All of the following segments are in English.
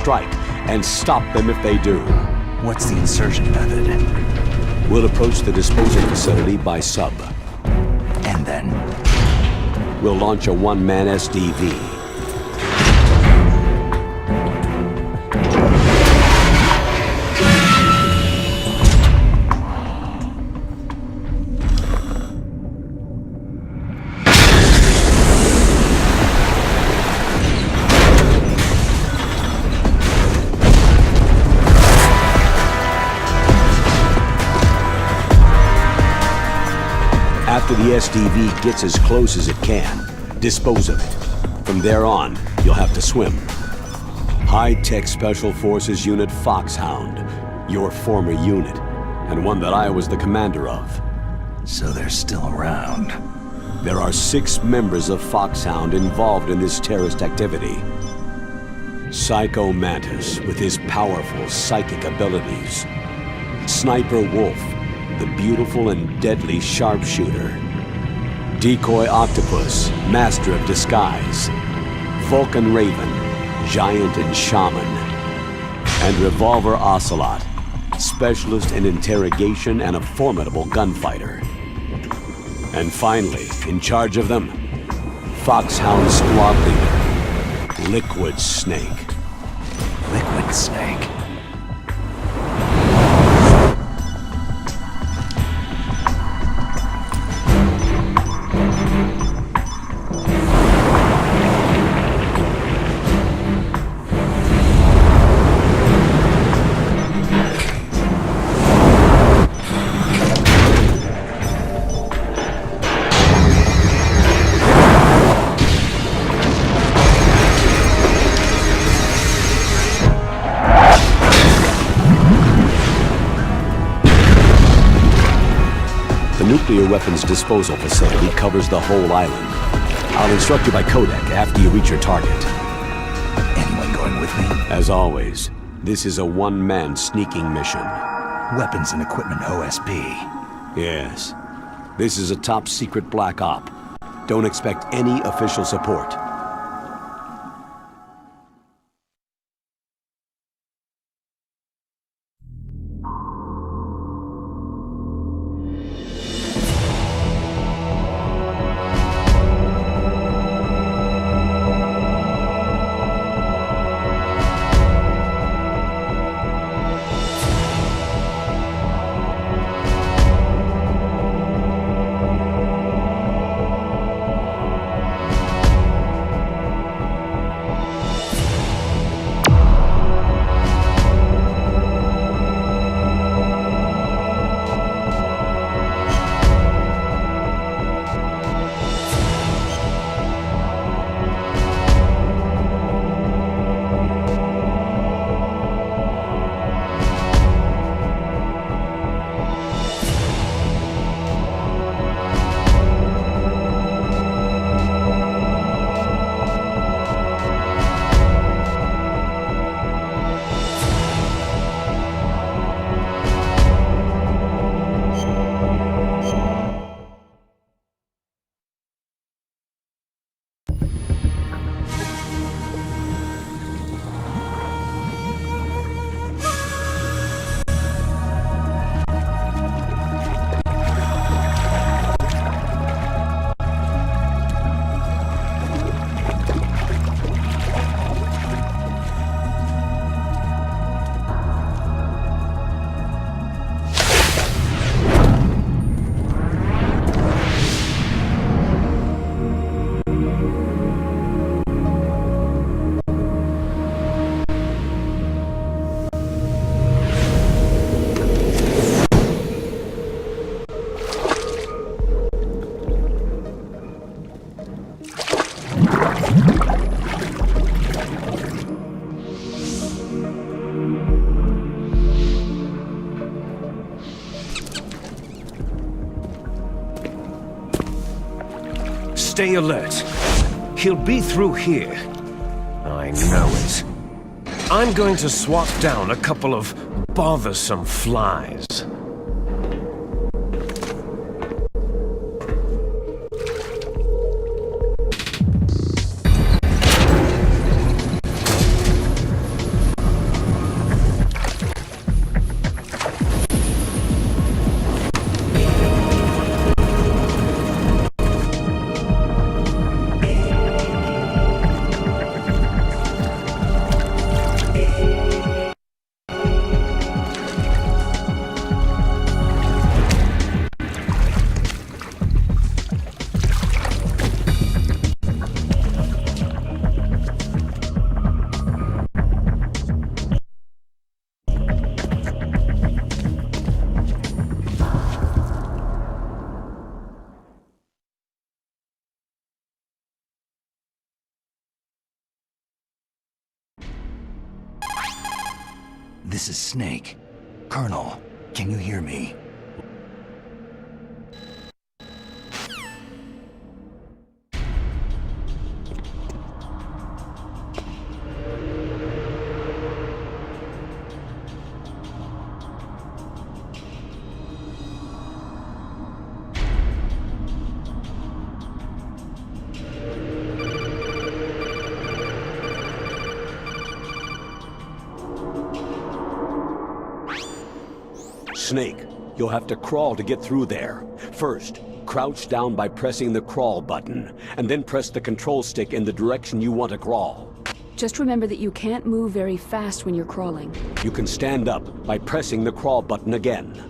strike and stop them if they do. What's the insertion method? We'll approach the disposal facility by sub. And then? We'll launch a one-man SDV. After the SDV gets as close as it can, dispose of it. From there on, you'll have to swim. High-tech Special Forces Unit Foxhound, your former unit, and one that I was the commander of. So they're still around. There are 6 members of Foxhound involved in this terrorist activity. Psycho Mantis, with his powerful psychic abilities. Sniper Wolf, the beautiful and deadly sharpshooter. Decoy Octopus, master of disguise. Vulcan Raven, giant and shaman. And Revolver Ocelot, specialist in interrogation and a formidable gunfighter. And finally, in charge of them, Foxhound Squad Leader, Liquid Snake. Liquid Snake? The nuclear weapons disposal facility covers the whole island. I'll instruct you by codec after you reach your target. Anyone going with me? As always, this is a one-man sneaking mission. Weapons and equipment OSP. Yes. This is a top-secret black op. Don't expect any official support. Stay alert. He'll be through here. I know it. I'm going to swat down a couple of bothersome flies. This is Snake. Colonel, can you hear me? Snake, you'll have to crawl to get through there. First, crouch down by pressing the crawl button, and then press the control stick in the direction you want to crawl. Just remember that you can't move very fast when you're crawling. You can stand up by pressing the crawl button again.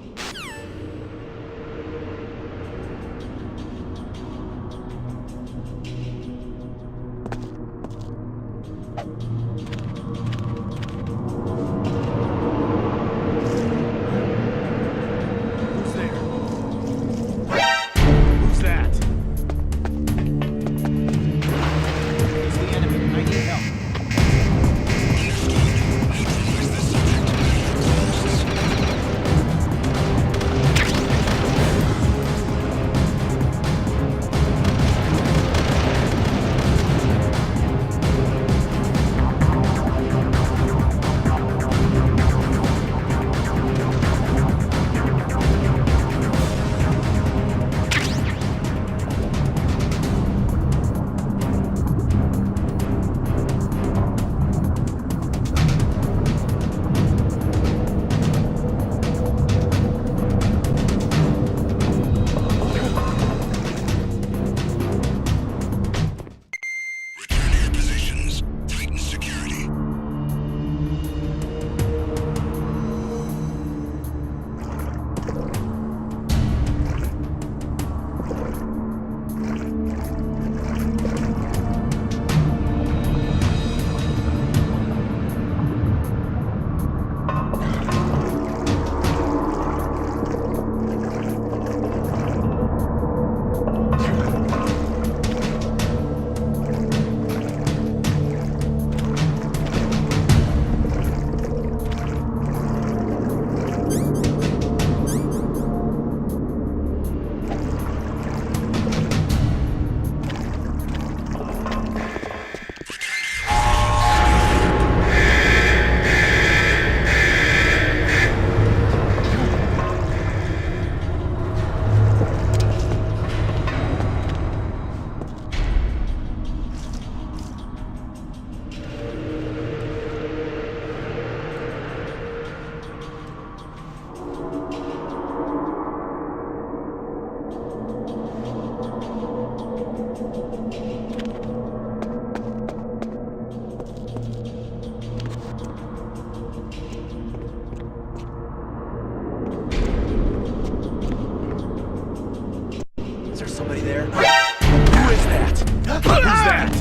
Somebody there? Who is that? Who's that?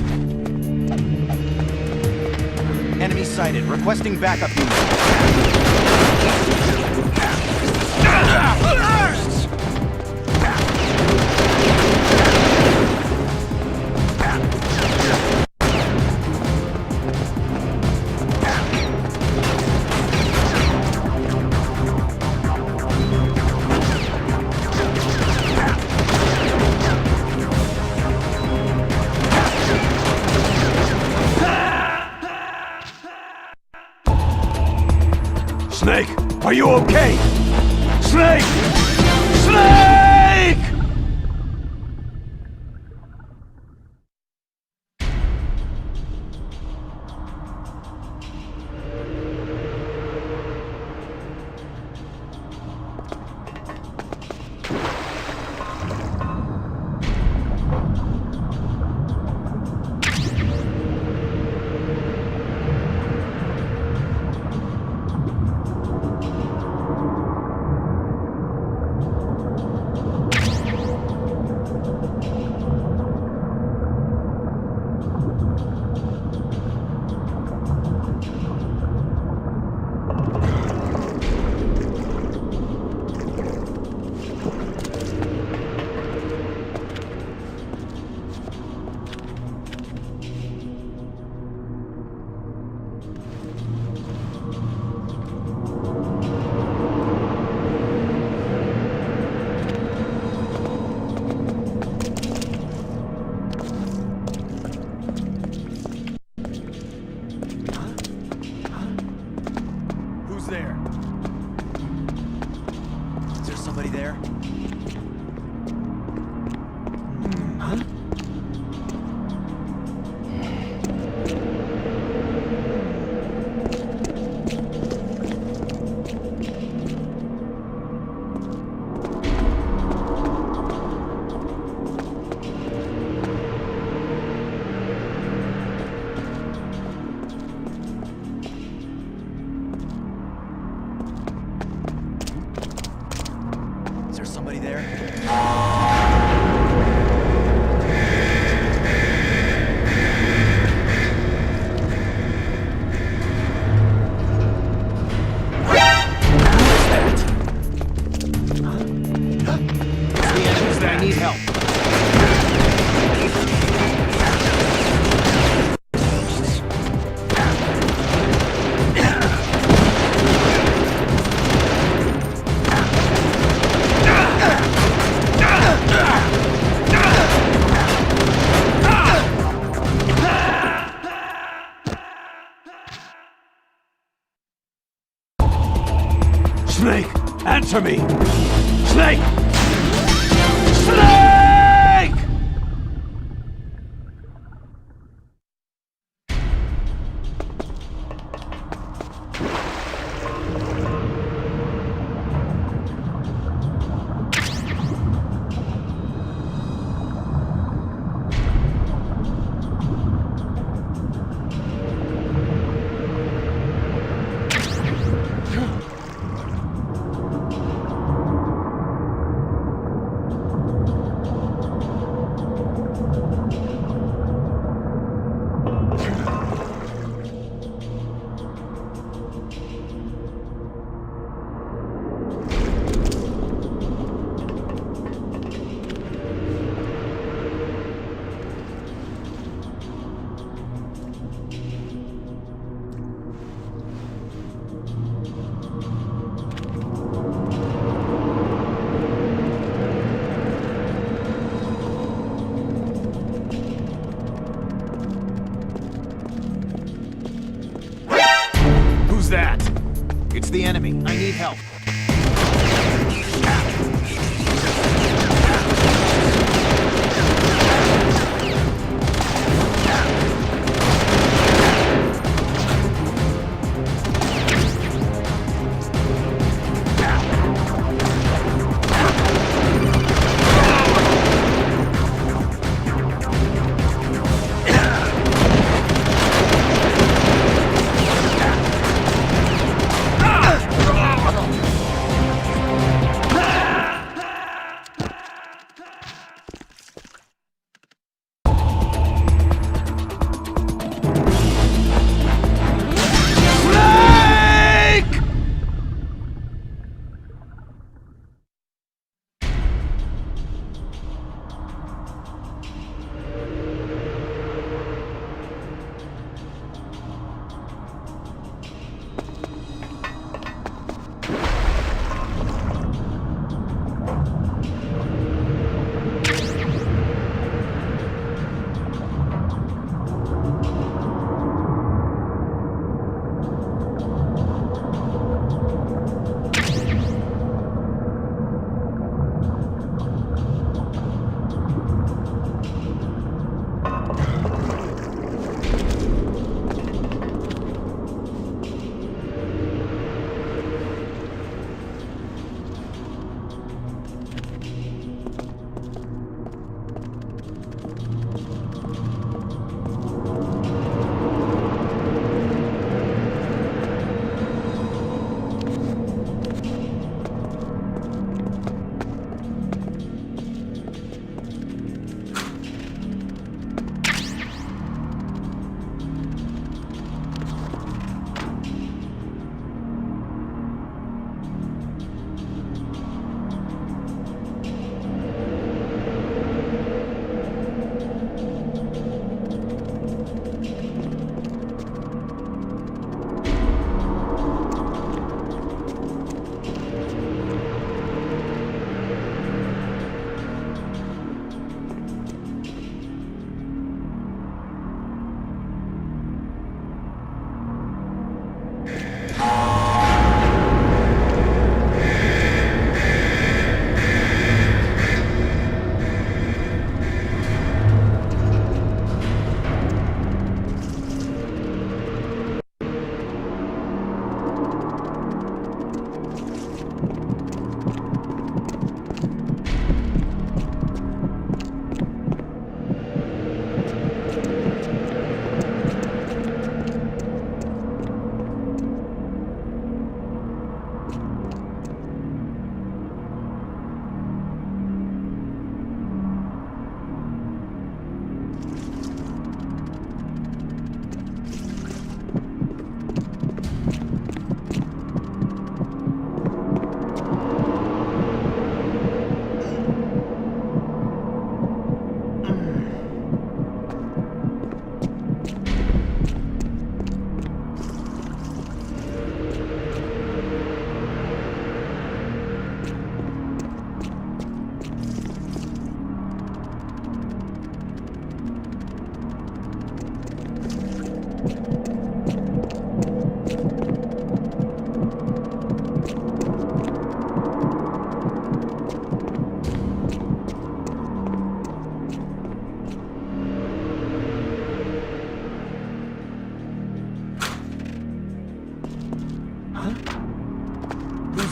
Enemy sighted. Requesting backup Snake, are you okay? Snake! Snake! there? Is there somebody there? Huh? Is there somebody there? I need help. Snake, answer me! Snake! Snake! Who's that? It's the enemy. I need help.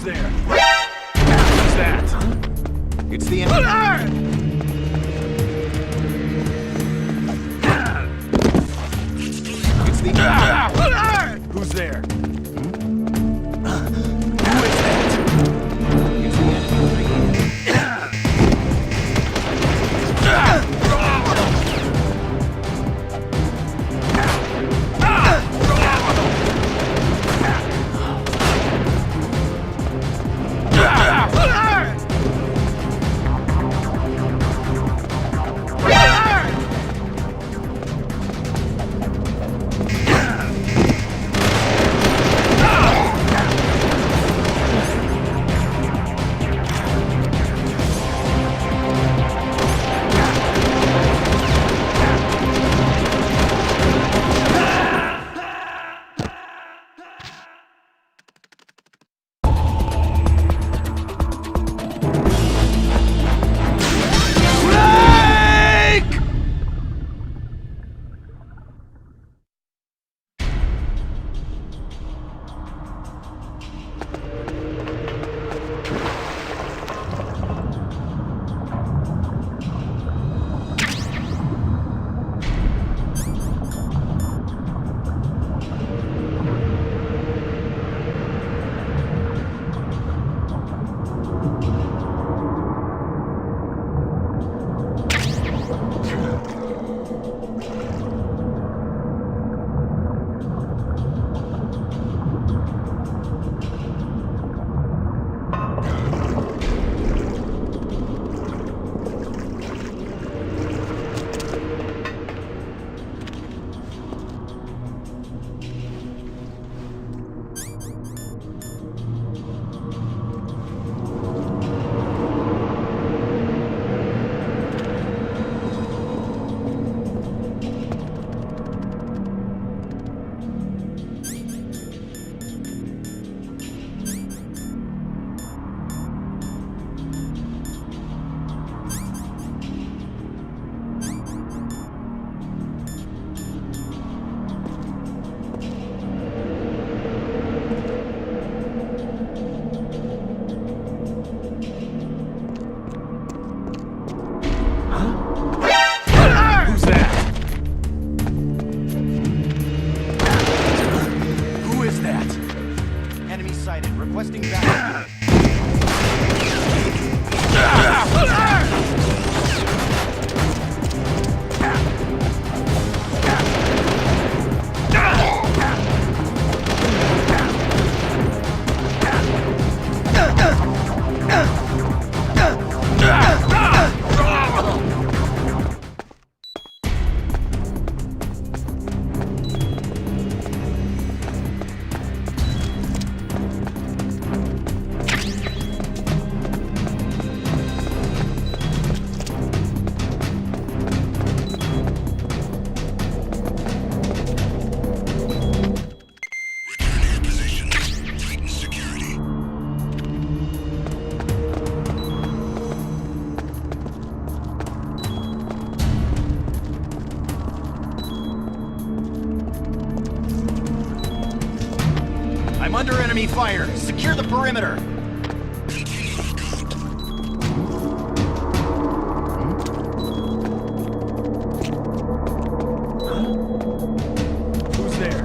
there? Who's that? It's the enemy. It's the enemy. Who's there? Who is that? It's the enemy. Requesting backup. I'm under enemy fire. Secure the perimeter. Who's there?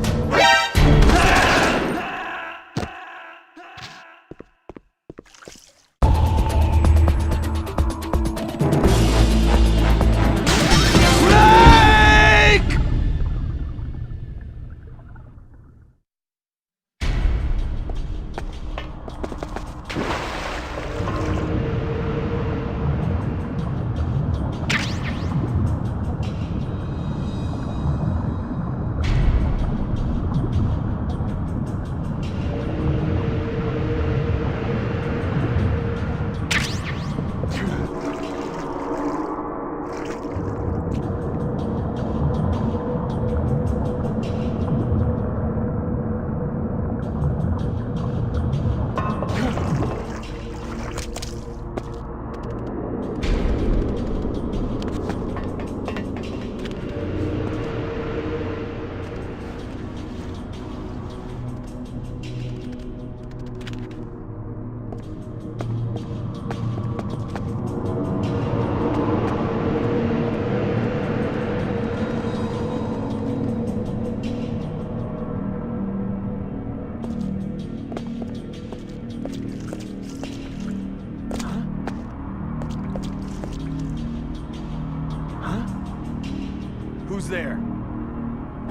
there? Who's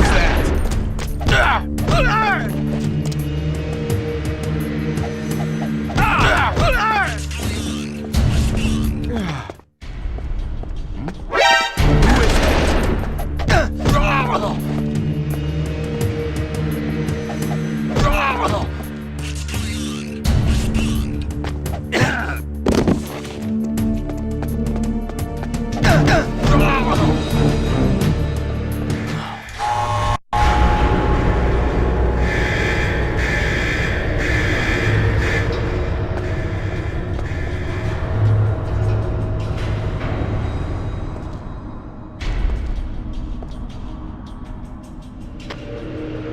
that?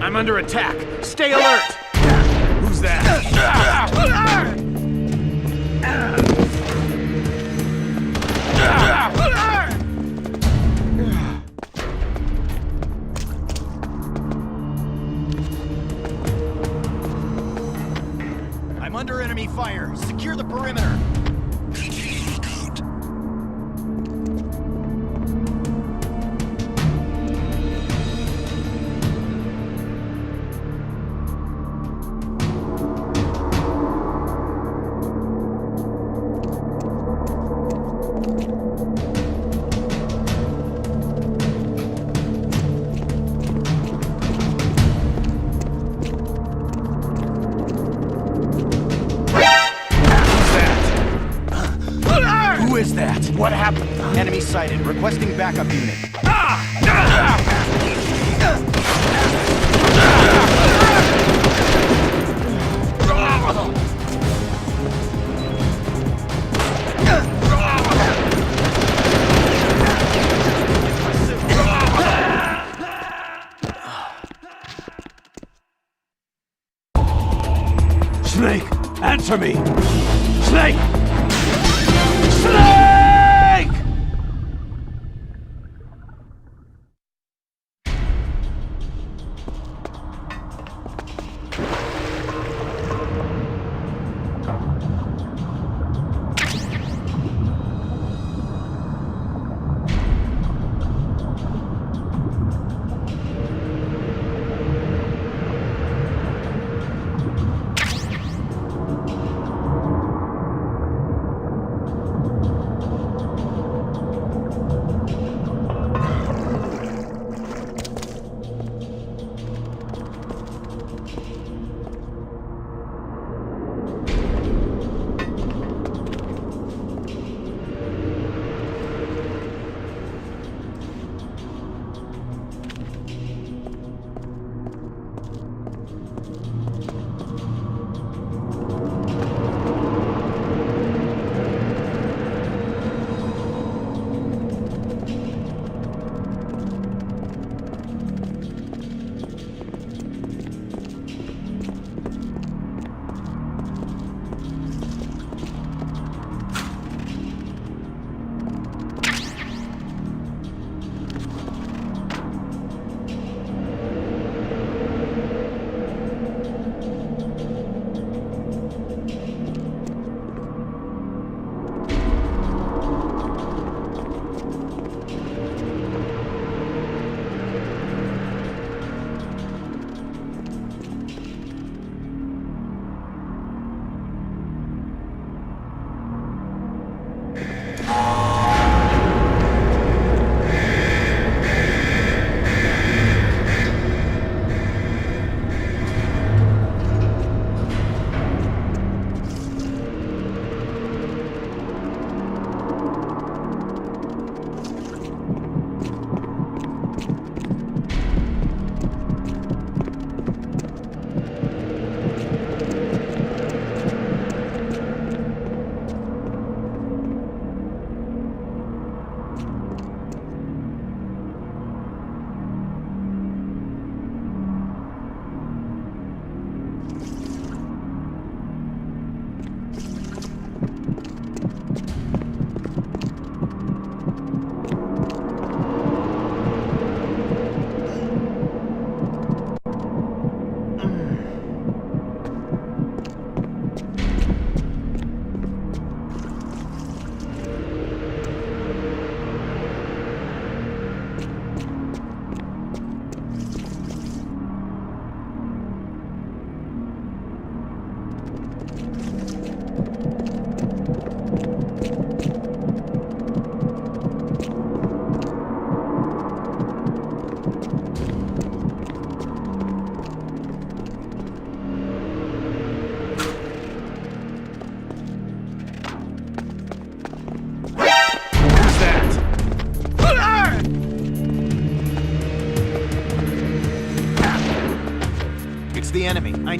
I'm under attack. Stay alert! Who's that? I'm under enemy fire. Secure the perimeter. Who is that? What happened? Enemy sighted. Requesting backup unit. Snake, answer me! Snake! Snake! enemy.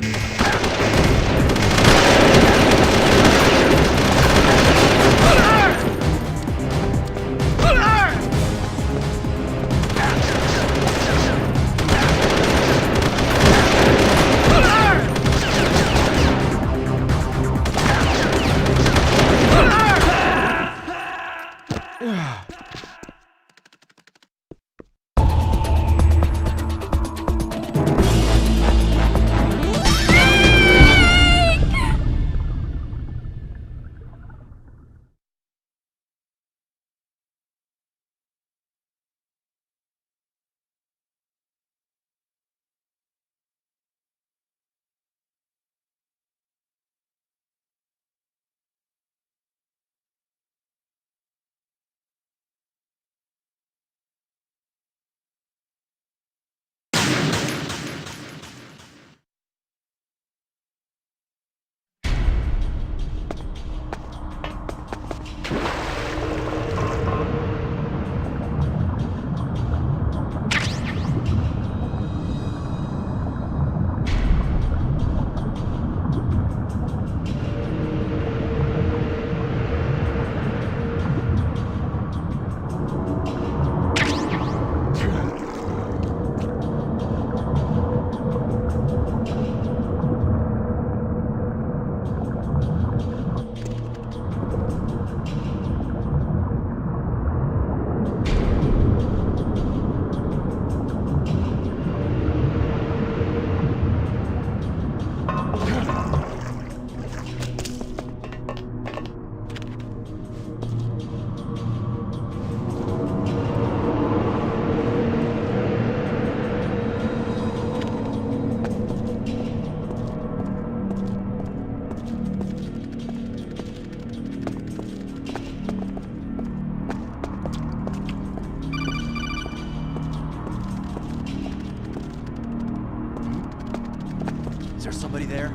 Is there somebody there?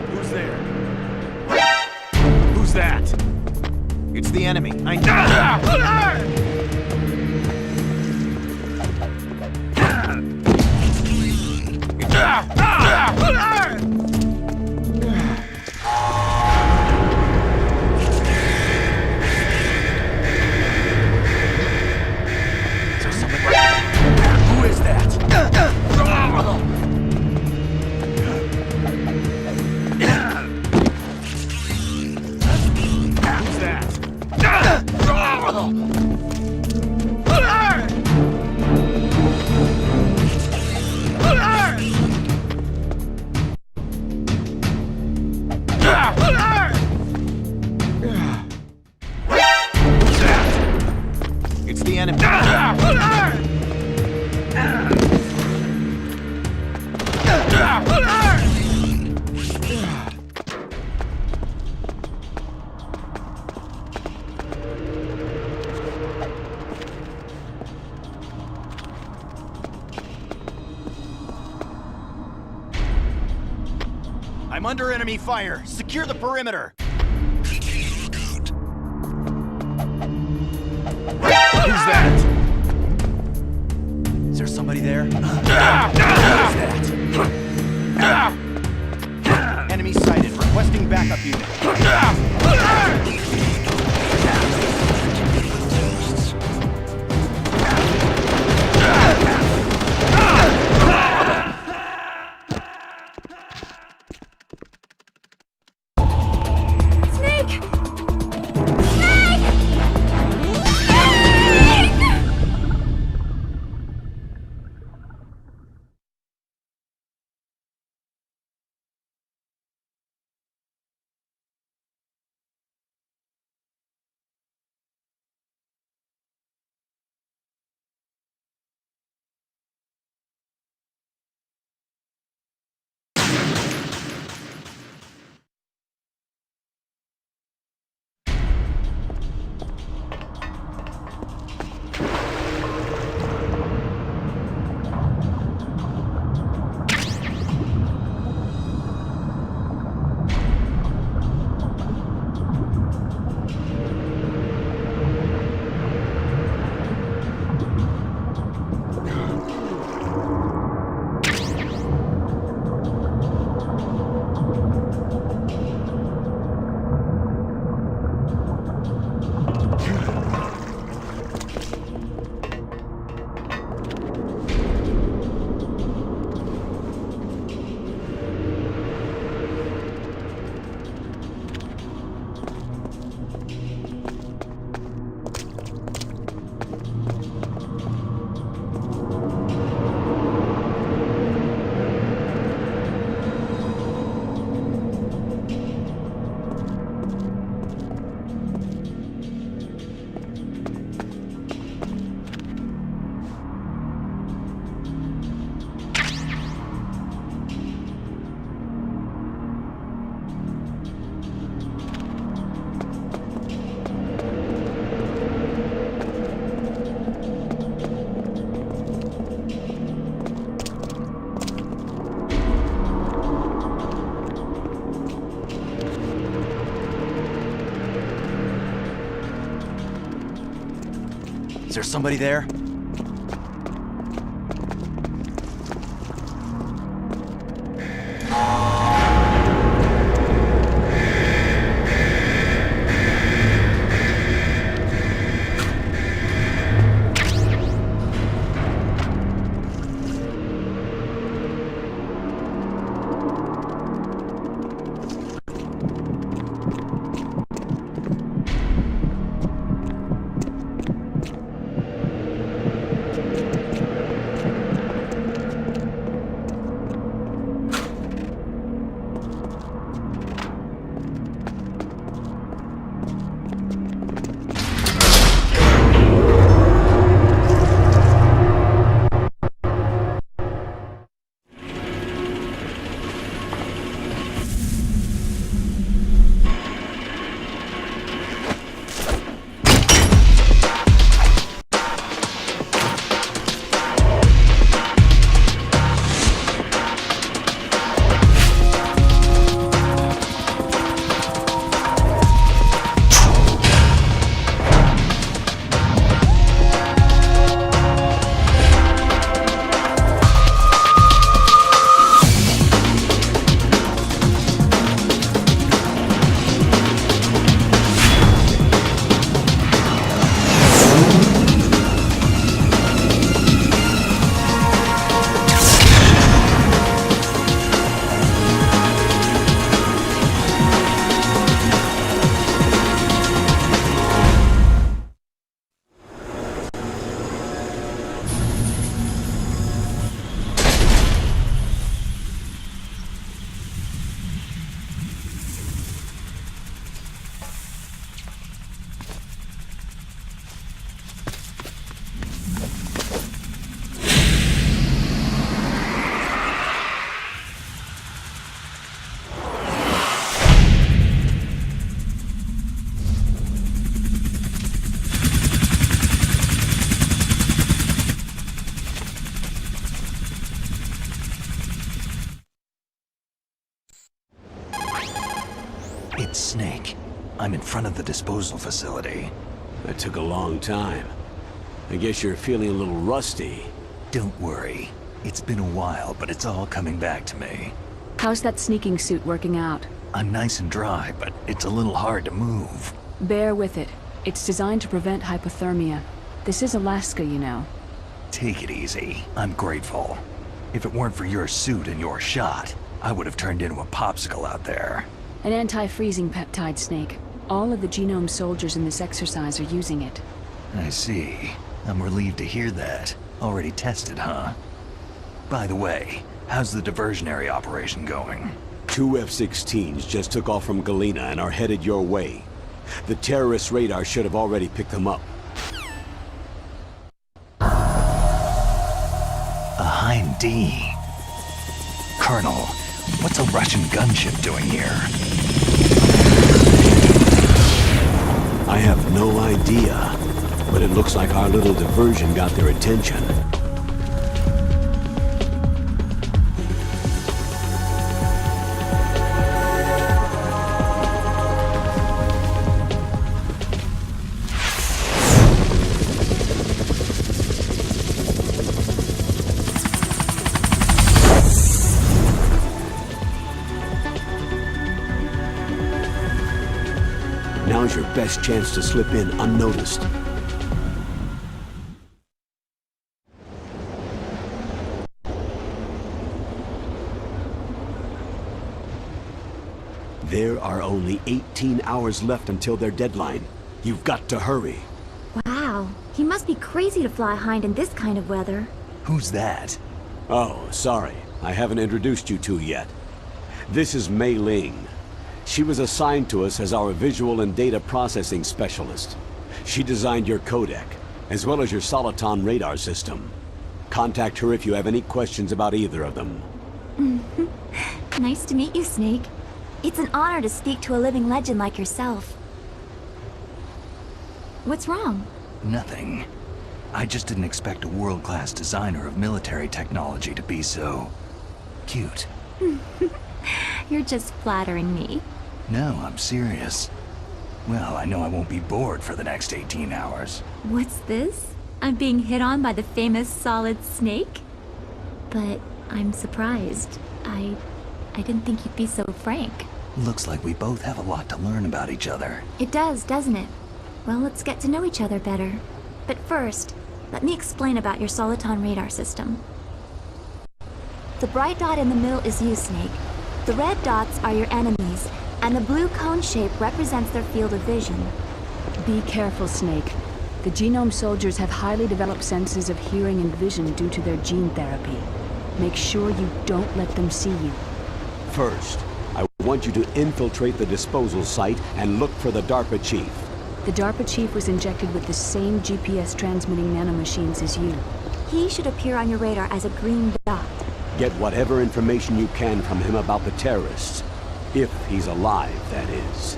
Who's there? Who's that? It's the enemy. Is there somebody? Who is that? Who's that? Who's that? It's the enemy. I'm under enemy fire. Secure the perimeter. Who's that? Is there somebody there? Who is that? Enemy sighted. Requesting backup unit. there somebody there? It's Snake. I'm in front of the disposal facility. That took a long time. I guess you're feeling a little rusty. Don't worry. It's been a while, but it's all coming back to me. How's that sneaking suit working out? I'm nice and dry, but it's a little hard to move. Bear with it. It's designed to prevent hypothermia. This is Alaska, you know. Take it easy. I'm grateful. If it weren't for your suit and your shot, I would have turned into a popsicle out there. An anti-freezing peptide, Snake. All of the genome soldiers in this exercise are using it. I see. I'm relieved to hear that. Already tested, huh? By the way, how's the diversionary operation going? 2 F-16s just took off from Galena and are headed your way. The terrorist radar should have already picked them up. A Hind D. Colonel, what's a Russian gunship doing here? I have no idea, but it looks like our little diversion got their attention. Now's your best chance to slip in unnoticed. There are only 18 hours left until their deadline. You've got to hurry. Wow, he must be crazy to fly Hind in this kind of weather. Who's that? Oh, sorry. I haven't introduced you two yet. This is Mei Ling. She was assigned to us as our visual and data processing specialist. She designed your codec, as well as your Soliton radar system. Contact her if you have any questions about either of them. Nice to meet you, Snake. It's an honor to speak to a living legend like yourself. What's wrong? Nothing. I just didn't expect a world-class designer of military technology to be so... cute. You're just flattering me. No, I'm serious. Well, I know I won't be bored for the next 18 hours. What's this? I'm being hit on by the famous Solid Snake? But I'm surprised. I didn't think you'd be so frank. Looks like we both have a lot to learn about each other. It does, doesn't it? Well, let's get to know each other better. But first, let me explain about your Soliton radar system. The bright dot in the middle is you, Snake. The red dots are your enemies, and the blue cone shape represents their field of vision. Be careful, Snake. The genome soldiers have highly developed senses of hearing and vision due to their gene therapy. Make sure you don't let them see you. First, I want you to infiltrate the disposal site and look for the DARPA chief. The DARPA chief was injected with the same GPS transmitting nanomachines as you. He should appear on your radar as a green dot. Get whatever information you can from him about the terrorists. If he's alive, that is.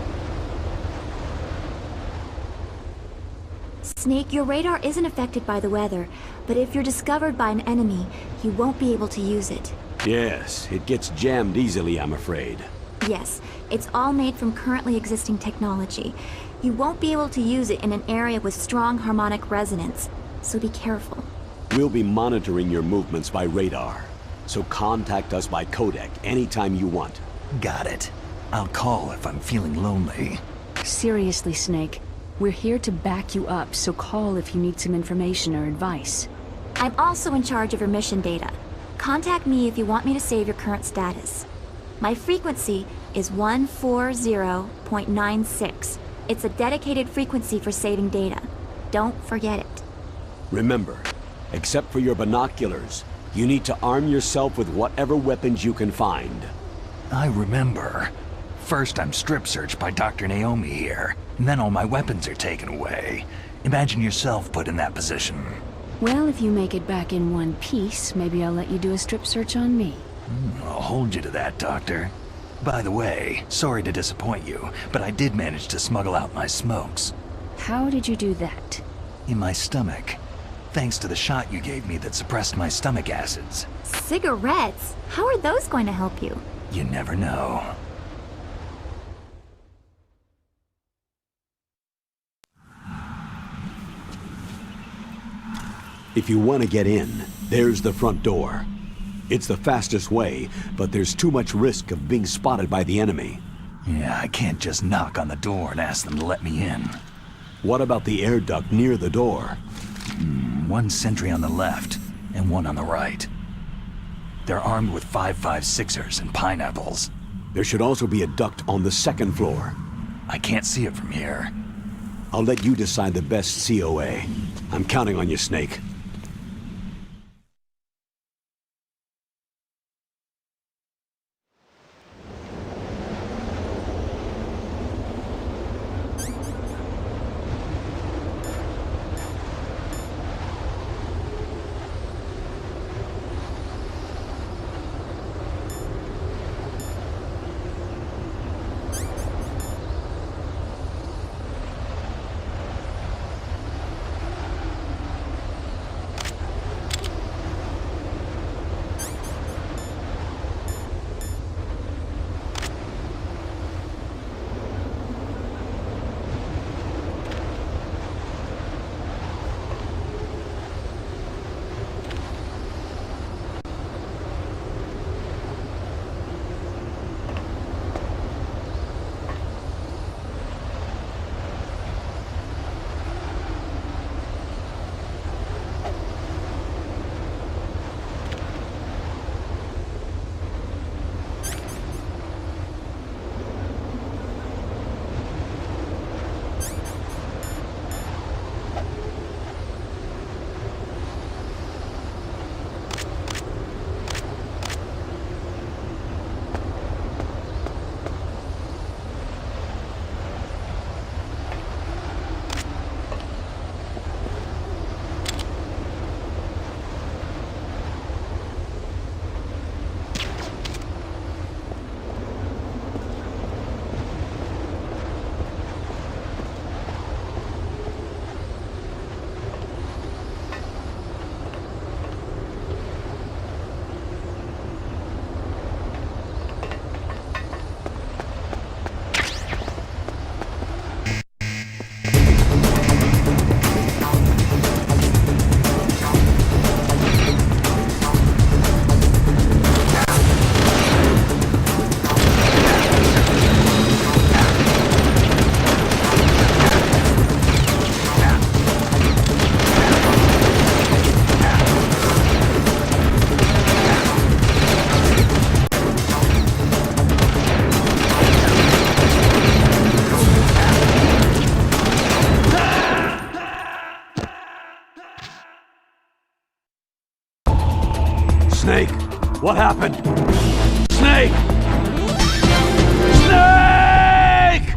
Snake, your radar isn't affected by the weather, but if you're discovered by an enemy, you won't be able to use it. Yes, it gets jammed easily, I'm afraid. Yes, it's all made from currently existing technology. You won't be able to use it in an area with strong harmonic resonance, so be careful. We'll be monitoring your movements by radar, so contact us by codec anytime you want. Got it. I'll call if I'm feeling lonely. Seriously, Snake. We're here to back you up, so call if you need some information or advice. I'm also in charge of your mission data. Contact me if you want me to save your current status. My frequency is 140.96. It's a dedicated frequency for saving data. Don't forget it. Remember, except for your binoculars, you need to arm yourself with whatever weapons you can find. I remember. First I'm strip searched by Dr. Naomi here, and then all my weapons are taken away. Imagine yourself put in that position. Well, if you make it back in one piece, maybe I'll let you do a strip search on me. I'll hold you to that, Doctor. By the way, sorry to disappoint you, but I did manage to smuggle out my smokes. How did you do that? In my stomach. Thanks to the shot you gave me that suppressed my stomach acids. Cigarettes? How are those going to help you? You never know. If you want to get in, there's the front door. It's the fastest way, but there's too much risk of being spotted by the enemy. Yeah, I can't just knock on the door and ask them to let me in. What about the air duct near the door? One sentry on the left, and one on the right. They're armed with 5.56ers and pineapples. There should also be a duct on the second floor. I can't see it from here. I'll let you decide the best COA. I'm counting on you, Snake. What happened? Snake! Snake!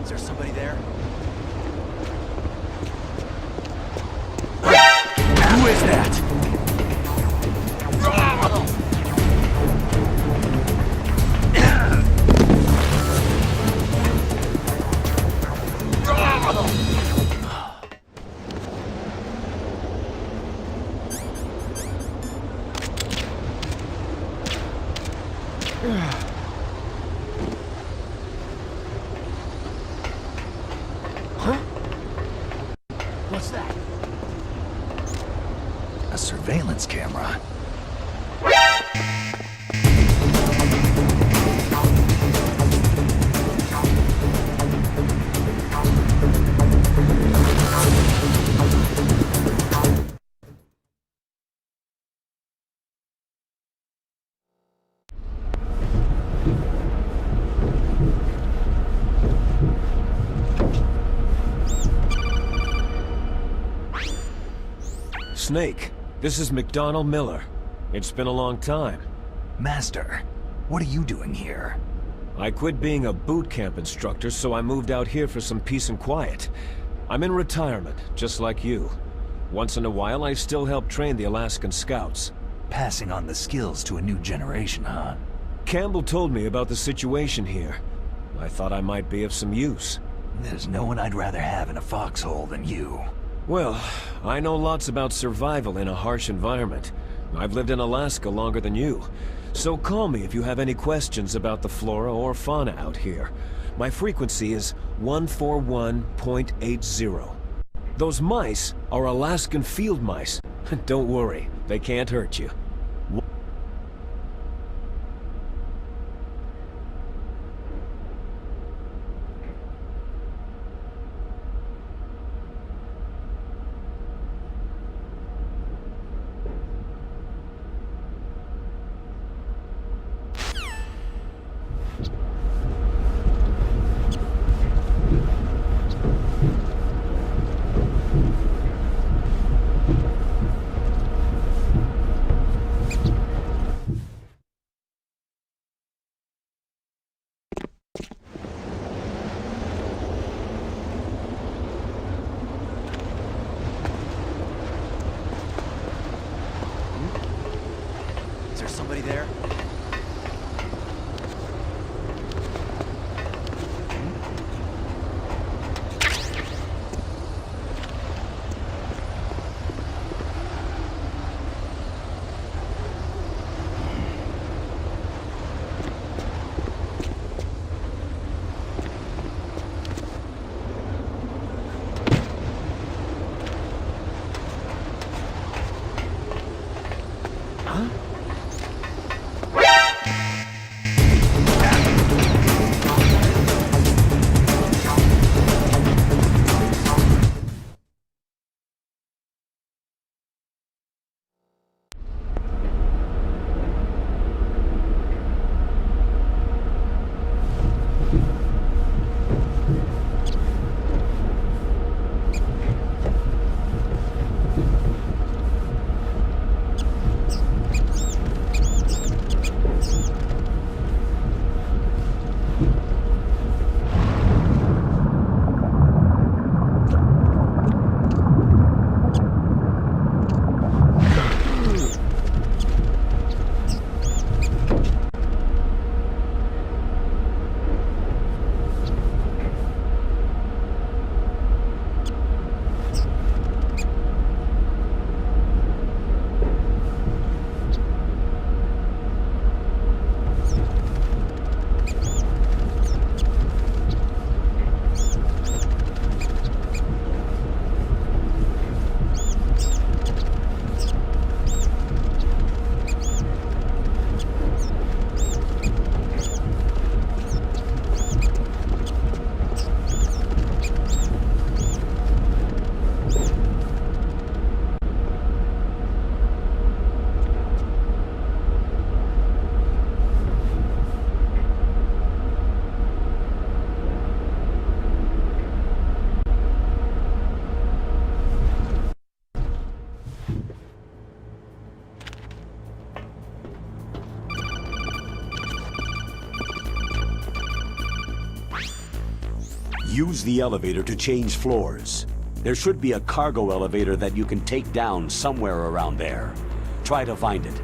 Is there somebody there? Who is that? What's that? A surveillance camera. Snake, this is McDonald Miller. It's been a long time. Master, what are you doing here? I quit being a boot camp instructor, so I moved out here for some peace and quiet. I'm in retirement, just like you. Once in a while, I still help train the Alaskan Scouts. Passing on the skills to a new generation, huh? Campbell told me about the situation here. I thought I might be of some use. There's no one I'd rather have in a foxhole than you. Well, I know lots about survival in a harsh environment. I've lived in Alaska longer than you. So call me if you have any questions about the flora or fauna out here. My frequency is 141.80. Those mice are Alaskan field mice. Don't worry, they can't hurt you. somebody there? Use the elevator to change floors. There should be a cargo elevator that you can take down somewhere around there. Try to find it.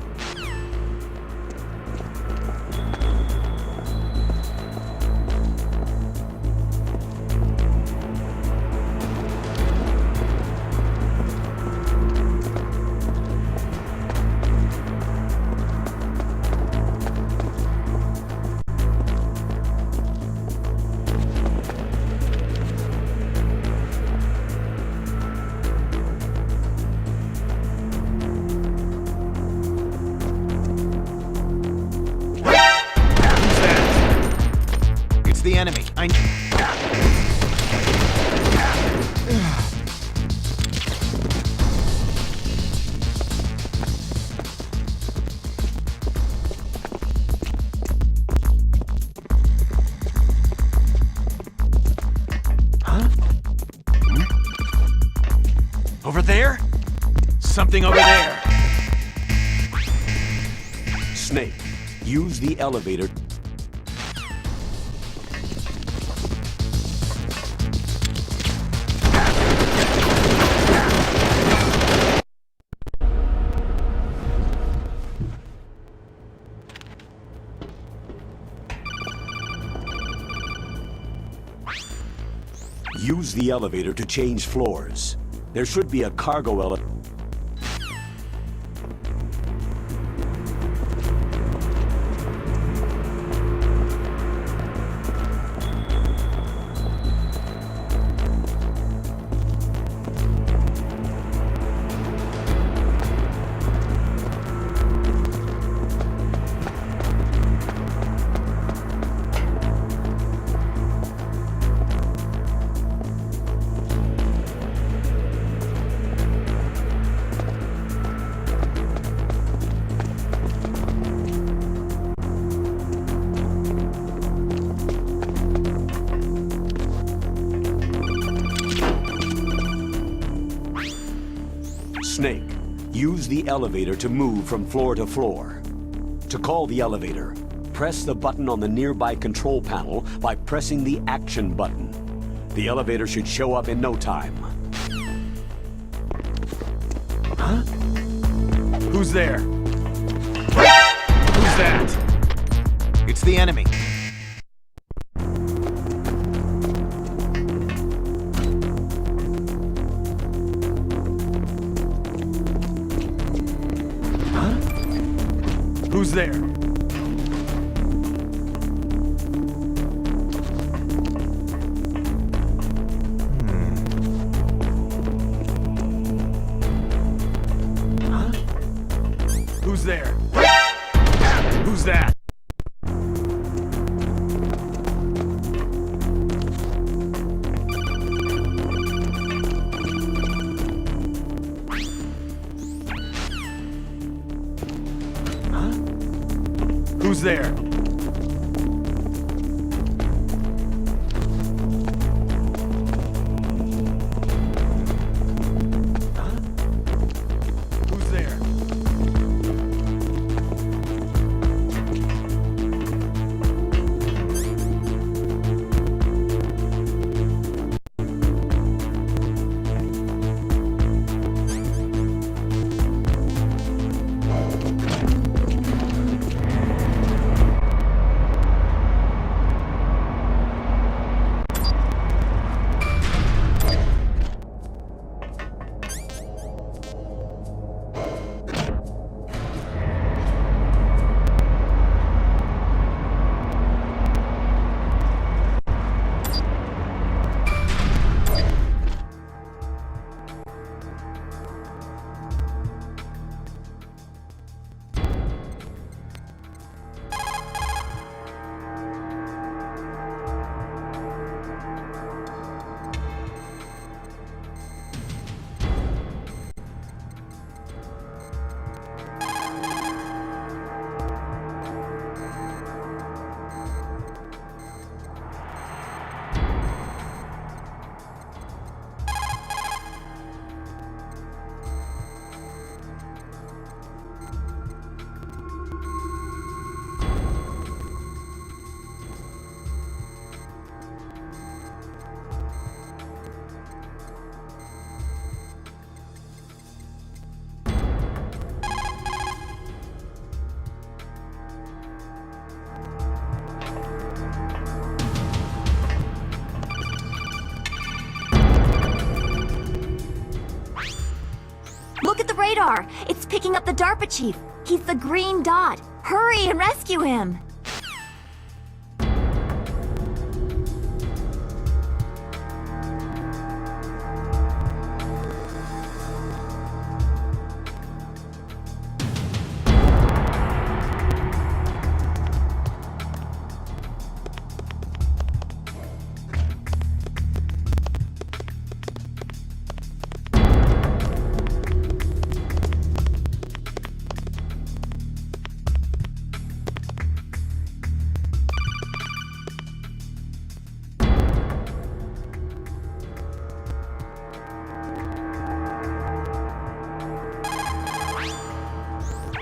The enemy. Huh? Over there? Something over there. Snake, use the elevator. Use the elevator to change floors. There should be a cargo elevator. Snake, use the elevator to move from floor to floor. To call the elevator, press the button on the nearby control panel by pressing the action button. The elevator should show up in no time. Huh? Who's there? Who's that? It's the enemy. Huh? Who's there? Who's there? Who's that? Huh? Who's there? Huh? Who's there? Look at the radar! It's picking up the DARPA chief! He's the green dot! Hurry and rescue him!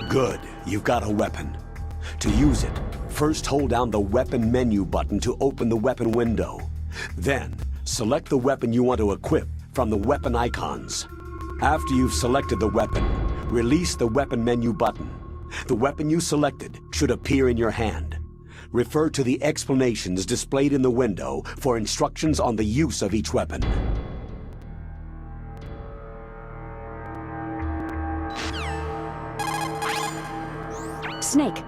Good, you've got a weapon. To use it, first hold down the weapon menu button to open the weapon window. Then, select the weapon you want to equip from the weapon icons. After you've selected the weapon, release the weapon menu button. The weapon you selected should appear in your hand. Refer to the explanations displayed in the window for instructions on the use of each weapon. Snake,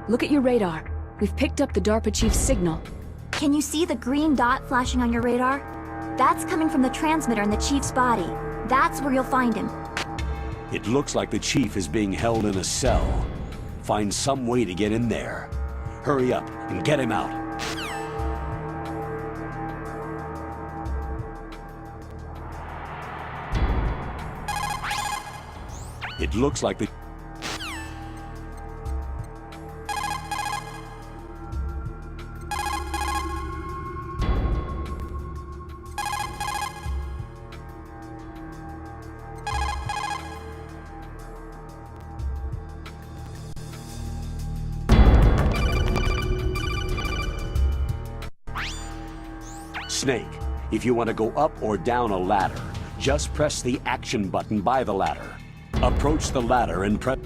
look at your radar. We've picked up the DARPA chief's signal. Can you see the green dot flashing on your radar? That's coming from the transmitter in the chief's body. That's where you'll find him. It looks like the chief is being held in a cell. Find some way to get in there. Hurry up and get him out. It looks like the... Snake, if you want to go up or down a ladder, just press the action button by the ladder. Approach the ladder and press...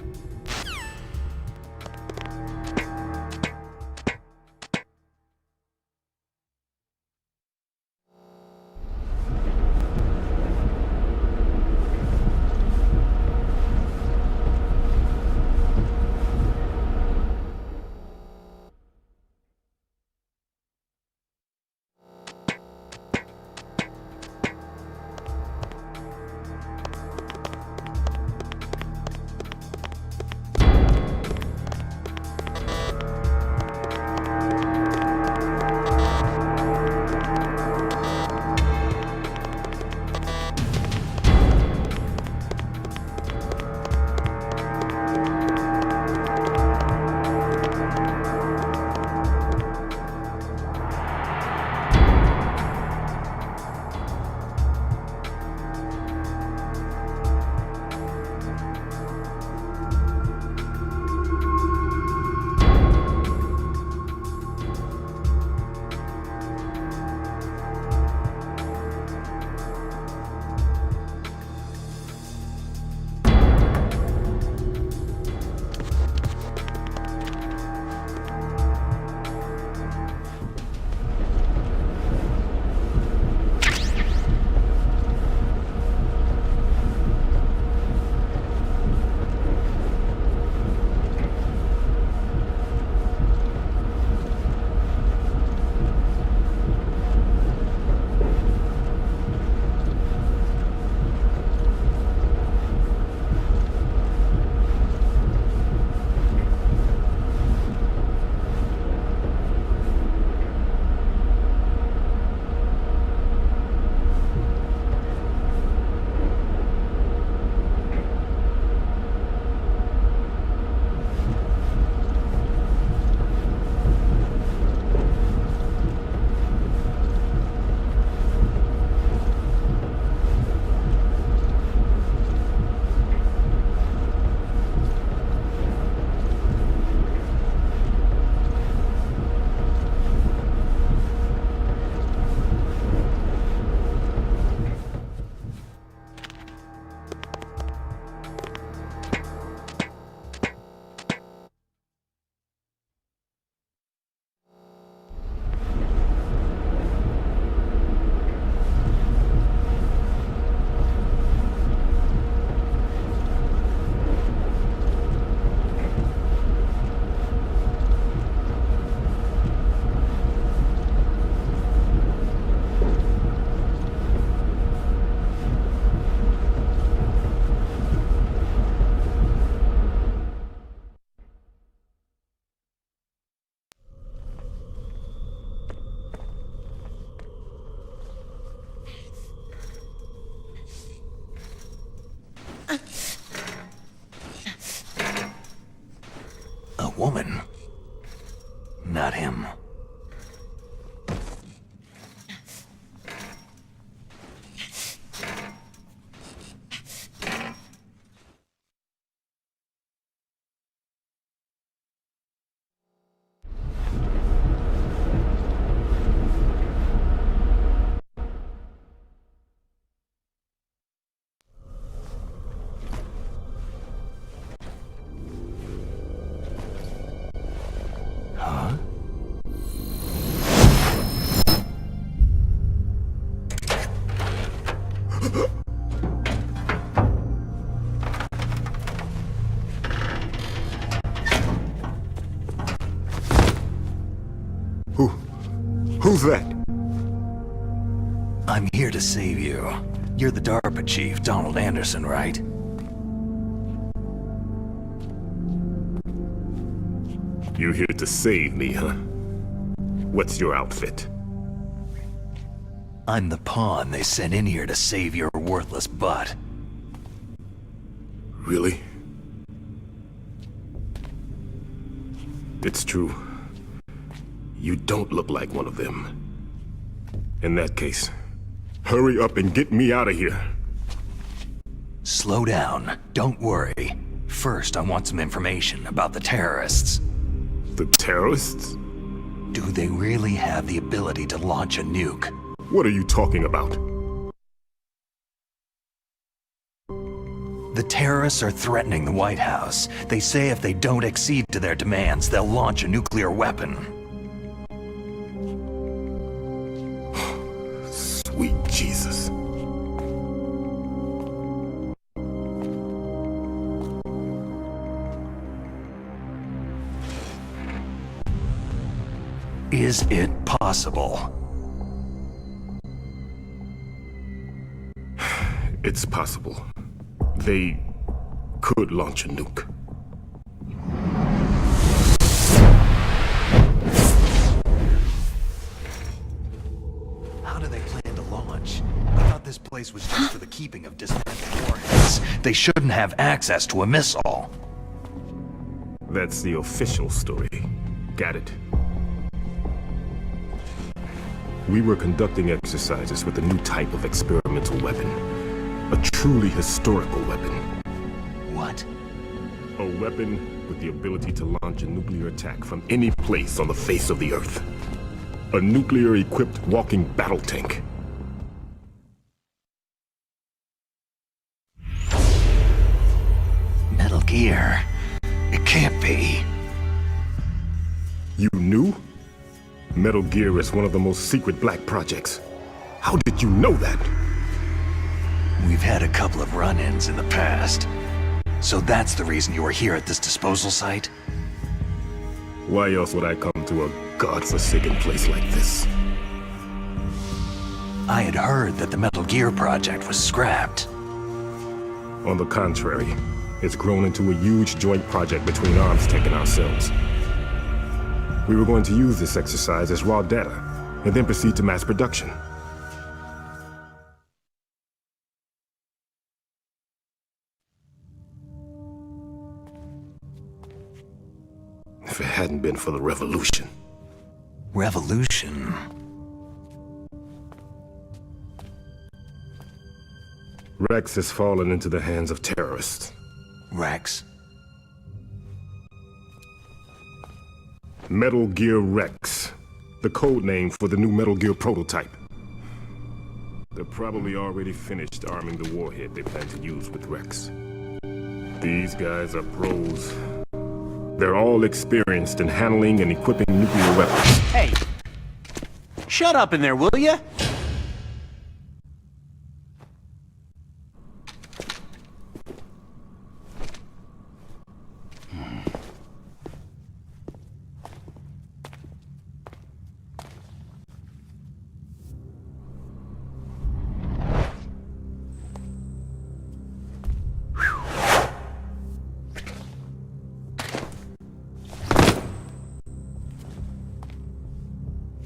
Who's that? I'm here to save you. You're the DARPA chief, Donald Anderson, right? You're here to save me, huh? What's your outfit? I'm the pawn they sent in here to save your worthless butt. Really? It's true. You don't look like one of them. In that case, hurry up and get me out of here. Slow down. Don't worry. First, I want some information about the terrorists. The terrorists? Do they really have the ability to launch a nuke? What are you talking about? The terrorists are threatening the White House. They say if they don't accede to their demands, they'll launch a nuclear weapon. Sweet Jesus. Is it possible? It's possible. They could launch a nuke. How do they plan to launch? I thought this place was just for the keeping of dismantled warheads. They shouldn't have access to a missile. That's the official story. Got it. We were conducting exercises with a new type of experimental weapon. A truly historical weapon. What? A weapon with the ability to launch a nuclear attack from any place on the face of the Earth. A nuclear-equipped walking battle tank. Metal Gear. It can't be. You knew? Metal Gear is one of the most secret black projects. How did you know that? We've had a couple of run-ins in the past. So that's the reason you were here at this disposal site? Why else would I come to a godforsaken place like this? I had heard that the Metal Gear project was scrapped. On the contrary, it's grown into a huge joint project between ArmsTech and ourselves. We were going to use this exercise as raw data, and then proceed to mass production. If it hadn't been for the revolution. Revolution? Rex has fallen into the hands of terrorists. Rex? Metal Gear Rex, the code name for the new Metal Gear prototype. They're probably already finished arming the warhead they plan to use with Rex. These guys are pros. They're all experienced in handling and equipping nuclear weapons. Hey! Shut up in there, will ya?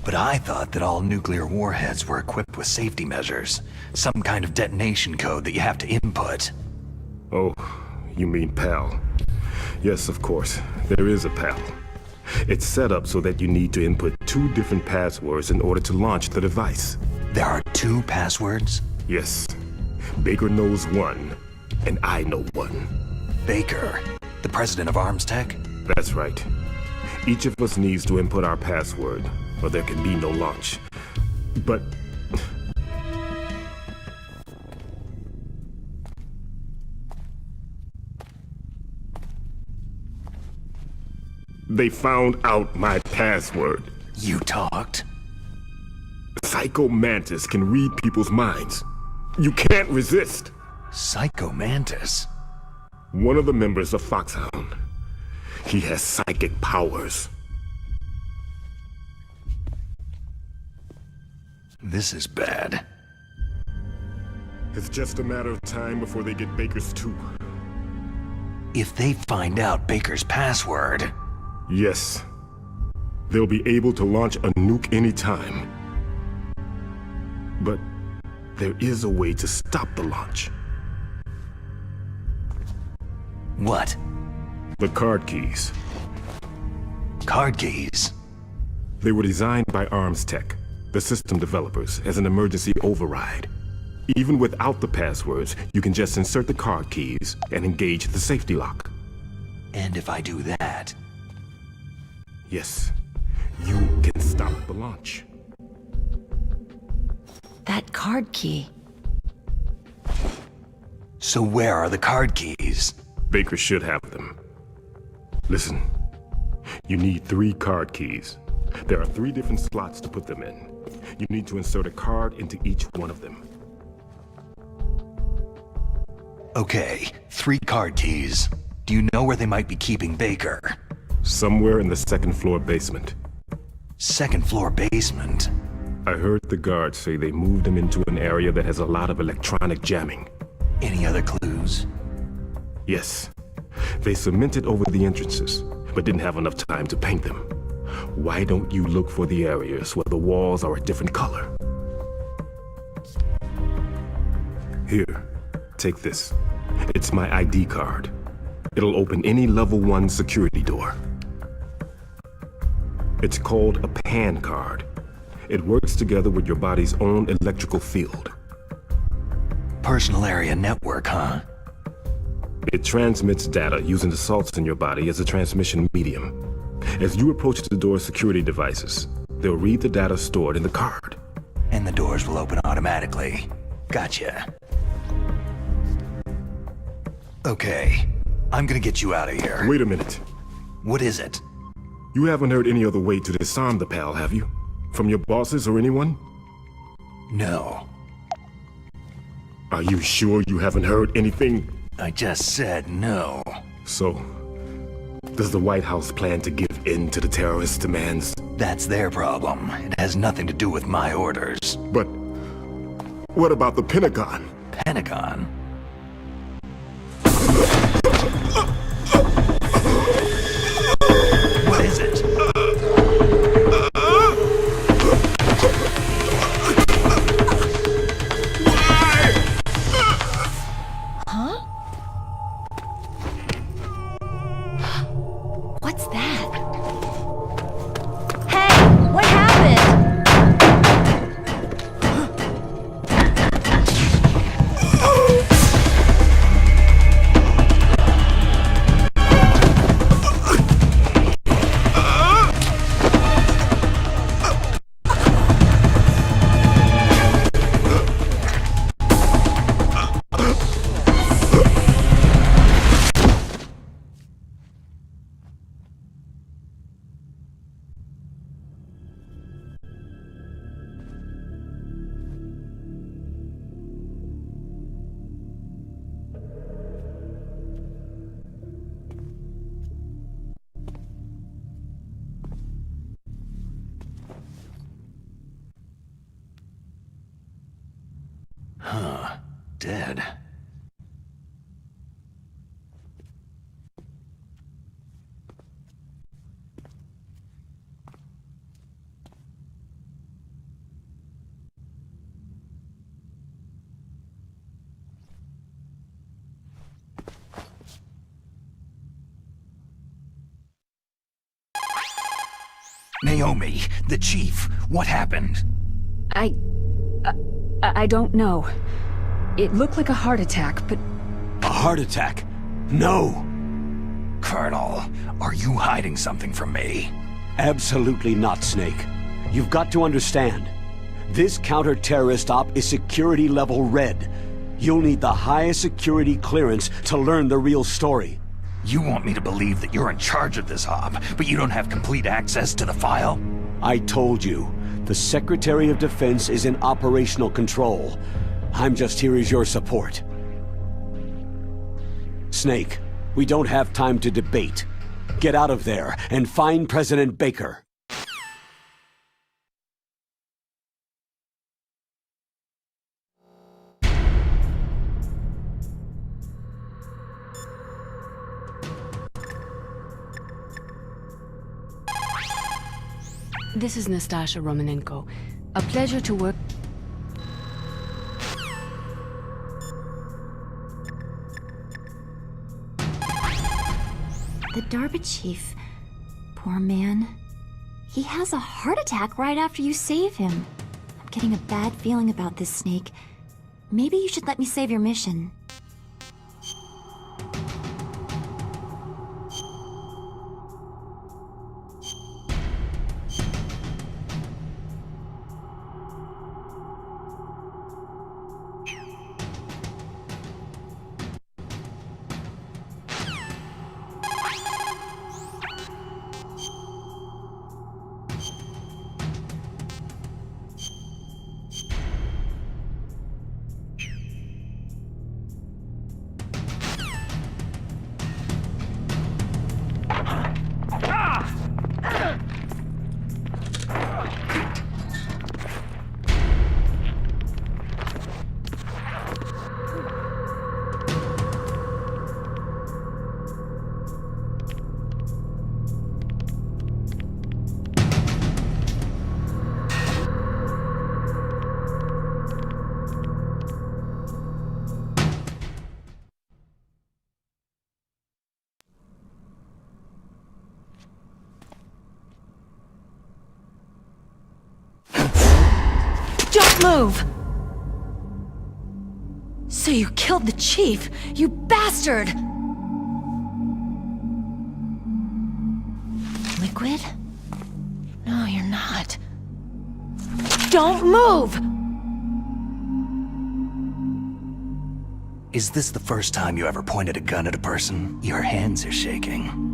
But I thought that all nuclear warheads were equipped with safety measures. Some kind of detonation code that you have to input. Oh, you mean PAL. Yes, of course. There is a PAL. It's set up so that you need to input 2 different passwords in order to launch the device. There are 2 passwords? Yes. Baker knows one, and I know one. Baker, the president of ArmsTech? That's right. Each of us needs to input our password, or there can be no launch. But... they found out my password. You talked? Psycho Mantis can read people's minds. You can't resist. Psycho Mantis? One of the members of Foxhound. He has psychic powers. This is bad. It's just a matter of time before they get Baker's too. If they find out Baker's password... Yes. They'll be able to launch a nuke anytime. But there is a way to stop the launch. What? The card keys. Card keys? They were designed by Arms Tech, the system developers, as an emergency override. Even without the passwords, you can just insert the card keys and engage the safety lock. And if I do that... Yes, you can stop the launch. That card key. So where are the card keys? Baker should have them. Listen, you need 3 card keys. There are 3 different slots to put them in. You need to insert a card into each one of them. Okay, 3 card keys. Do you know where they might be keeping Baker? Somewhere in the 2nd floor basement. 2nd floor basement? I heard the guards say they moved him into an area that has a lot of electronic jamming. Any other clues? Yes. They cemented over the entrances, but didn't have enough time to paint them. Why don't you look for the areas where the walls are a different color? Here, take this. It's my ID card. It'll open any level 1 security door. It's called a PAN card. It works together with your body's own electrical field. Personal area network, huh? It transmits data using the salts in your body as a transmission medium. As you approach the door's security devices, they'll read the data stored in the card. And the doors will open automatically. Gotcha. Okay, I'm gonna get you out of here. Wait a minute. What is it? You haven't heard any other way to disarm the PAL, have you? From your bosses or anyone? No. Are you sure you haven't heard anything? I just said no. So, does the White House plan to give in to the terrorist demands? That's their problem. It has nothing to do with my orders. But what about the Pentagon? Pentagon? What is it? What's that? Hey, what happened? Huh. Dead. Naomi, the chief, what happened? I don't know. It looked like a heart attack, but... A heart attack? No! Colonel, are you hiding something from me? Absolutely not, Snake. You've got to understand. This counter-terrorist op is security level red. You'll need the highest security clearance to learn the real story. You want me to believe that you're in charge of this op, but you don't have complete access to the file? I told you, the Secretary of Defense is in operational control. I'm just here as your support. Snake, we don't have time to debate. Get out of there and find President Baker. This is Nastasha Romanenko. A pleasure to work... The Darba Chief. Poor man. He has a heart attack right after you save him. I'm getting a bad feeling about this, Snake. Maybe you should let me save your mission. Don't move! So you killed the chief, you bastard! Liquid? No, you're not. Don't move! Is this the first time you ever pointed a gun at a person? Your hands are shaking.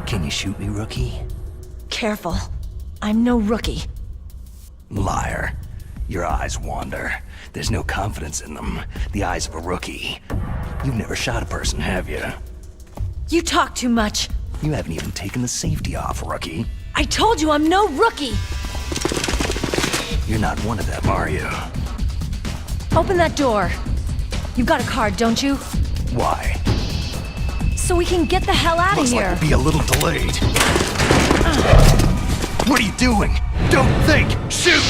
Can you shoot me, rookie? Careful. I'm no rookie. Liar. Your eyes wander. There's no confidence in them. The eyes of a rookie. You've never shot a person, have you? You talk too much. You haven't even taken the safety off, rookie. I told you I'm no rookie! You're not one of them, are you? Open that door. You got a card, don't you? Why? So we can get the hell out of Looks here. like we'll be a little delayed. What are you doing? Don't think! Shoot!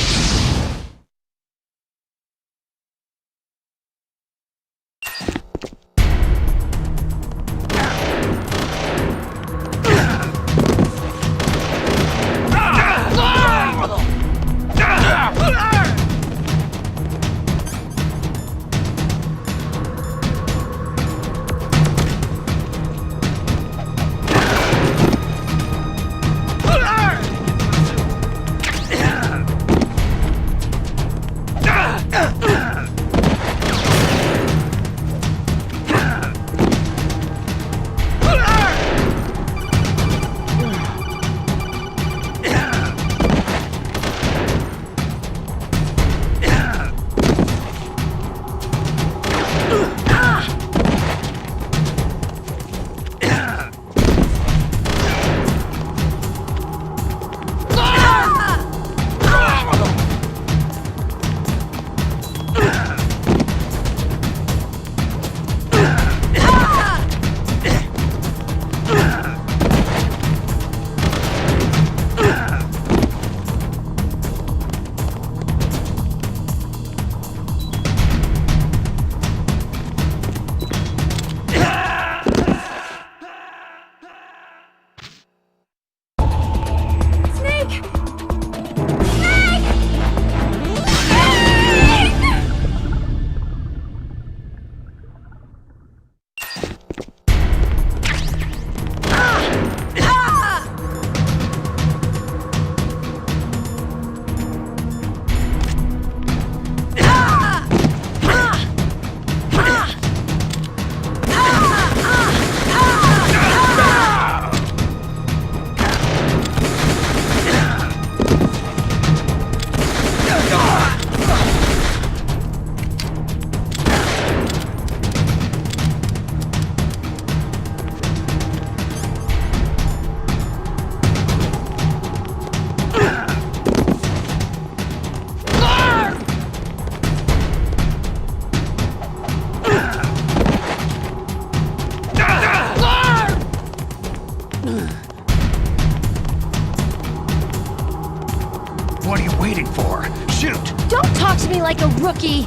What are you waiting for? Shoot! Don't talk to me like a rookie!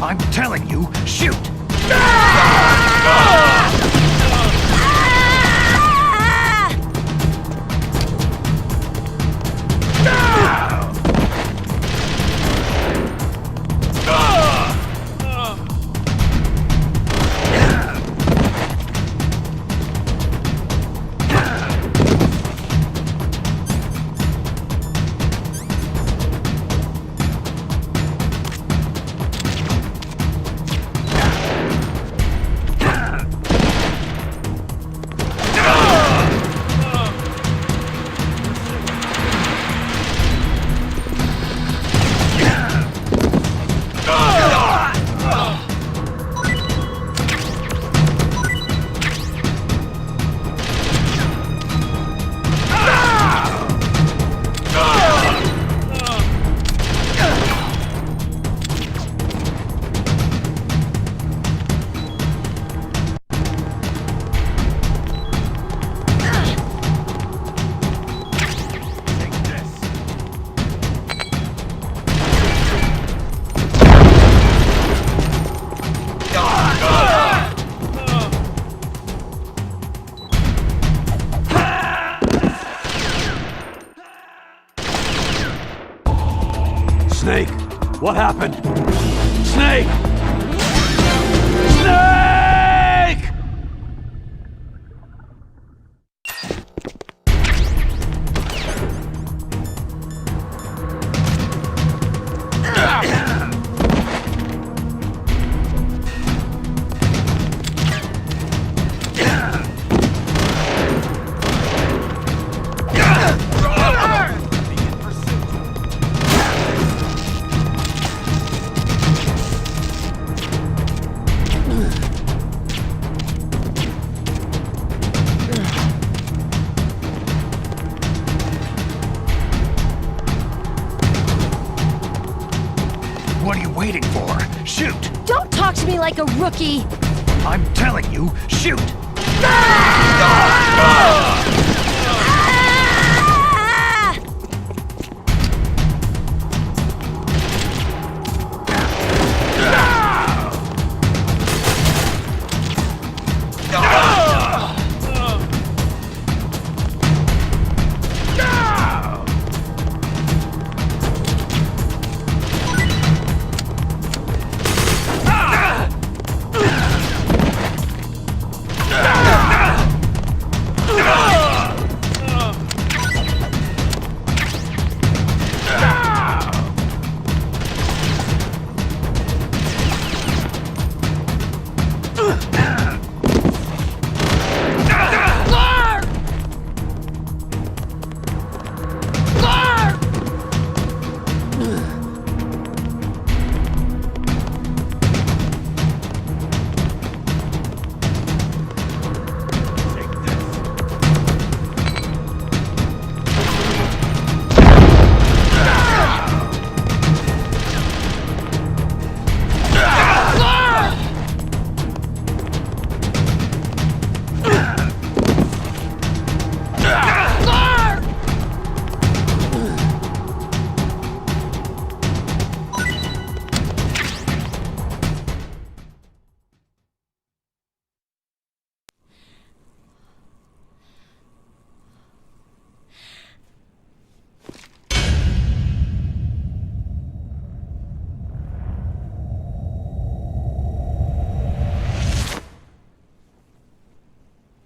I'm telling you, shoot! Snake, what happened? Snake! Snake! What are you waiting for? Shoot! Don't talk to me like a rookie! I'm telling you, shoot!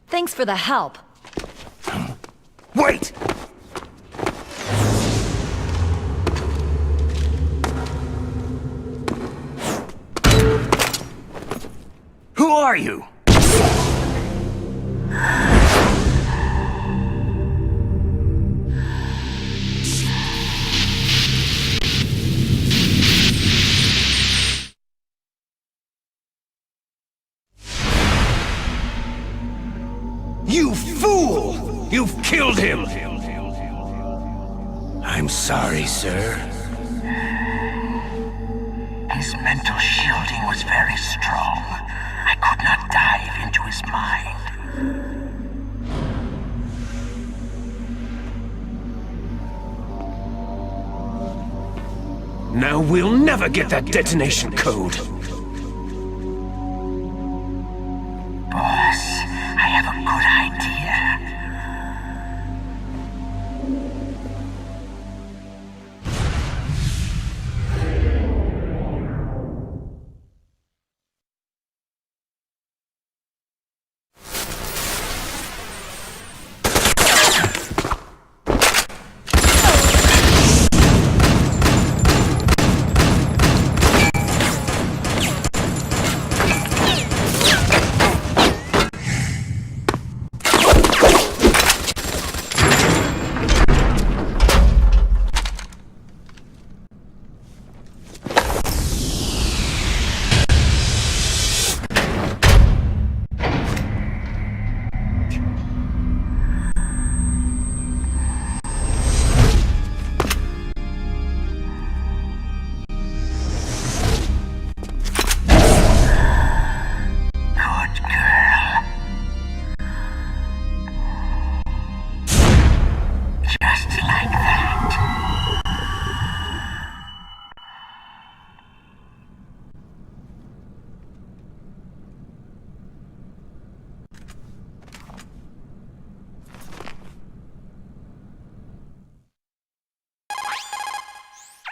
Thanks for the help. Wait! Who are you? You fool! You've killed him! I'm sorry, sir. His mental shielding was very strong. I could not dive into his mind. Now we'll never get that detonation code. Boss, I have a good idea.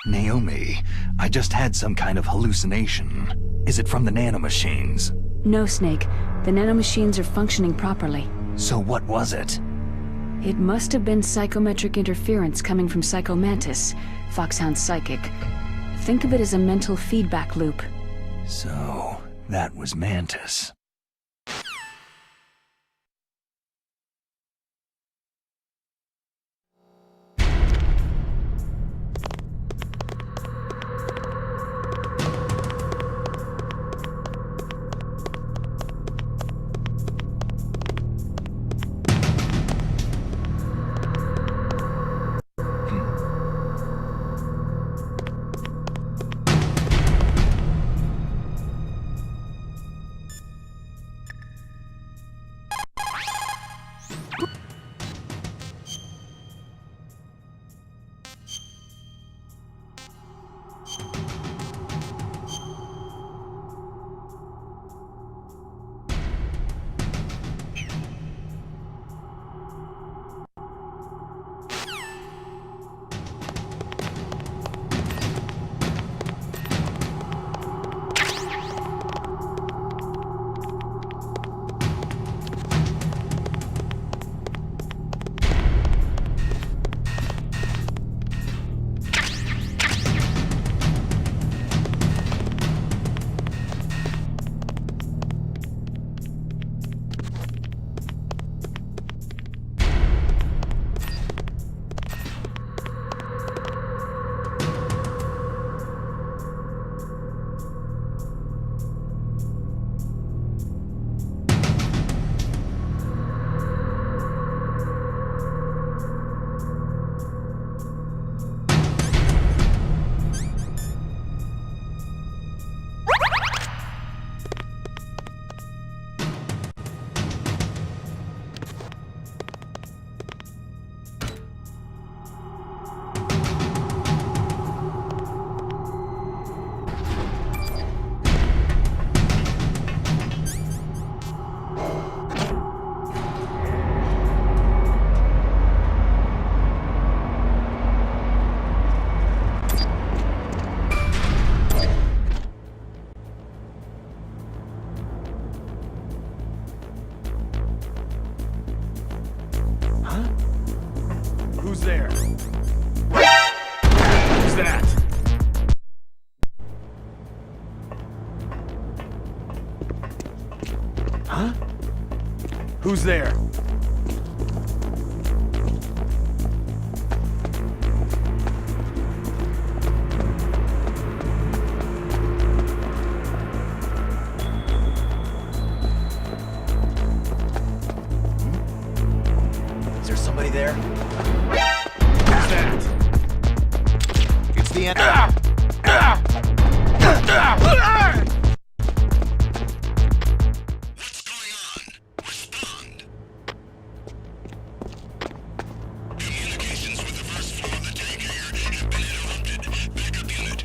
Naomi, I just had some kind of hallucination. Is it from the nanomachines? No, Snake. The nanomachines are functioning properly. So what was it? It must have been psychometric interference coming from Psycho Mantis, Foxhound's psychic. Think of it as a mental feedback loop. So, that was Mantis. Who's there? Who's that? Huh? Who's there? Is there somebody there? Who's that? It's the end. What's going on? Respond. Communications with the first floor of the tank hangar have been interrupted. Backup unit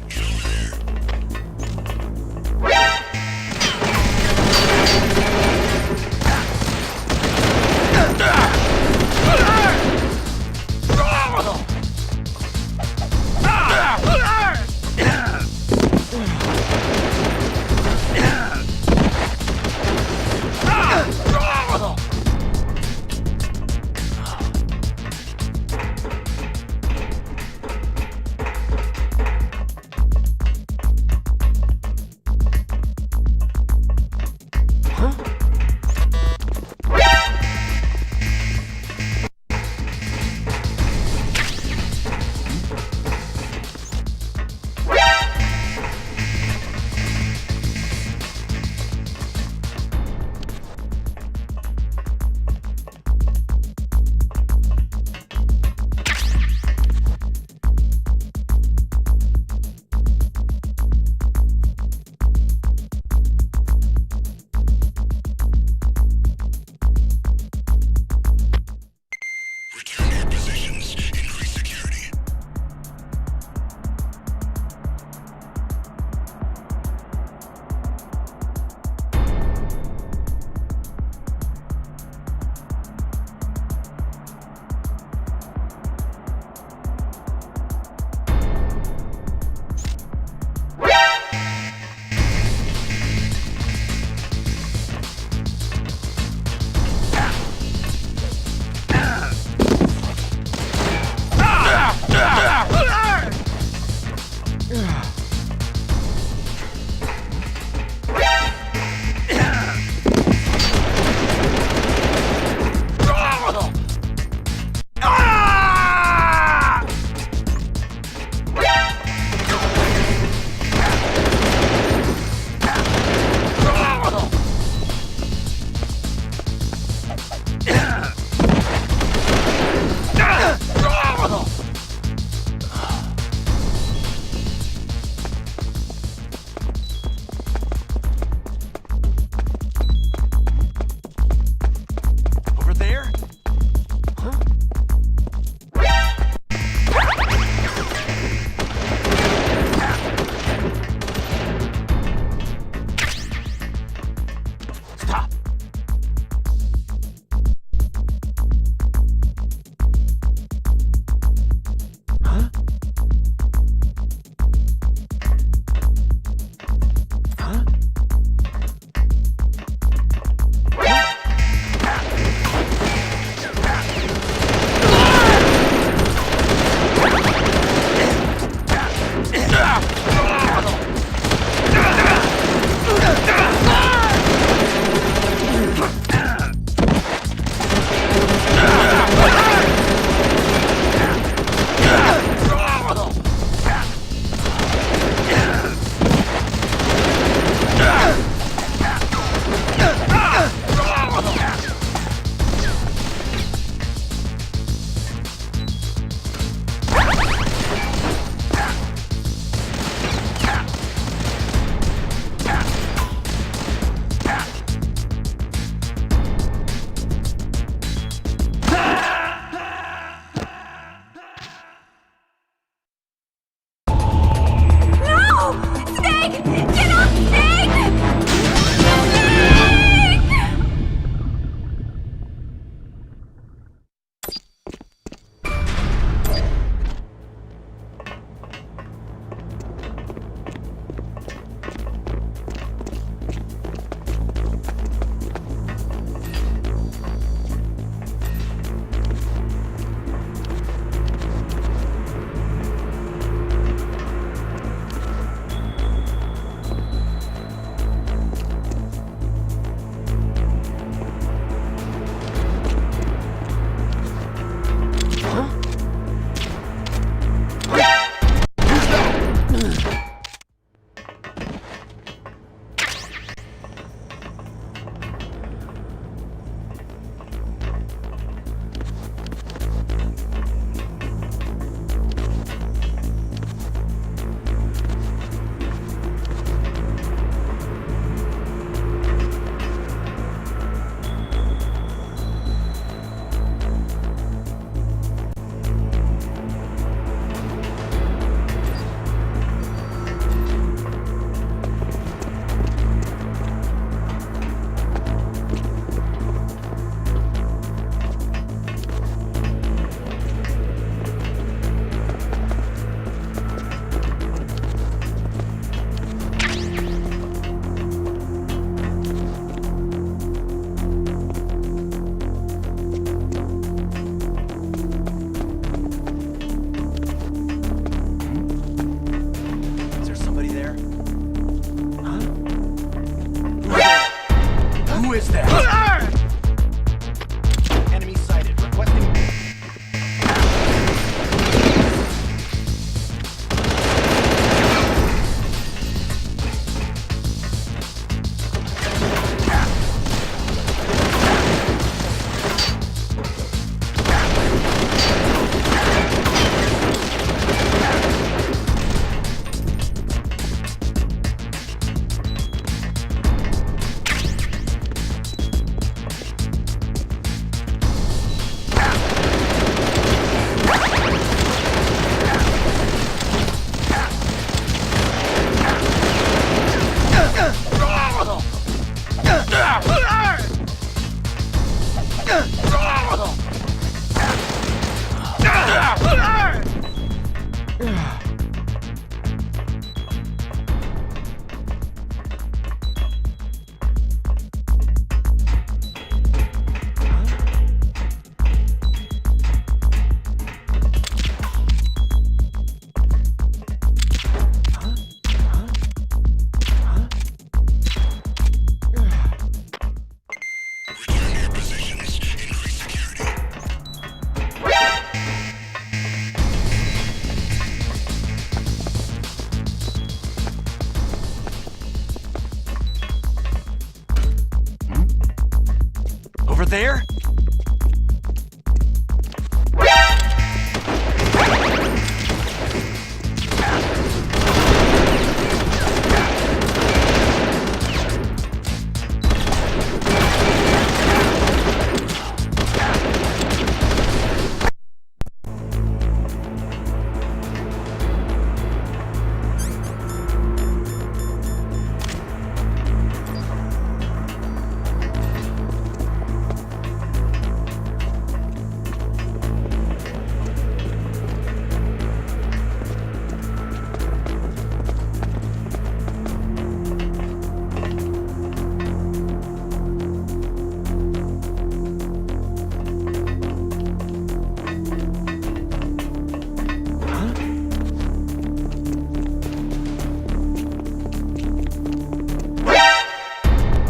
there?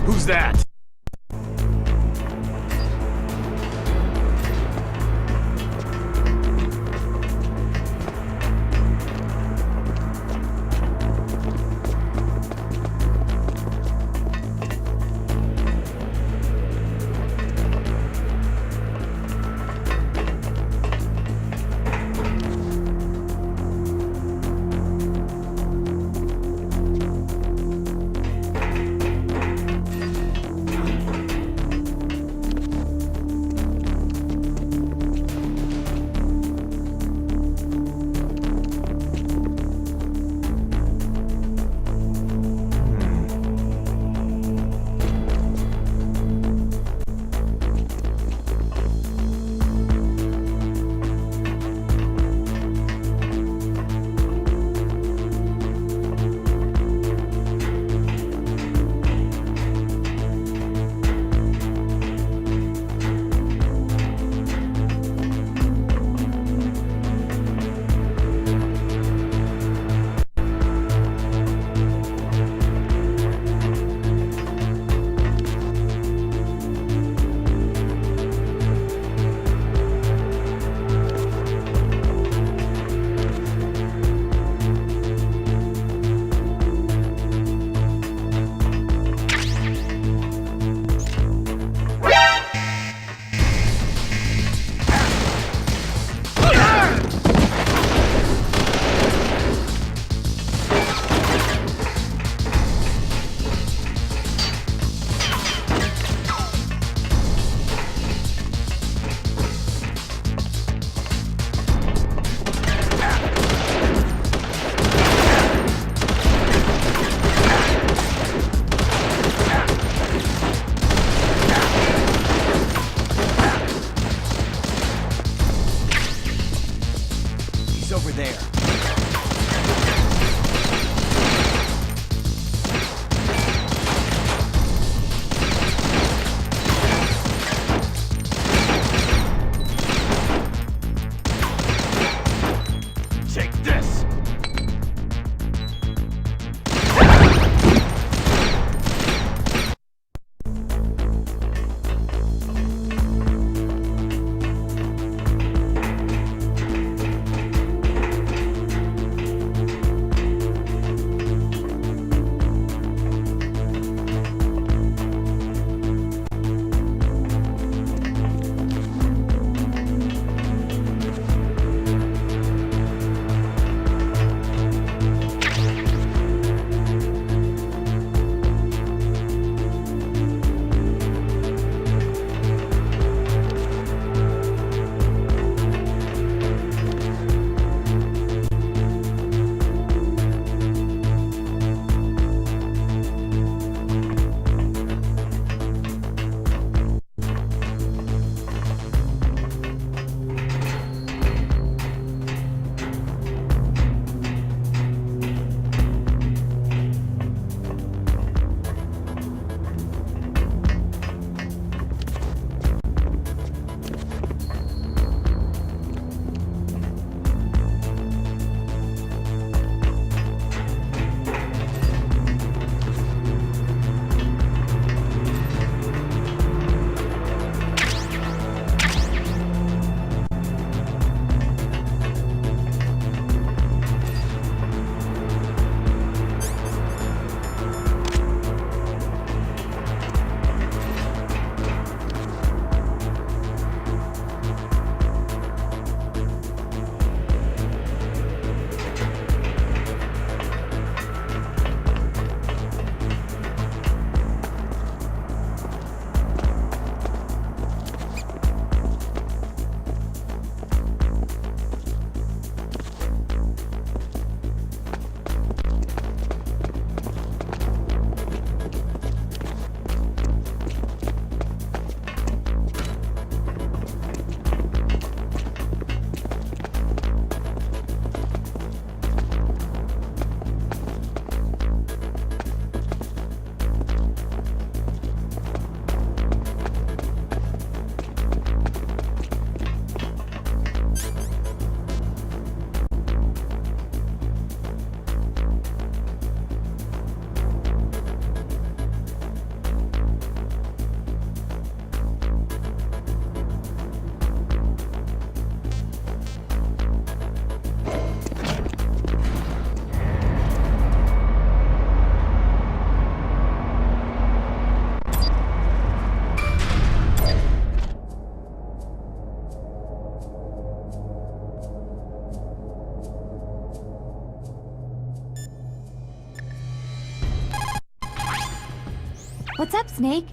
Who's that? What's up, Snake?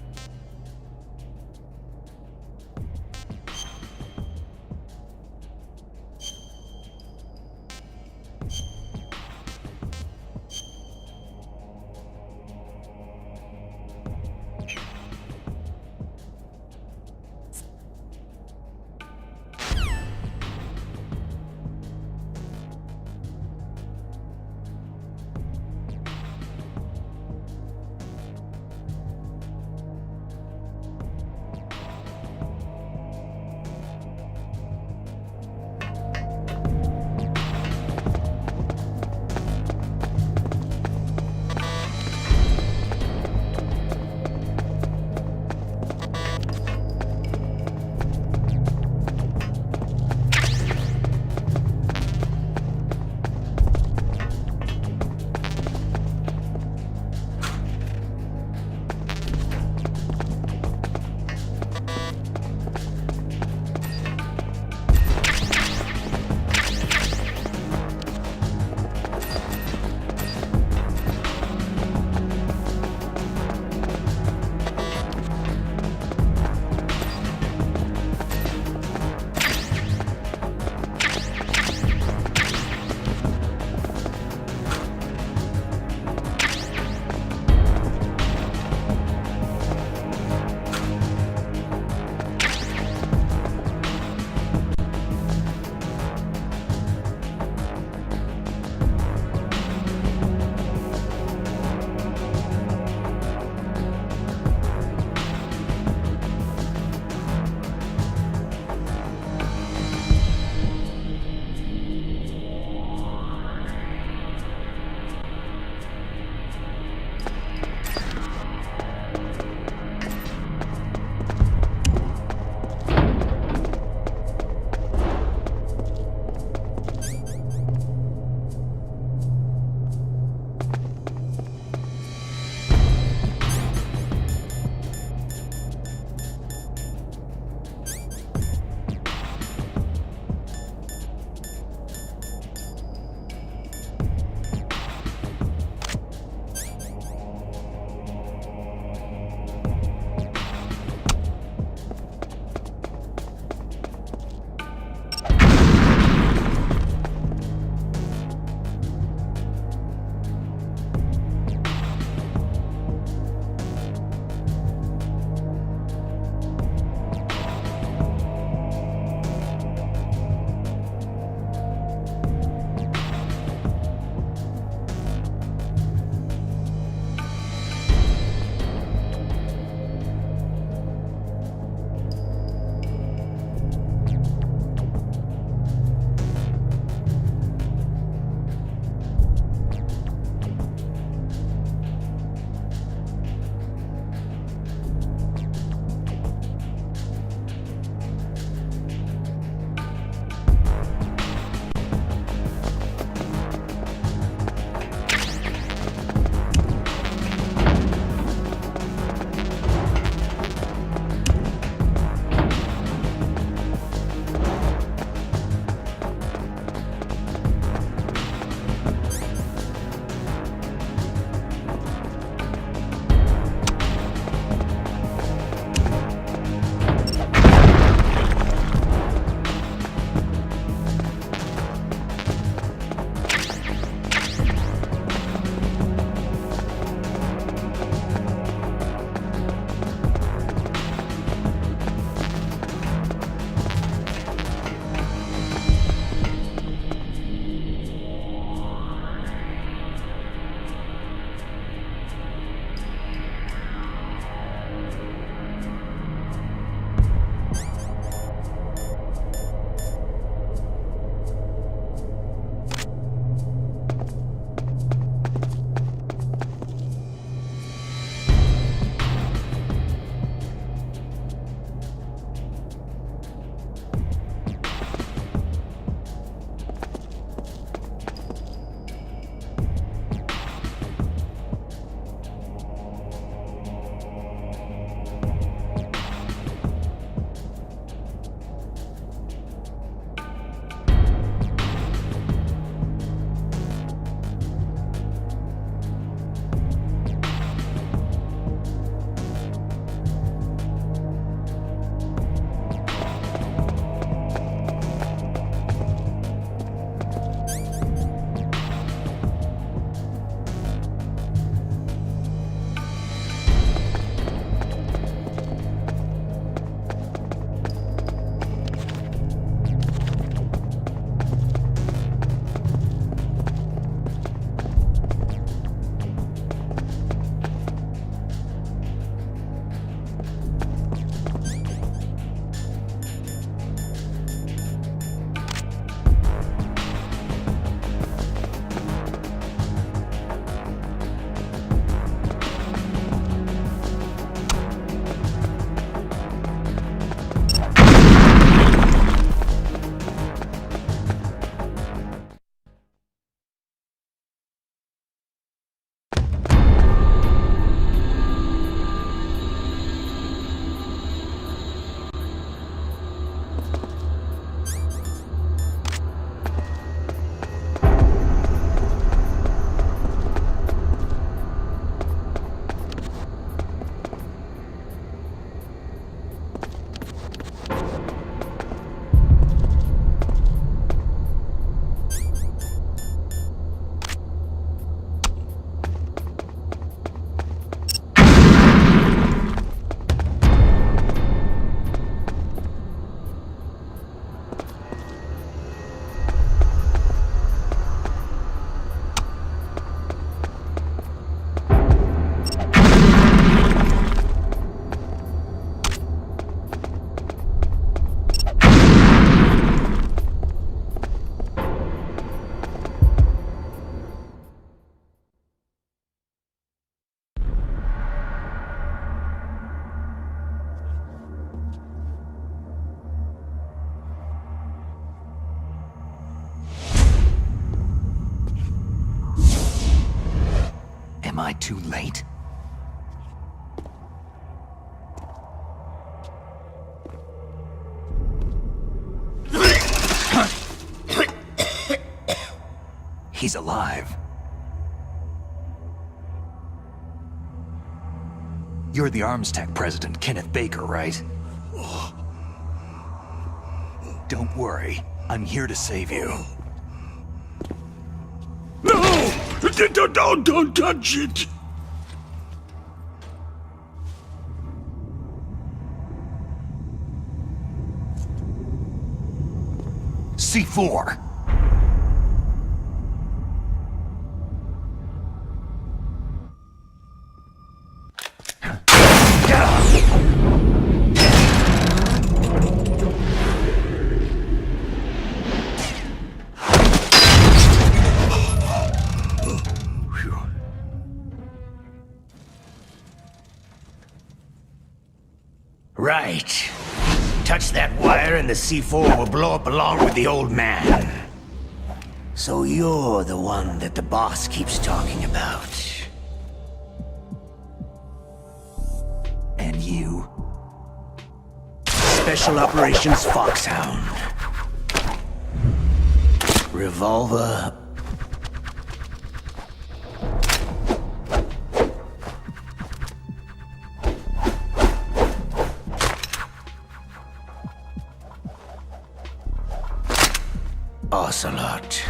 I too late? He's alive. You're the Arms Tech president, Kenneth Baker, right? Don't worry. I'm here to save you. No! Don't touch it! C4! Right. Touch that wire and the C4 will blow up along with the old man. So you're the one that the boss keeps talking about. And you? Special Operations Foxhound. Revolver. Ocelot.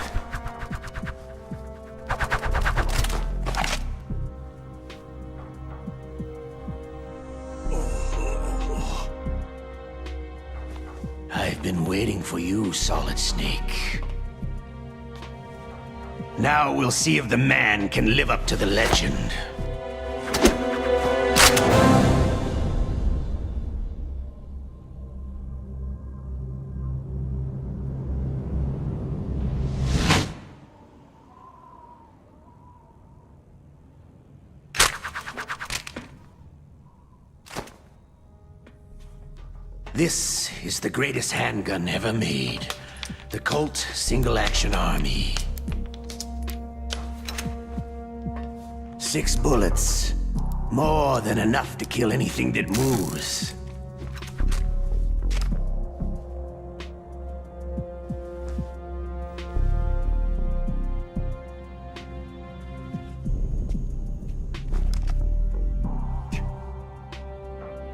I've been waiting for you, Solid Snake. Now we'll see if the man can live up to the legend. This is the greatest handgun ever made. The Colt Single Action Army. 6 bullets. More than enough to kill anything that moves.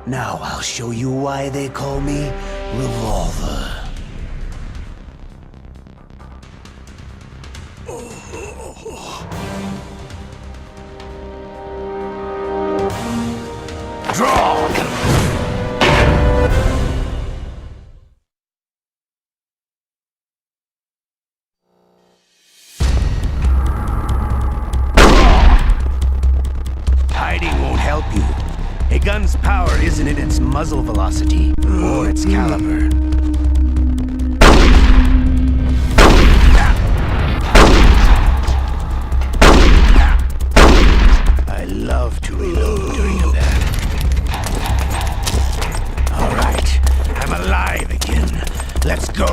Now I'll show you why they call me Revolver. Draw! Hiding won't help you. A gun's power isn't in its muzzle velocity, or its caliber. I love to reload during a battle. All right, I'm alive again. Let's go.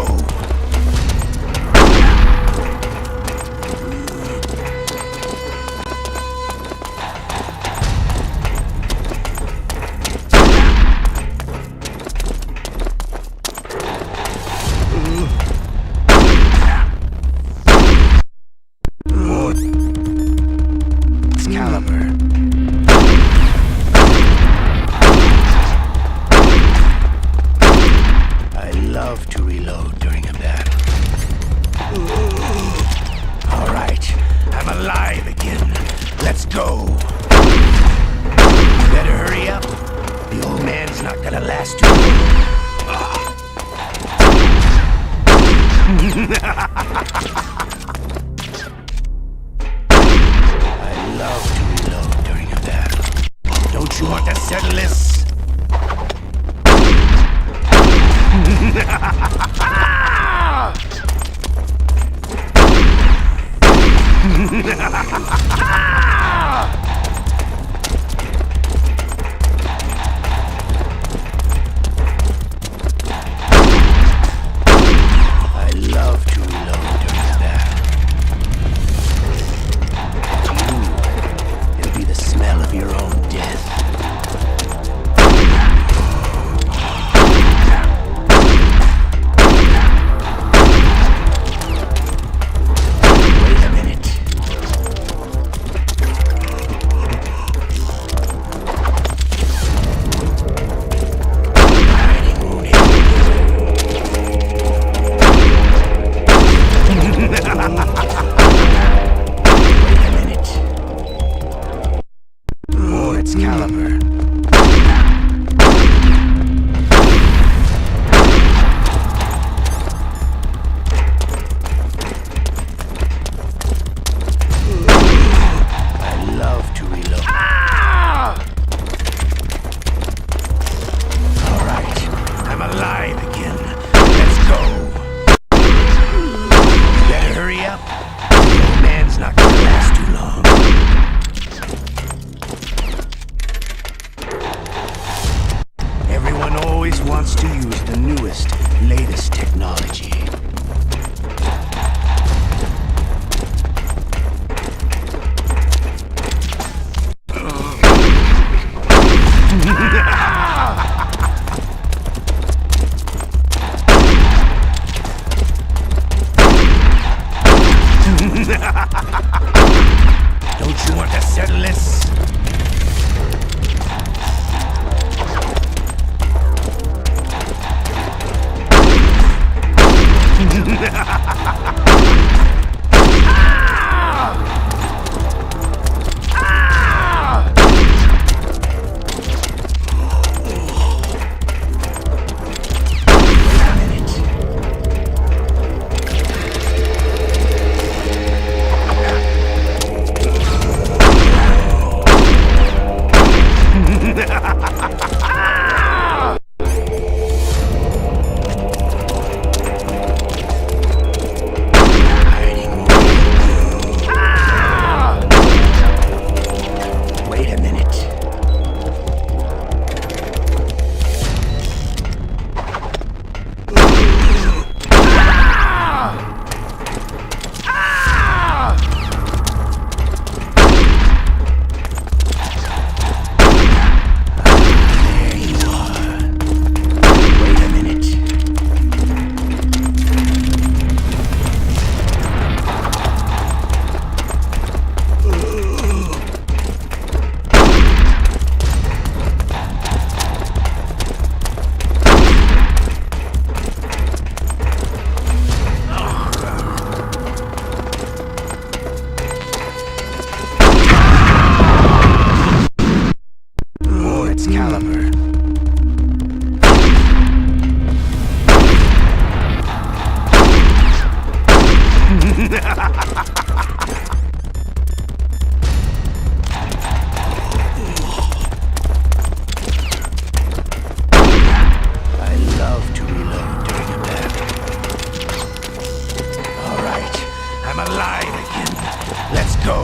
its caliber. I love to reload. All right, I'm alive again. Let's go. Better hurry up. The old man's not gonna last too long. Everyone always wants to use the newest, latest technology. Don't you want to settle this? Wait a minute. There you are. Wait a minute. Or its caliber. I love to reload during a battle. All right, I'm alive again. Let's go.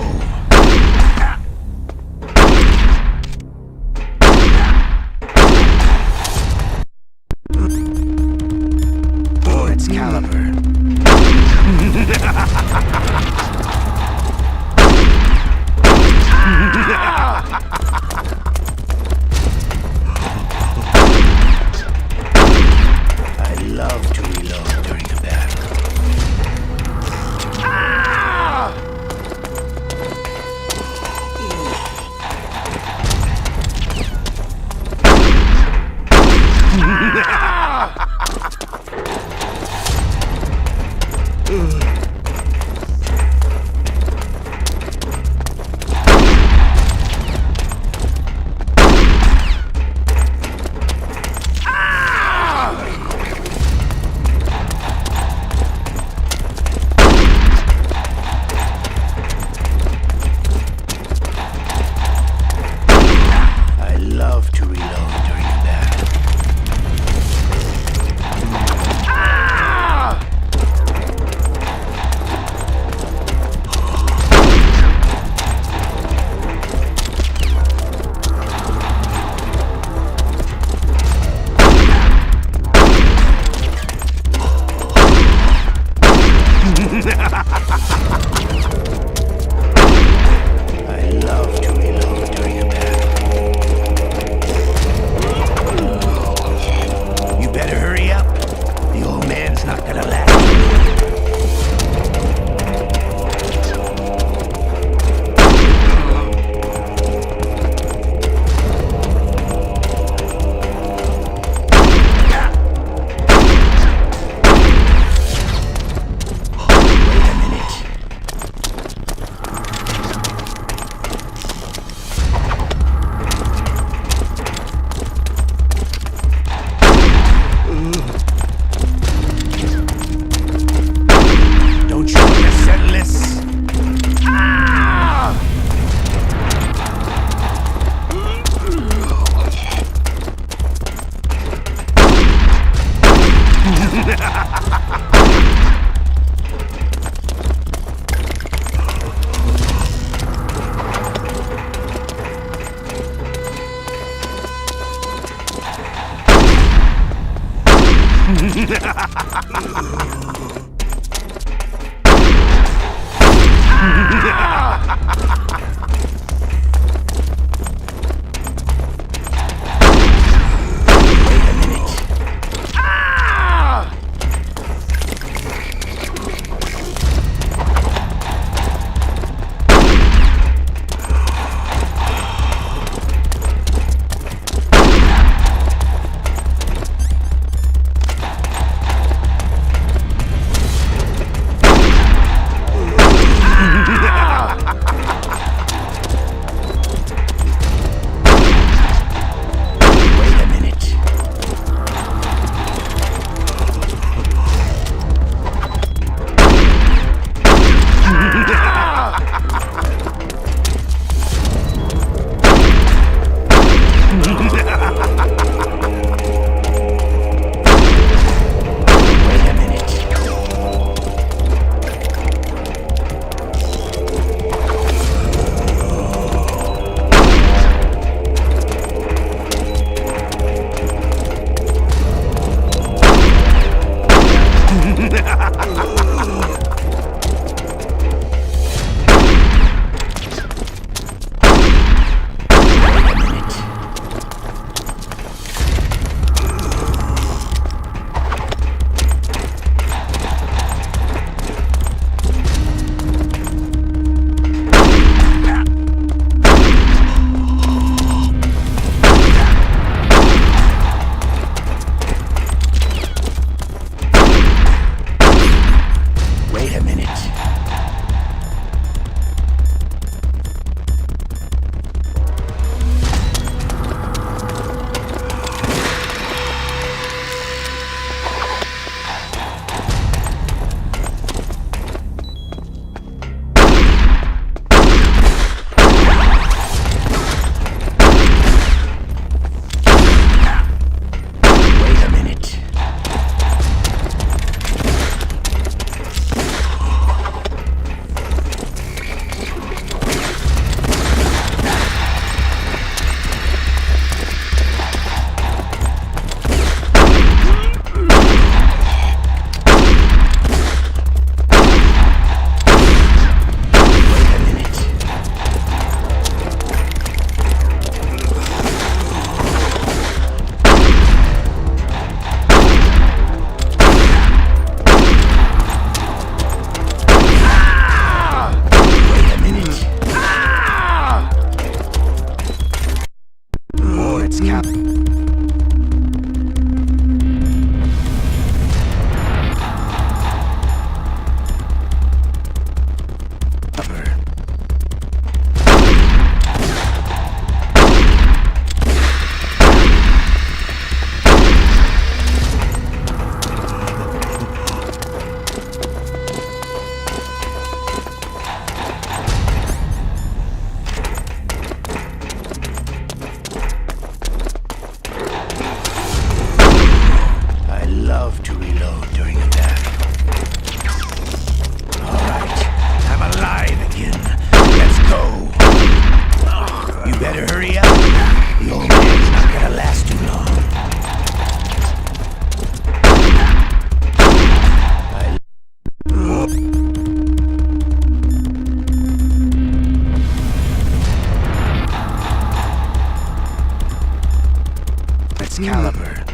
Excalibur.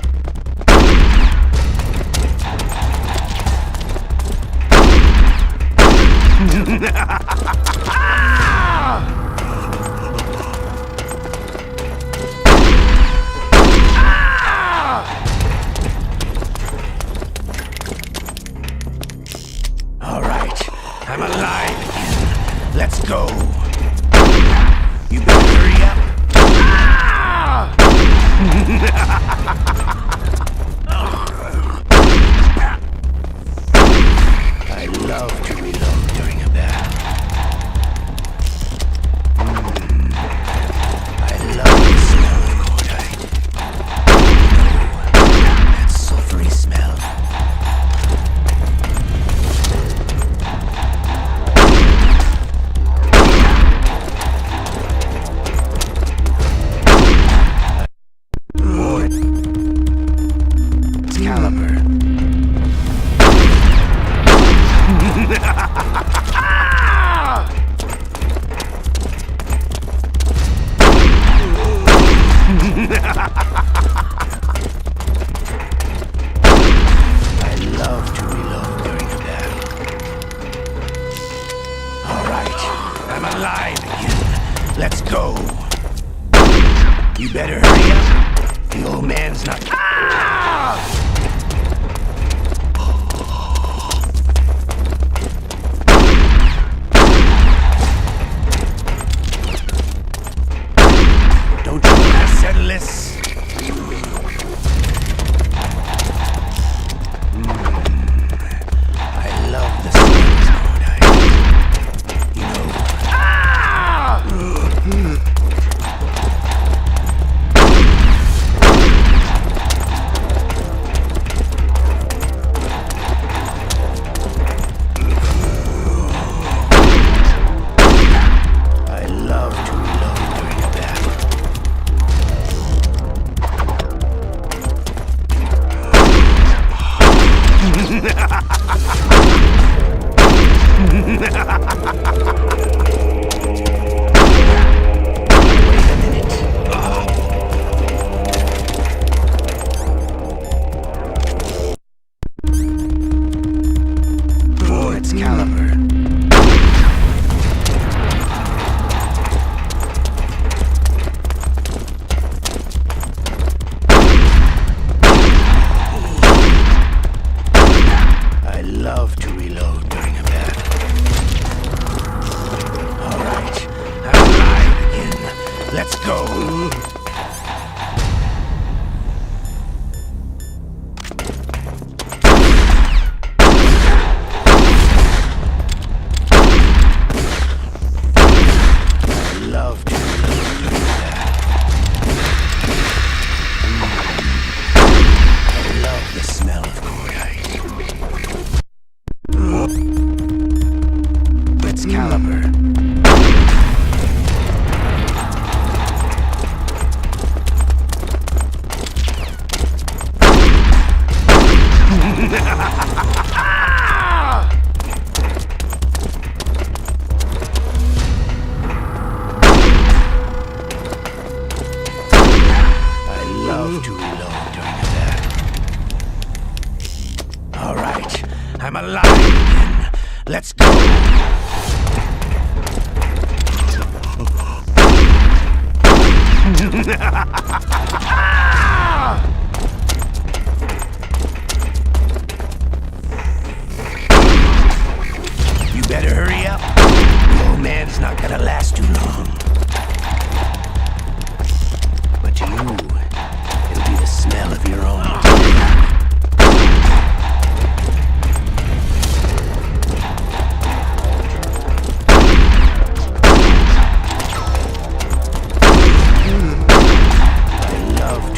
All right, I'm alive again. Let's go. You better hurry up. Let's go. You better hurry up. The old man's not... Don't you want to settle this? I love the sound. You know... I'm alive again. Let's go. You better hurry up. The old man's not gonna last too long. But to you, it'll be the smell of your own. I love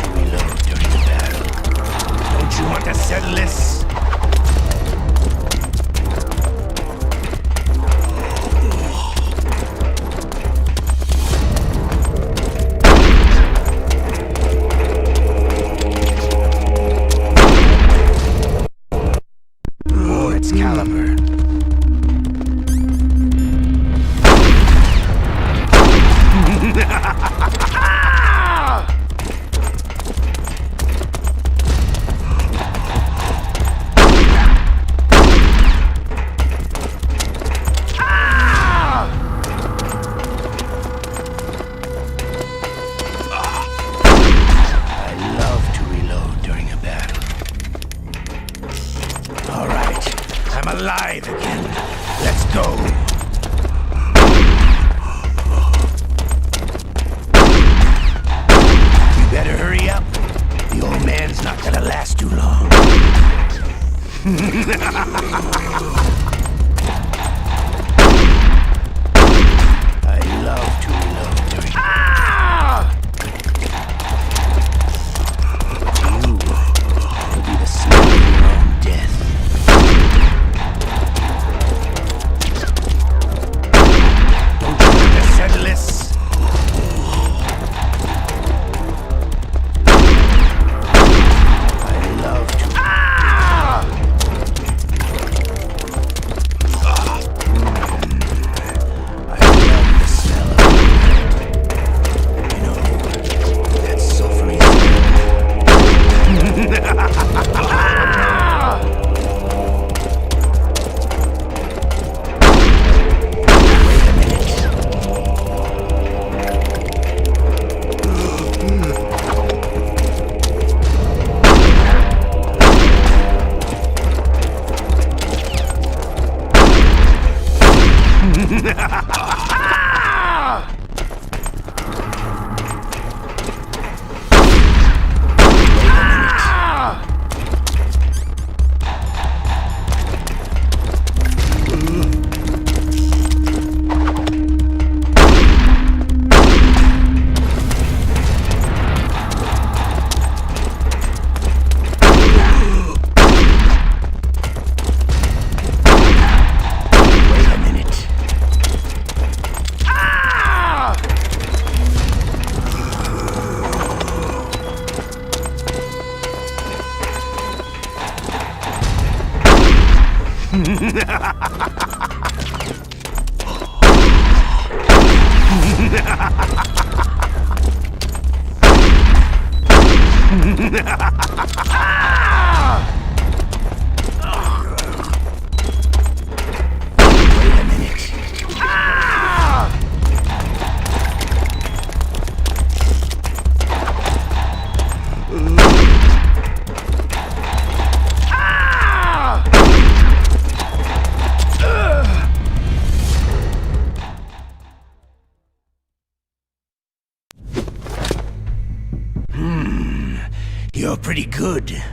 You're pretty good.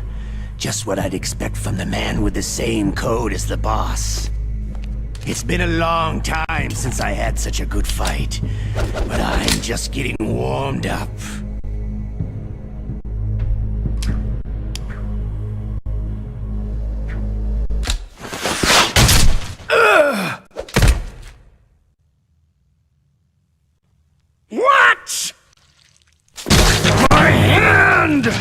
Just what I'd expect from the man with the same code as the boss. It's been a long time since I had such a good fight, but I'm just getting warmed up. What? My hand!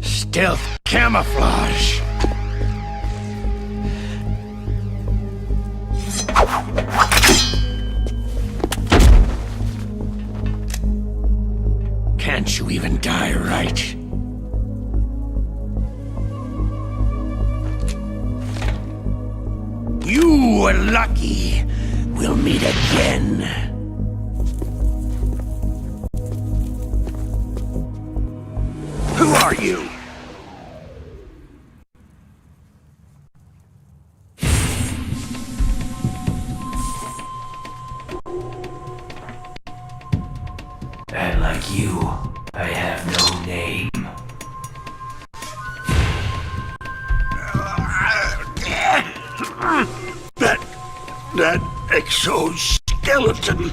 Stealth camouflage. Can't you even die right? You were lucky. We'll meet again. Who are you? And like you, I have no name. That exoskeleton.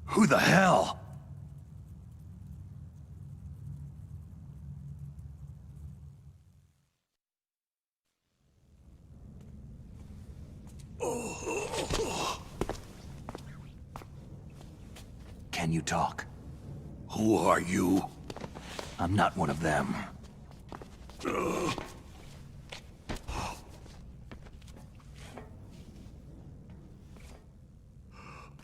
Who the hell? Can you talk? Who are you? I'm not one of them.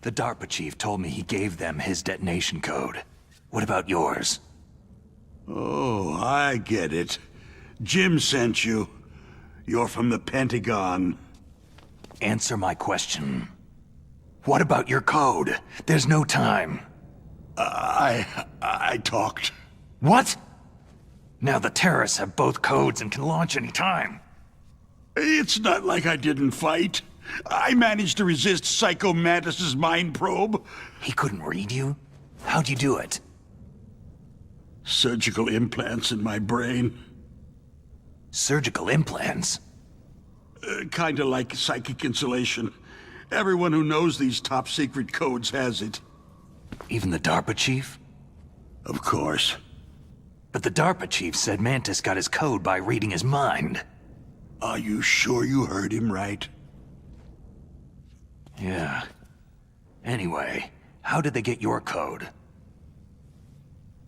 The DARPA chief told me he gave them his detonation code. What about yours? Oh, I get it. Jim sent you. You're from the Pentagon. Answer my question. What about your code? There's no time. I talked. What? Now the terrorists have both codes and can launch any time. It's not like I didn't fight. I managed to resist Psycho Mantis's mind probe. He couldn't read you? How'd you do it? Surgical implants in my brain. Surgical implants? Kinda like psychic insulation. Everyone who knows these top-secret codes has it. Even the DARPA chief? Of course. But the DARPA chief said Mantis got his code by reading his mind. Are you sure you heard him right? Yeah. Anyway, how did they get your code?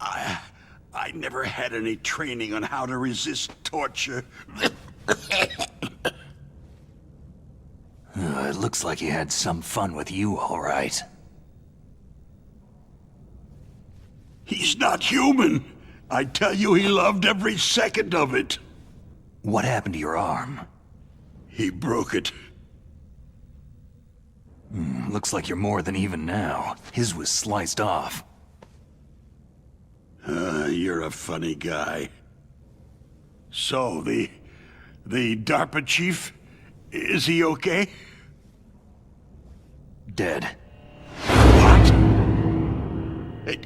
I never had any training on how to resist torture. It looks like he had some fun with you, all right. He's not human. I tell you, he loved every second of it. What happened to your arm? He broke it. Looks like you're more than even now. His was sliced off. You're a funny guy. So, the DARPA chief, is he okay? Dead. What?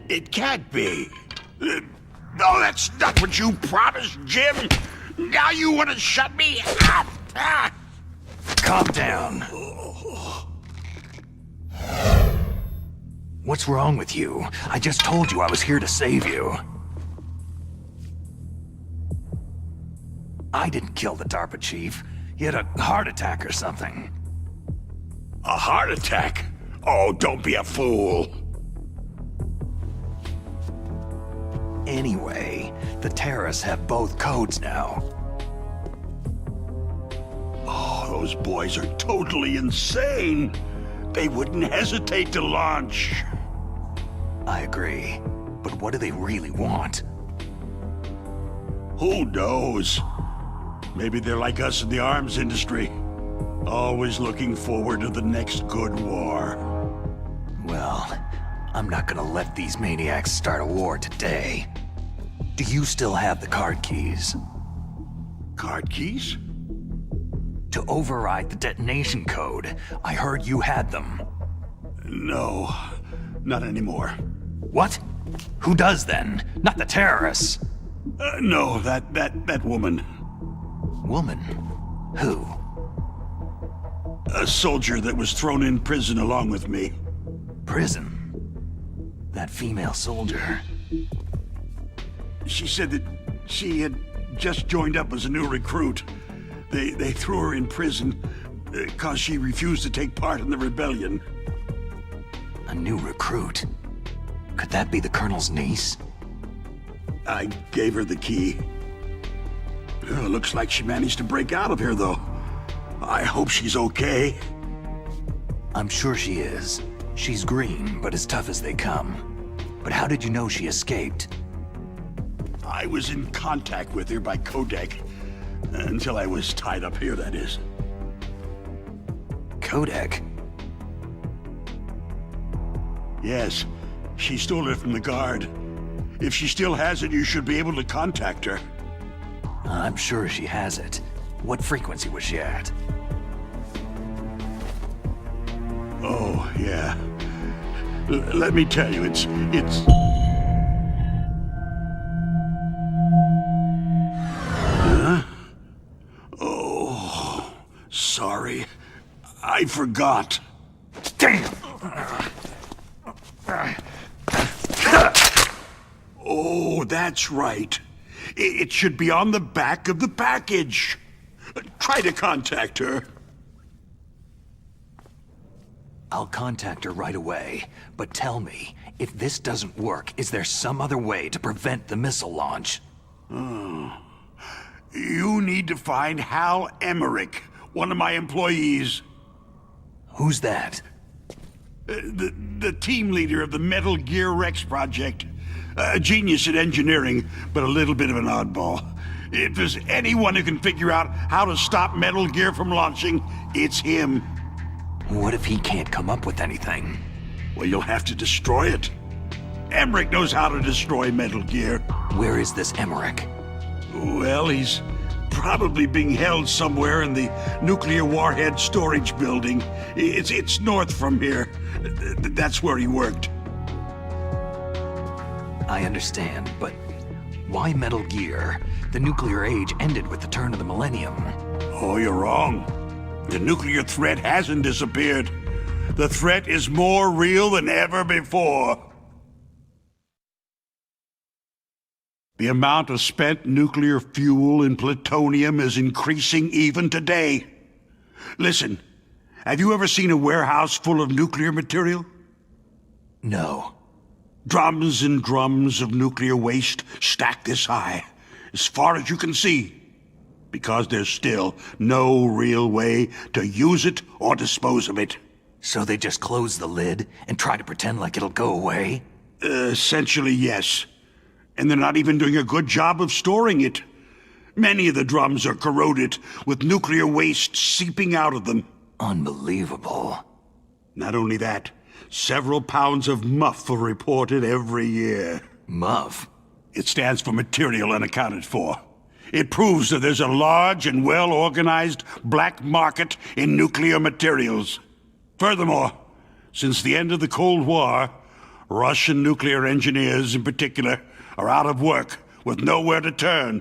It can't be. No, that's not what you promised, Jim. Now you want to shut me up. Calm down. What's wrong with you? I just told you I was here to save you. I didn't kill the DARPA chief. He had a heart attack or something. A heart attack? Oh, don't be a fool. Anyway, the terrorists have both codes now. Oh, those boys are totally insane. They wouldn't hesitate to launch. I agree. But what do they really want? Who knows? Maybe they're like us in the arms industry. Always looking forward to the next good war. Well, I'm not gonna let these maniacs start a war today. Do you still have the card keys? Card keys? To override the detonation code. I heard you had them. No, not anymore. What? Who does then? Not the terrorists. No, that woman. Woman? Who? A soldier that was thrown in prison along with me. Prison? That female soldier. She said that she had just joined up as a new recruit. They threw her in prison because she refused to take part in the rebellion. A new recruit? Could that be the Colonel's niece? I gave her the key. Looks like she managed to break out of here, though. I hope she's okay. I'm sure she is. She's green, but as tough as they come. But how did you know she escaped? I was in contact with her by codec. Until I was tied up here, that is. Codec? Yes. She stole it from the guard. If she still has it, you should be able to contact her. I'm sure she has it. What frequency was she at? Oh, yeah. Let me tell you, it's... Huh? Oh, sorry. I forgot. Damn! Oh, that's right. It should be on the back of the package. Try to contact her. I'll contact her right away. But tell me, if this doesn't work, is there some other way to prevent the missile launch? You need to find Hal Emmerich, one of my employees. Who's that? The team leader of the Metal Gear Rex project. A genius at engineering, but a little bit of an oddball. If there's anyone who can figure out how to stop Metal Gear from launching, it's him. What if he can't come up with anything? Well, you'll have to destroy it. Emmerich knows how to destroy Metal Gear. Where is this Emmerich? Well, he's probably being held somewhere in the nuclear warhead storage building. It's north from here. That's where he worked. I understand, but why Metal Gear? The nuclear age ended with the turn of the millennium. Oh, you're wrong. The nuclear threat hasn't disappeared. The threat is more real than ever before. The amount of spent nuclear fuel and plutonium is increasing even today. Listen, have you ever seen a warehouse full of nuclear material? No. Drums and drums of nuclear waste stacked this high, as far as you can see, because there's still no real way to use it or dispose of it. So they just close the lid and try to pretend like it'll go away? Essentially, yes. And they're not even doing a good job of storing it. Many of the drums are corroded, with nuclear waste seeping out of them. Unbelievable. Not only that, several pounds of MUF are reported every year. MUF? It stands for Material Unaccounted For. It proves that there's a large and well-organized black market in nuclear materials. Furthermore, since the end of the Cold War, Russian nuclear engineers in particular are out of work with nowhere to turn.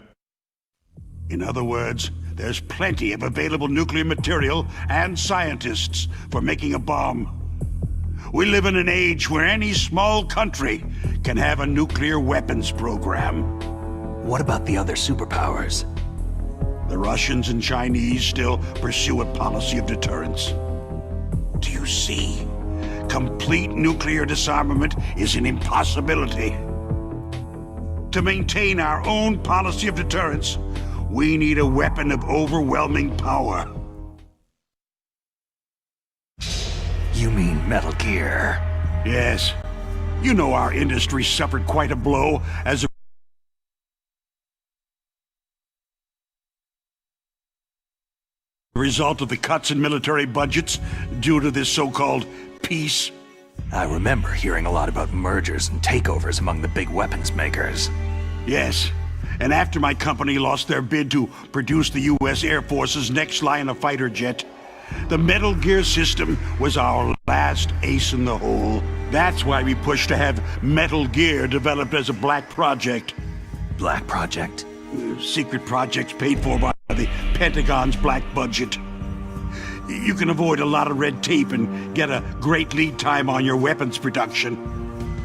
In other words, there's plenty of available nuclear material and scientists for making a bomb. We live in an age where any small country can have a nuclear weapons program. What about the other superpowers? The Russians and Chinese still pursue a policy of deterrence. Do you see? Complete nuclear disarmament is an impossibility. To maintain our own policy of deterrence, we need a weapon of overwhelming power. You mean Metal Gear? Yes. You know our industry suffered quite a blow as a result of the cuts in military budgets due to this so-called peace. I remember hearing a lot about mergers and takeovers among the big weapons makers. Yes. And after my company lost their bid to produce the U.S. Air Force's next line of fighter jet, the Metal Gear system was our last ace in the hole. That's why we pushed to have Metal Gear developed as a black project. Black project? Secret projects paid for by the Pentagon's black budget. You can avoid a lot of red tape and get a great lead time on your weapons production.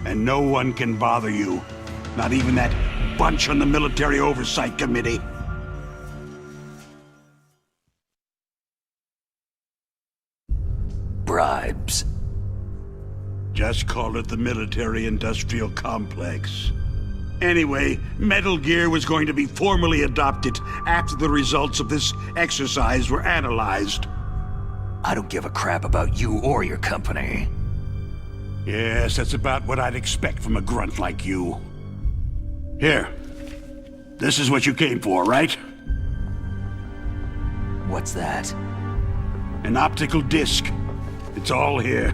And no one can bother you. Not even that bunch on the Military Oversight Committee. Bribes. Just call it the military-industrial complex. Anyway, Metal Gear was going to be formally adopted after the results of this exercise were analyzed. I don't give a crap about you or your company. Yes, that's about what I'd expect from a grunt like you. Here. This is what you came for, right? What's that? An optical disc. It's all here.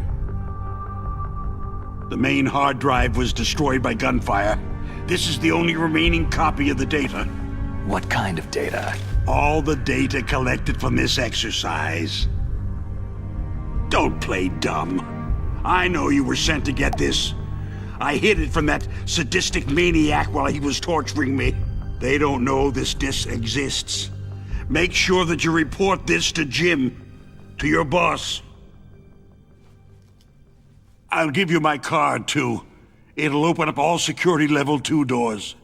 The main hard drive was destroyed by gunfire. This is the only remaining copy of the data. What kind of data? All the data collected from this exercise. Don't play dumb. I know you were sent to get this. I hid it from that sadistic maniac while he was torturing me. They don't know this disc exists. Make sure that you report this to Jim, to your boss. I'll give you my card, too. It'll open up all security level 2 doors.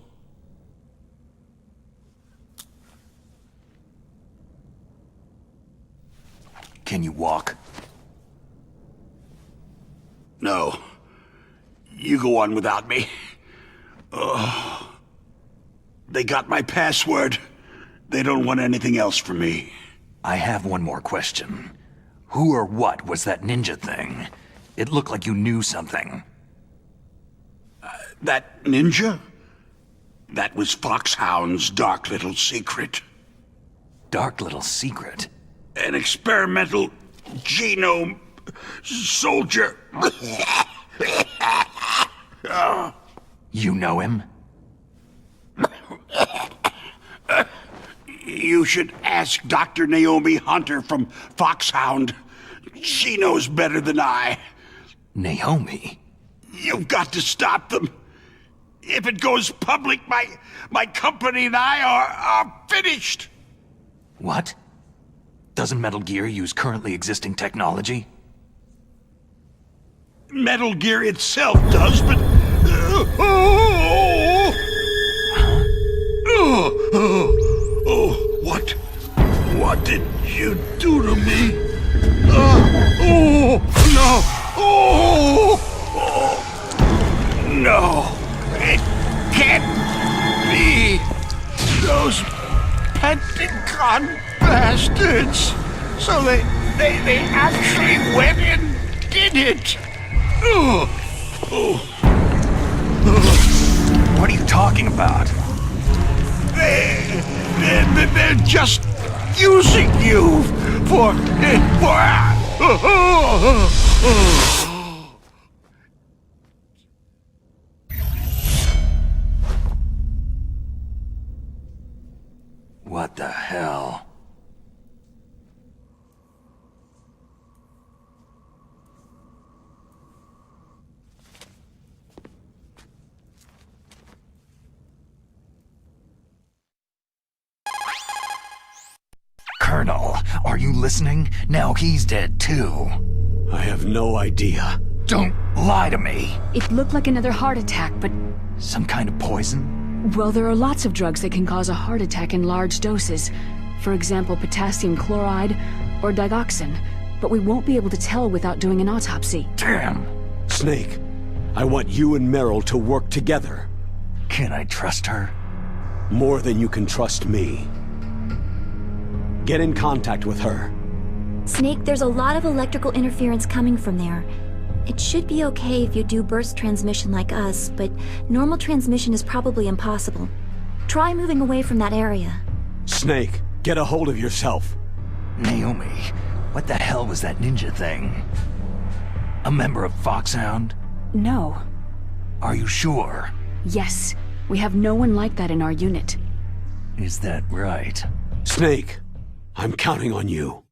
Can you walk? No. You go on without me. Oh. They got my password. They don't want anything else from me. I have one more question. Who or what was that ninja thing? It looked like you knew something. That ninja? That was Foxhound's dark little secret. Dark little secret? An experimental genome soldier. You know him? You should ask Dr. Naomi Hunter from Foxhound. She knows better than I. Naomi? You've got to stop them. If it goes public, my company and I are finished. What? Doesn't Metal Gear use currently existing technology? Metal Gear itself does, but... What did you do to me? No! It can't be! Those Pentagon bastards! So they actually went and did it! What are you talking about? They're just using you for... What the hell? Colonel, are you listening? Now he's dead too. I have no idea. Don't lie to me. It looked like another heart attack, but... Some kind of poison? Well, there are lots of drugs that can cause a heart attack in large doses. For example, potassium chloride or digoxin. But we won't be able to tell without doing an autopsy. Damn. Snake, I want you and Meryl to work together. Can I trust her? More than you can trust me. Get in contact with her. Snake, there's a lot of electrical interference coming from there. It should be okay if you do burst transmission like us, but normal transmission is probably impossible. Try moving away from that area. Snake, get a hold of yourself. Naomi, what the hell was that ninja thing? A member of Foxhound? No. Are you sure? Yes. We have no one like that in our unit. Is that right? Snake, I'm counting on you.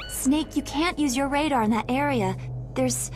Snake, you can't use your radar in that area. There's...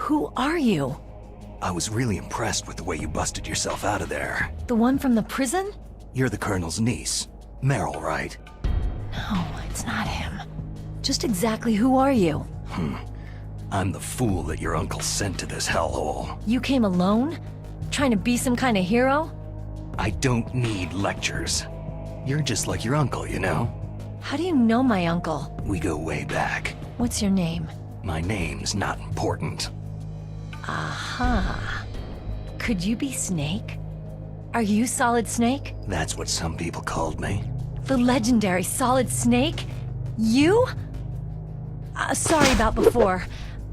Who are you? I was really impressed with the way you busted yourself out of there. The one from the prison? You're the Colonel's niece. Meryl, right? No, it's not him. Just exactly who are you? I'm the fool that your uncle sent to this hellhole. You came alone? Trying to be some kind of hero? I don't need lectures. You're just like your uncle, you know? How do you know my uncle? We go way back. What's your name? My name's not important. Aha. Could you be Snake? Are you Solid Snake? That's what some people called me. The legendary Solid Snake? You? Sorry about before.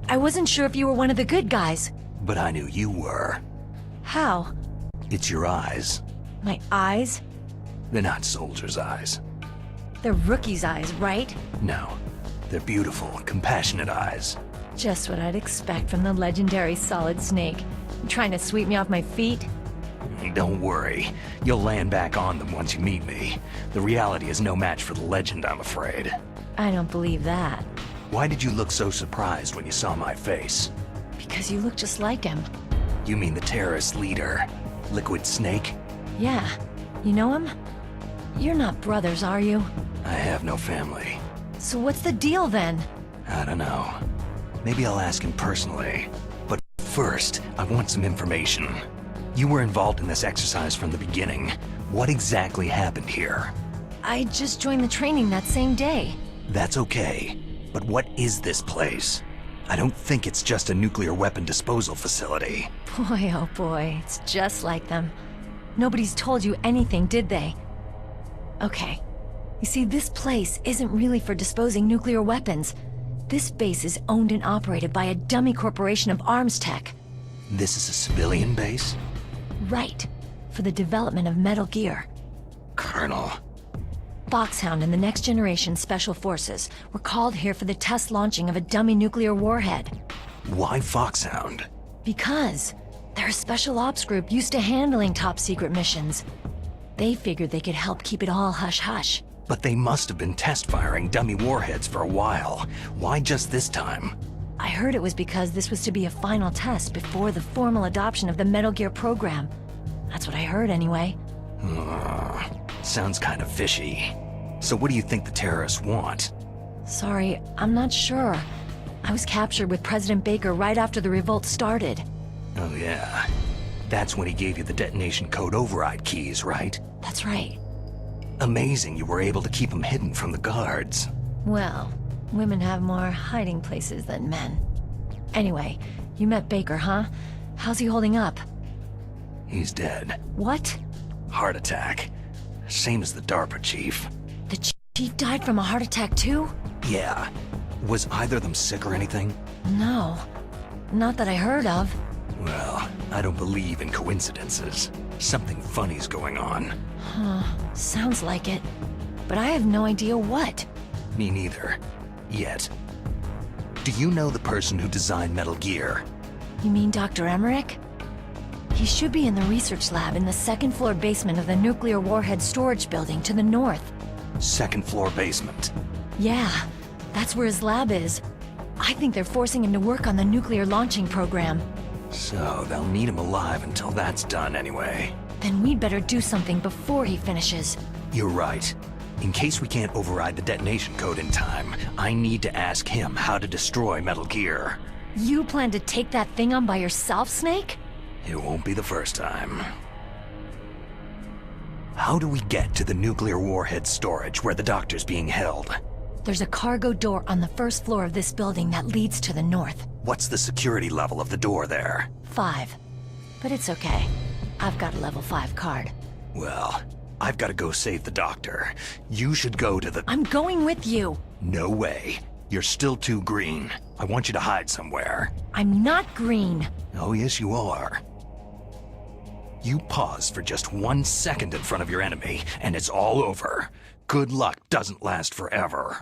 I wasn't sure if you were one of the good guys. But I knew you were. How? It's your eyes. My eyes? They're not soldiers' eyes. They're rookie's eyes, right? No. They're beautiful, compassionate eyes. Just what I'd expect from the legendary Solid Snake. You trying to sweep me off my feet? Don't worry. You'll land back on them once you meet me. The reality is no match for the legend, I'm afraid. I don't believe that. Why did you look so surprised when you saw my face? Because you look just like him. You mean the terrorist leader, Liquid Snake? Yeah. You know him? You're not brothers, are you? I have no family. So what's the deal then? I don't know. Maybe I'll ask him personally. But first, I want some information. You were involved in this exercise from the beginning. What exactly happened here? I just joined the training that same day. That's okay. But what is this place? I don't think it's just a nuclear weapon disposal facility. Boy, oh boy, it's just like them. Nobody's told you anything, did they? Okay. You see, this place isn't really for disposing nuclear weapons. This base is owned and operated by a dummy corporation of arms tech. This is a civilian base? Right. For the development of Metal Gear. Colonel. Foxhound and the Next Generation Special Forces were called here for the test launching of a dummy nuclear warhead. Why Foxhound? Because they're a special ops group used to handling top-secret missions. They figured they could help keep it all hush-hush. But they must have been test-firing dummy warheads for a while. Why just this time? I heard it was because this was to be a final test before the formal adoption of the Metal Gear program. That's what I heard anyway. Sounds kind of fishy. So what do you think the terrorists want? Sorry, I'm not sure. I was captured with President Baker right after the revolt started. Oh yeah. That's when he gave you the detonation code override keys, right? That's right. Amazing you were able to keep them hidden from the guards. Well, women have more hiding places than men. Anyway, you met Baker, huh? How's he holding up? He's dead. What? Heart attack. Same as the DARPA chief. The chief died from a heart attack too? Yeah. Was either of them sick or anything? No. Not that I heard of. Well, I don't believe in coincidences. Something funny's going on. Huh. Sounds like it. But I have no idea what. Me neither. Yet. Do you know the person who designed Metal Gear? You mean Dr. Emmerich? He should be in the research lab in the second-floor basement of the nuclear warhead storage building to the north. Second floor basement. Yeah, that's where his lab is. I think they're forcing him to work on the nuclear launching program. So they'll need him alive until that's done anyway. Then we'd better do something before he finishes. You're right. In case we can't override the detonation code in time, I need to ask him how to destroy Metal Gear. You plan to take that thing on by yourself, Snake? It won't be the first time. How do we get to the nuclear warhead storage where the doctor's being held? There's a cargo door on the first floor of this building that leads to the north. What's the security level of the door there? 5. But it's okay. I've got a level 5 card. Well, I've got to go save the doctor. You should go to the... I'm going with you! No way. You're still too green. I want you to hide somewhere. I'm not green. Oh, yes, you are. You pause for just 1 second in front of your enemy, and it's all over. Good luck doesn't last forever.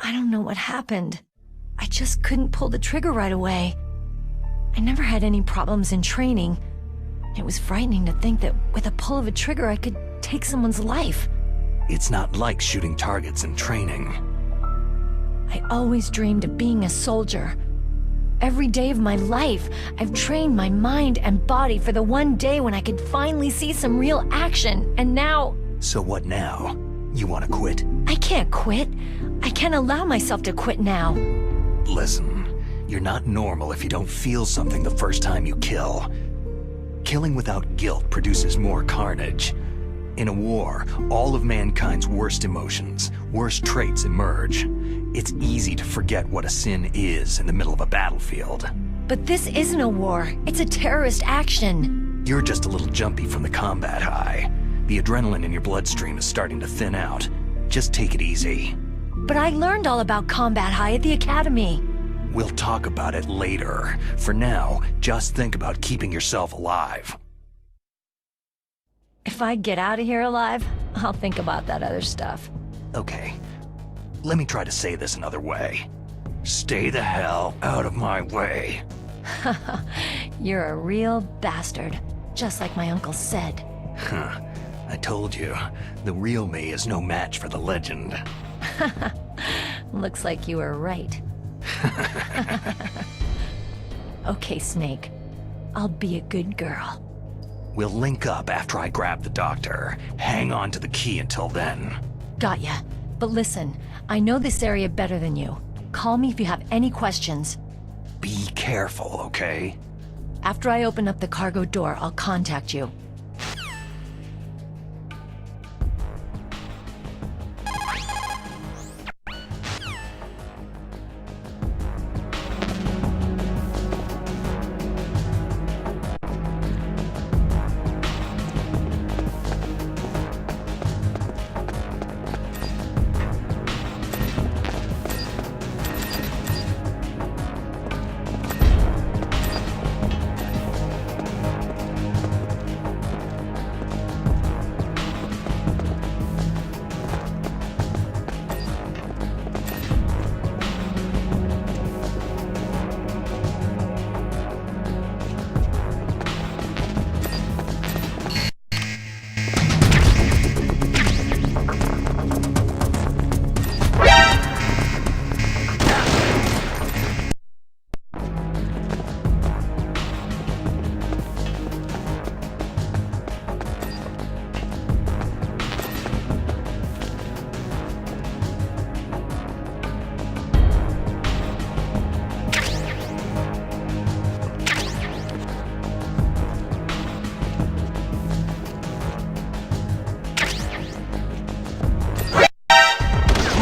I don't know what happened. I just couldn't pull the trigger right away. I never had any problems in training. It was frightening to think that with a pull of a trigger I could take someone's life. It's not like shooting targets in training. I always dreamed of being a soldier. Every day of my life, I've trained my mind and body for the one day when I could finally see some real action, and now... So what now? You want to quit? I can't quit. I can't allow myself to quit now. Listen, you're not normal if you don't feel something the first time you kill. Killing without guilt produces more carnage. In a war, all of mankind's worst emotions, worst traits emerge. It's easy to forget what a sin is in the middle of a battlefield. But this isn't a war. It's a terrorist action. You're just a little jumpy from the combat high. The adrenaline in your bloodstream is starting to thin out. Just take it easy. But I learned all about combat high at the academy. We'll talk about it later. For now, just think about keeping yourself alive. If I get out of here alive, I'll think about that other stuff. Okay. Let me try to say this another way. Stay the hell out of my way. You're a real bastard, just like my uncle said. Huh. I told you, the real me is no match for the legend. Looks like you were right. Okay, Snake. I'll be a good girl. We'll link up after I grab the doctor. Hang on to the key until then. Got ya. But listen, I know this area better than you. Call me if you have any questions. Be careful, okay? After I open up the cargo door, I'll contact you.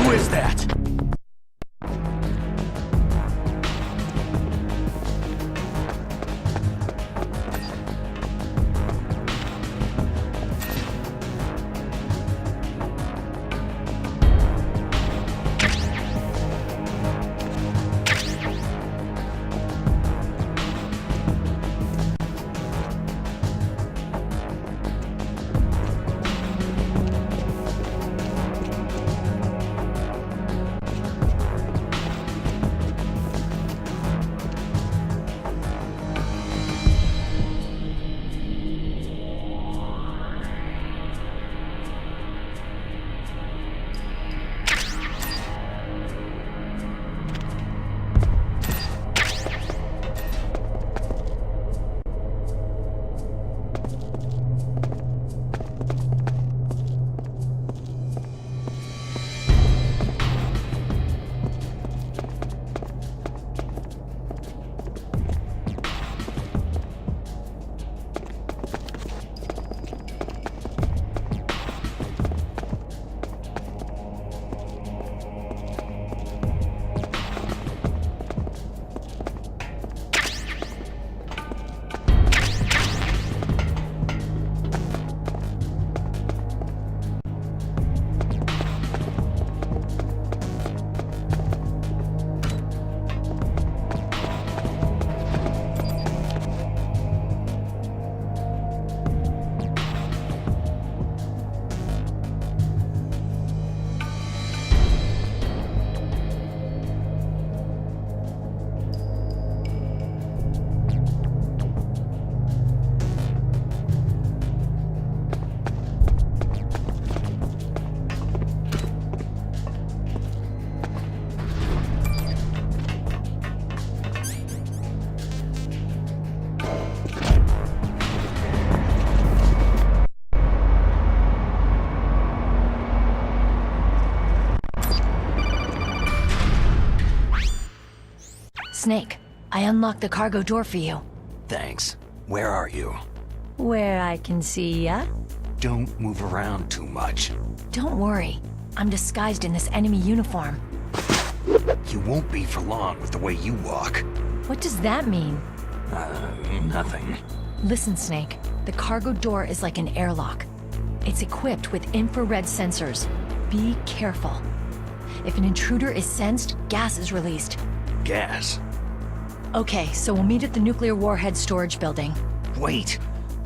Who is that? Snake, I unlocked the cargo door for you. Thanks. Where are you? Where I can see ya? Don't move around too much. Don't worry. I'm disguised in this enemy uniform. You won't be for long with the way you walk. What does that mean? Nothing. Listen, Snake. The cargo door is like an airlock. It's equipped with infrared sensors. Be careful. If an intruder is sensed, gas is released. Gas? Okay, so we'll meet at the nuclear warhead storage building. Wait!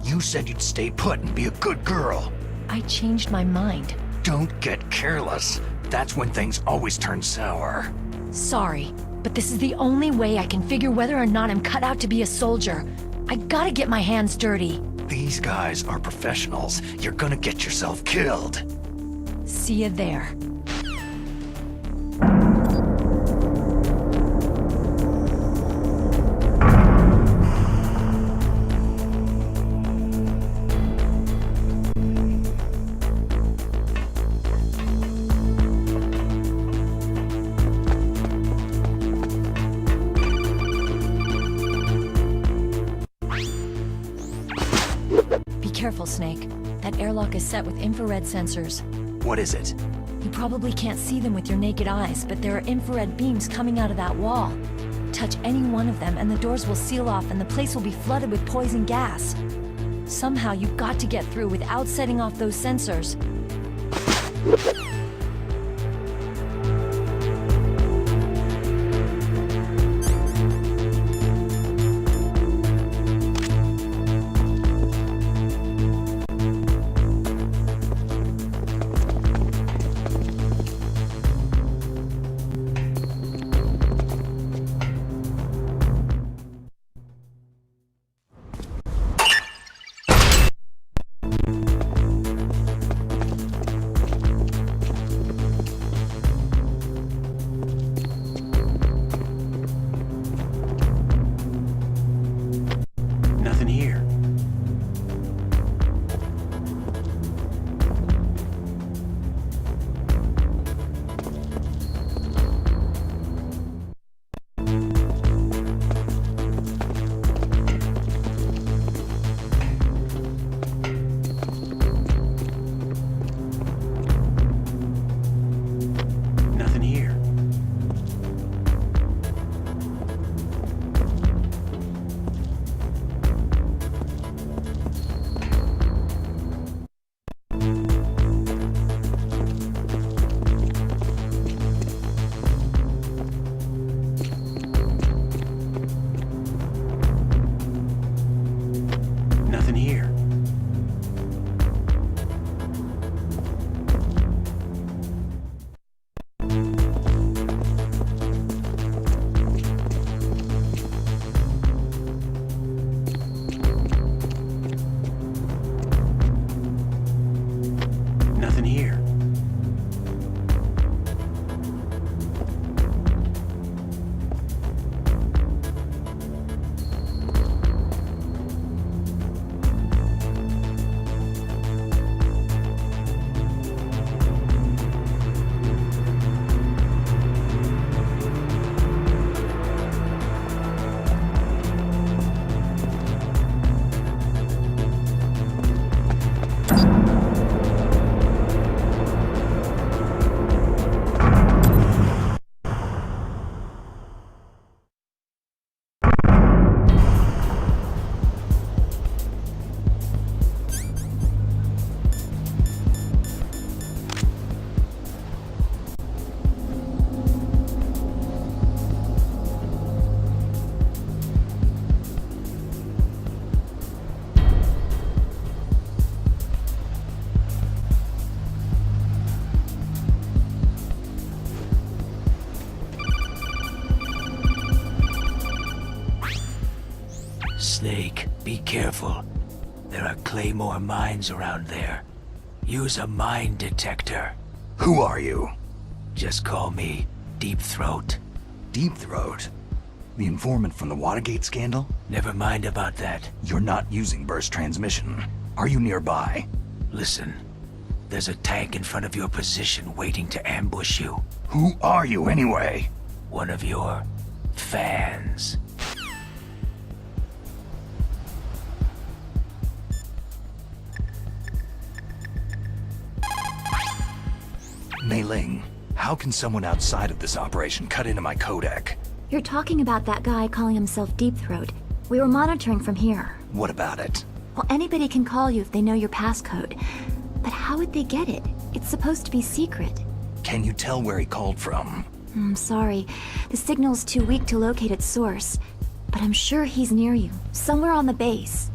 You said you'd stay put and be a good girl. I changed my mind. Don't get careless. That's when things always turn sour. Sorry, but this is the only way I can figure whether or not I'm cut out to be a soldier. I gotta get my hands dirty. These guys are professionals. You're gonna get yourself killed. See you there. Careful, Snake. That airlock is set with infrared sensors. What is it? You probably can't see them with your naked eyes, but there are infrared beams coming out of that wall. Touch any one of them and the doors will seal off and the place will be flooded with poison gas. Somehow you've got to get through without setting off those sensors. Snake, be careful. There are Claymore mines around there. Use a mine detector. Who are you? Just call me Deep Throat. Deep Throat? The informant from the Watergate scandal? Never mind about that. You're not using burst transmission. Are you nearby? Listen, there's a tank in front of your position waiting to ambush you. Who are you anyway? One of your fans. Mei Ling, how can someone outside of this operation cut into my codec? You're talking about that guy calling himself Deep Throat. We were monitoring from here. What about it? Well, anybody can call you if they know your passcode. But how would they get it? It's supposed to be secret. Can you tell where he called from? I'm sorry. The signal's too weak to locate its source. But I'm sure he's near you, somewhere on the base.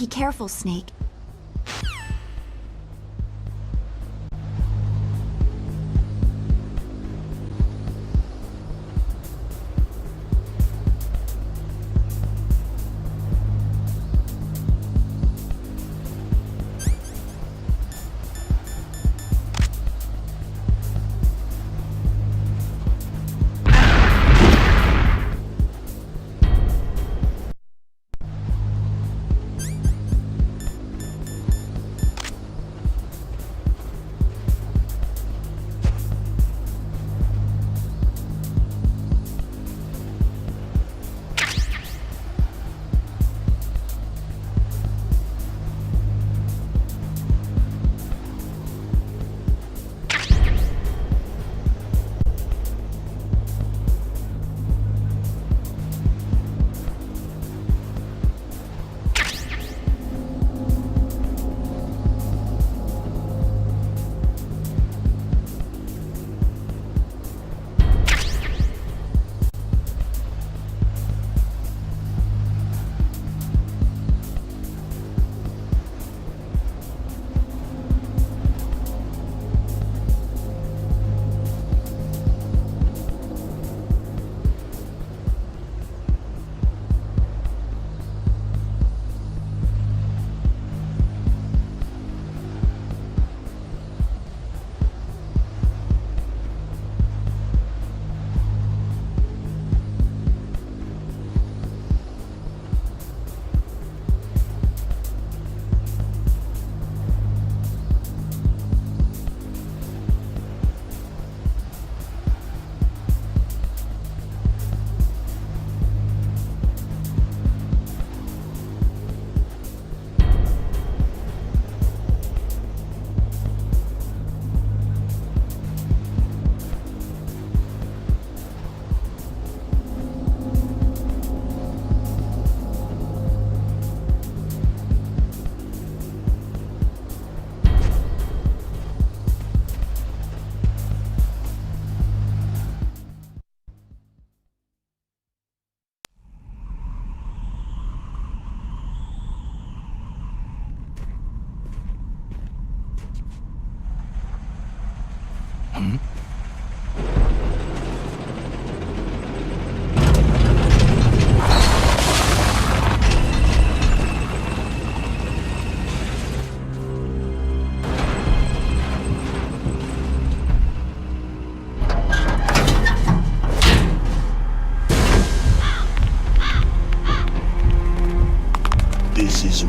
Be careful, Snake.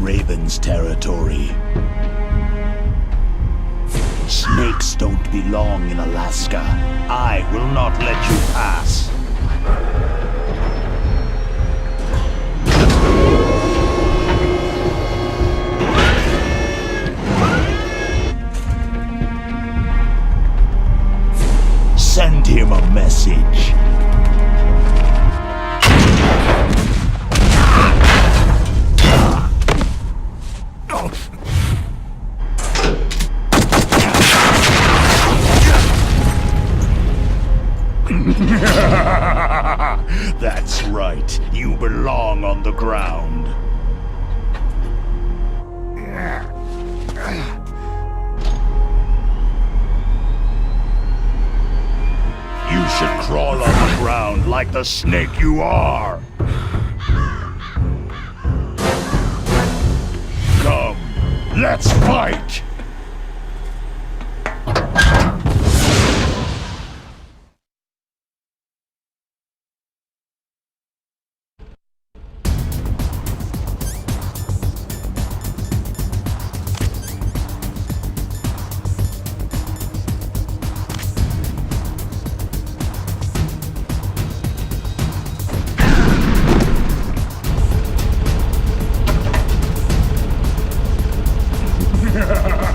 Raven's territory. Snakes don't belong in Alaska. I will not let you pass. Send him a message. That's right. You belong on the ground. You should crawl on the ground like the snake you are. Come, let's fight! Ha ha ha!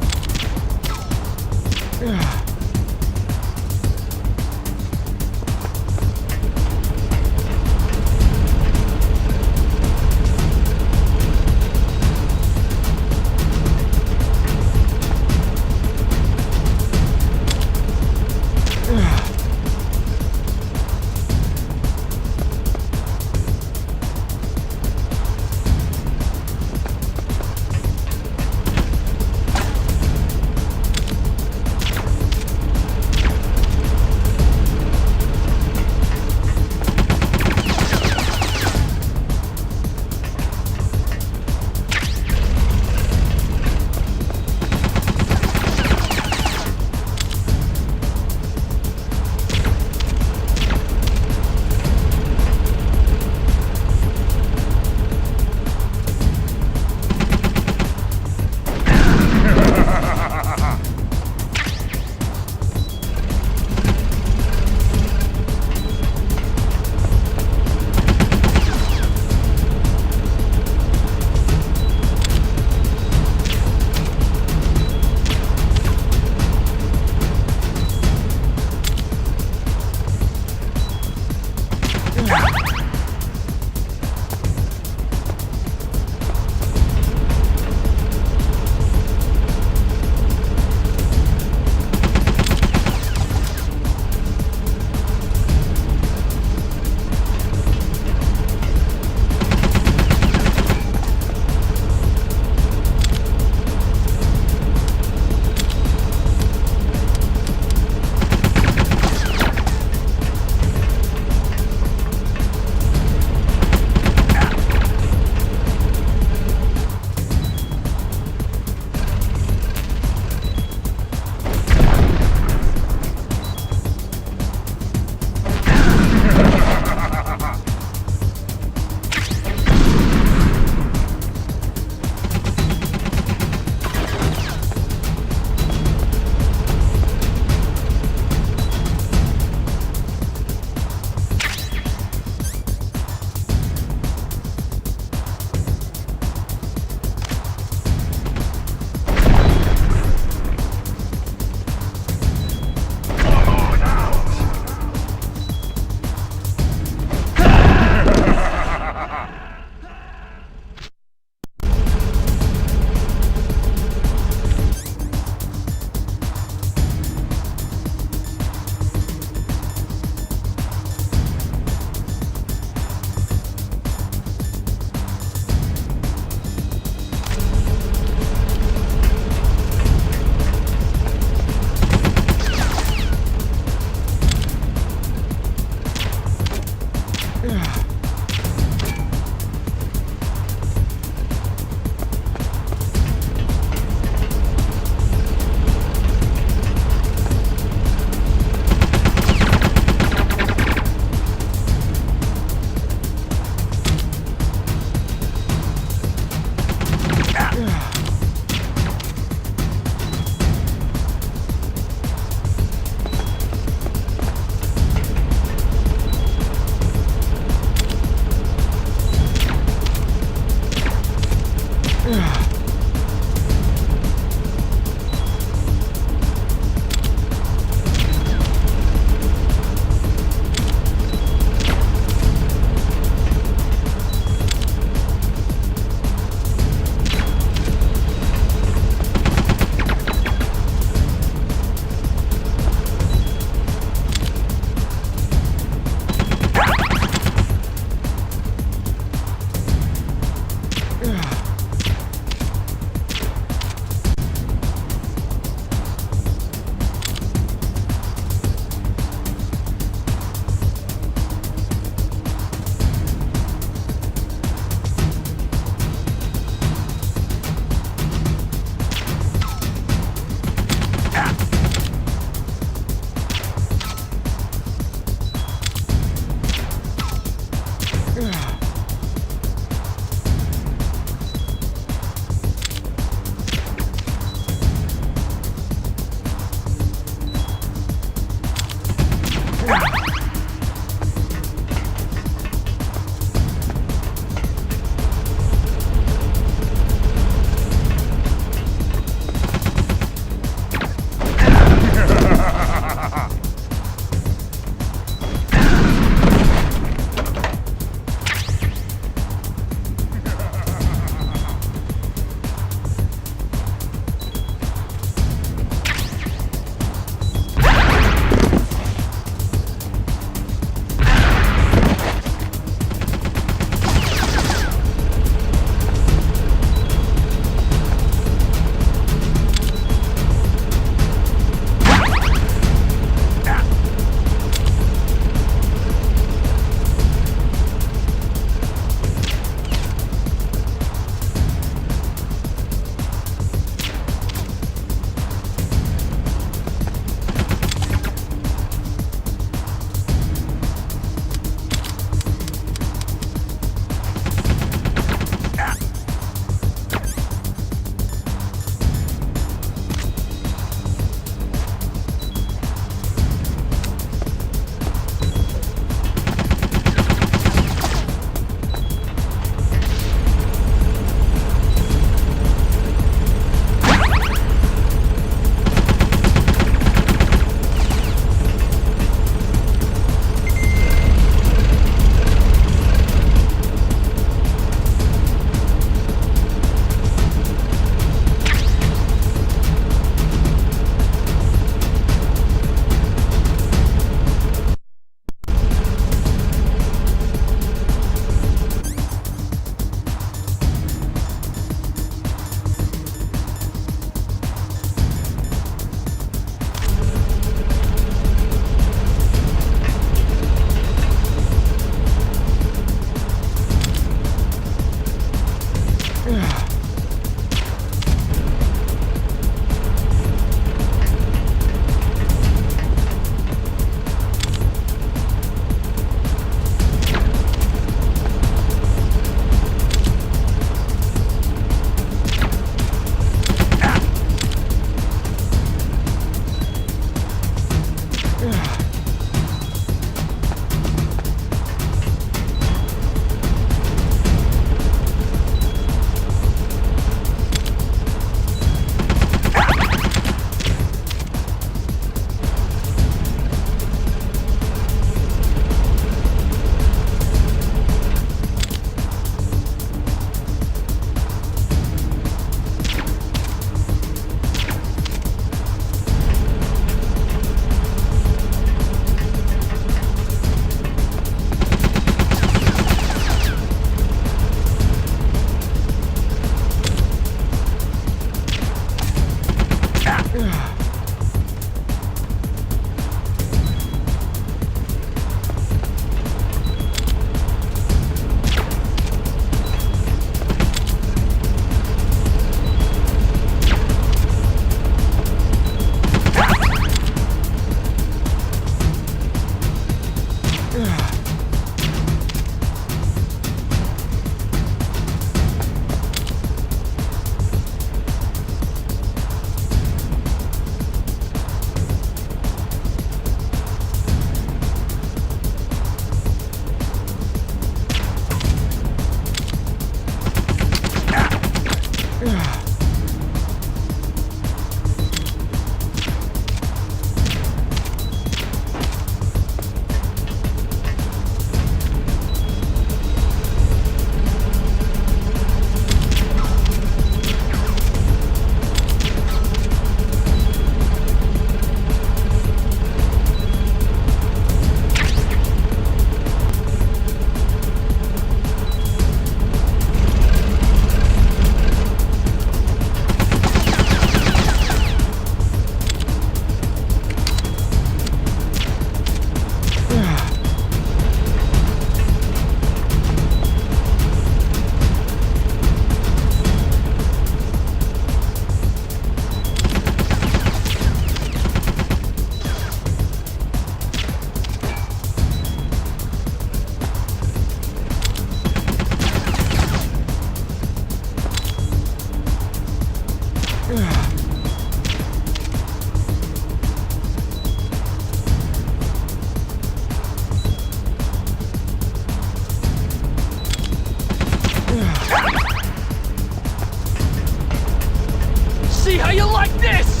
See how you like this?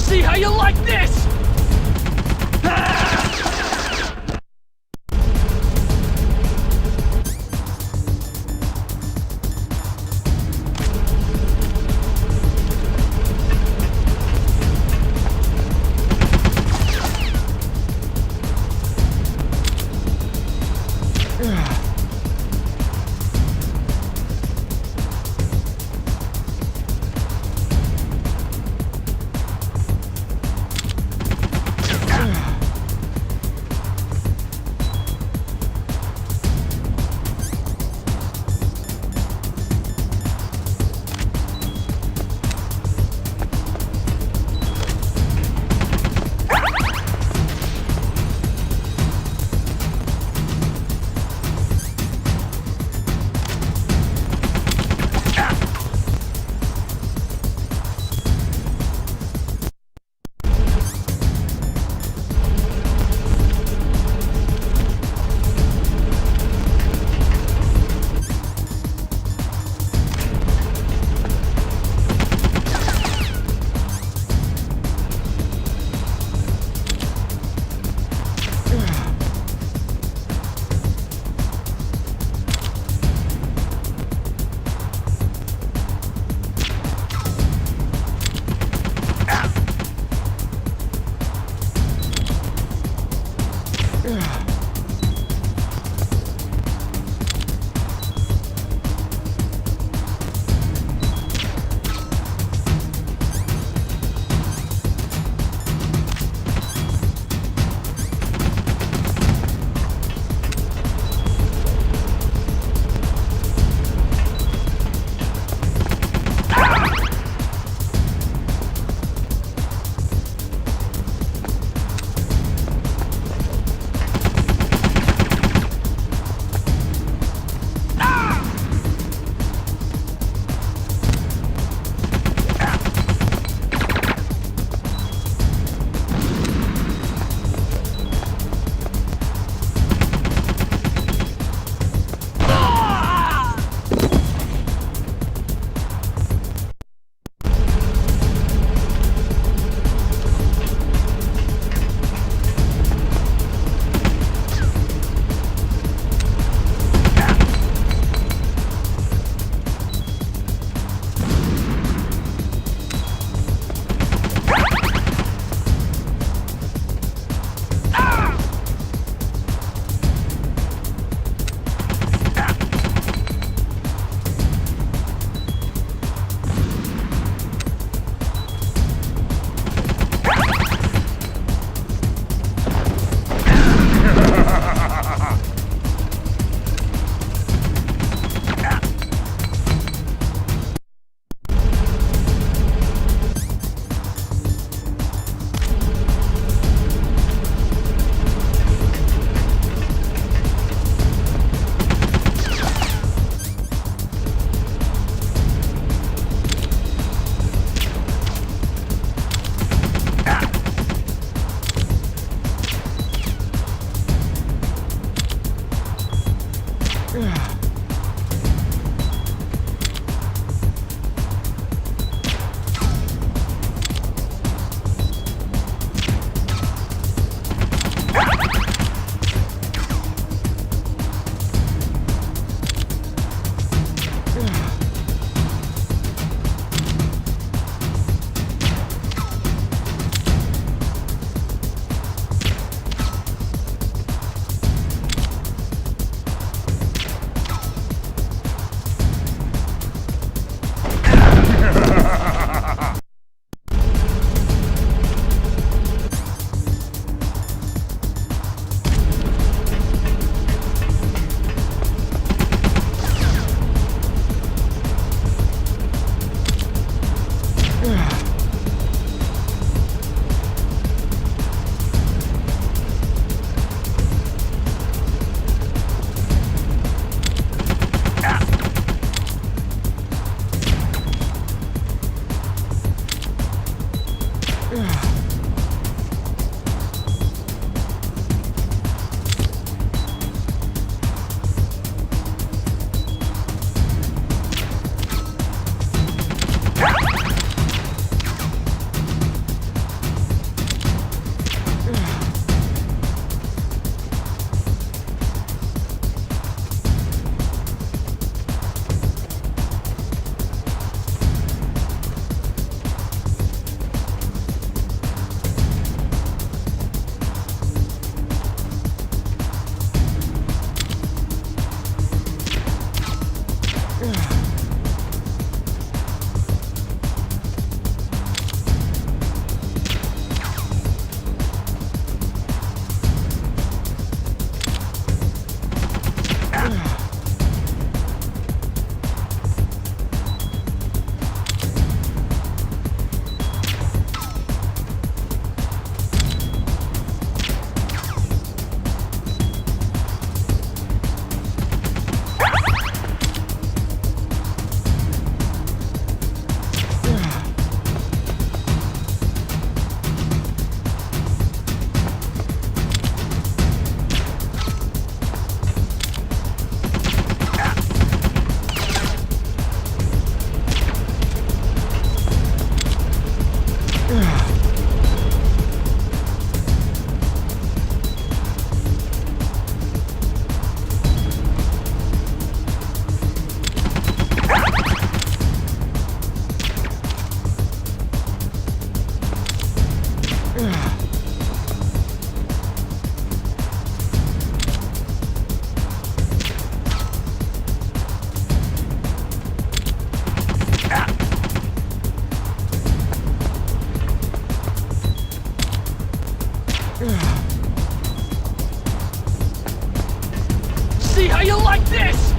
See how you like this? like this?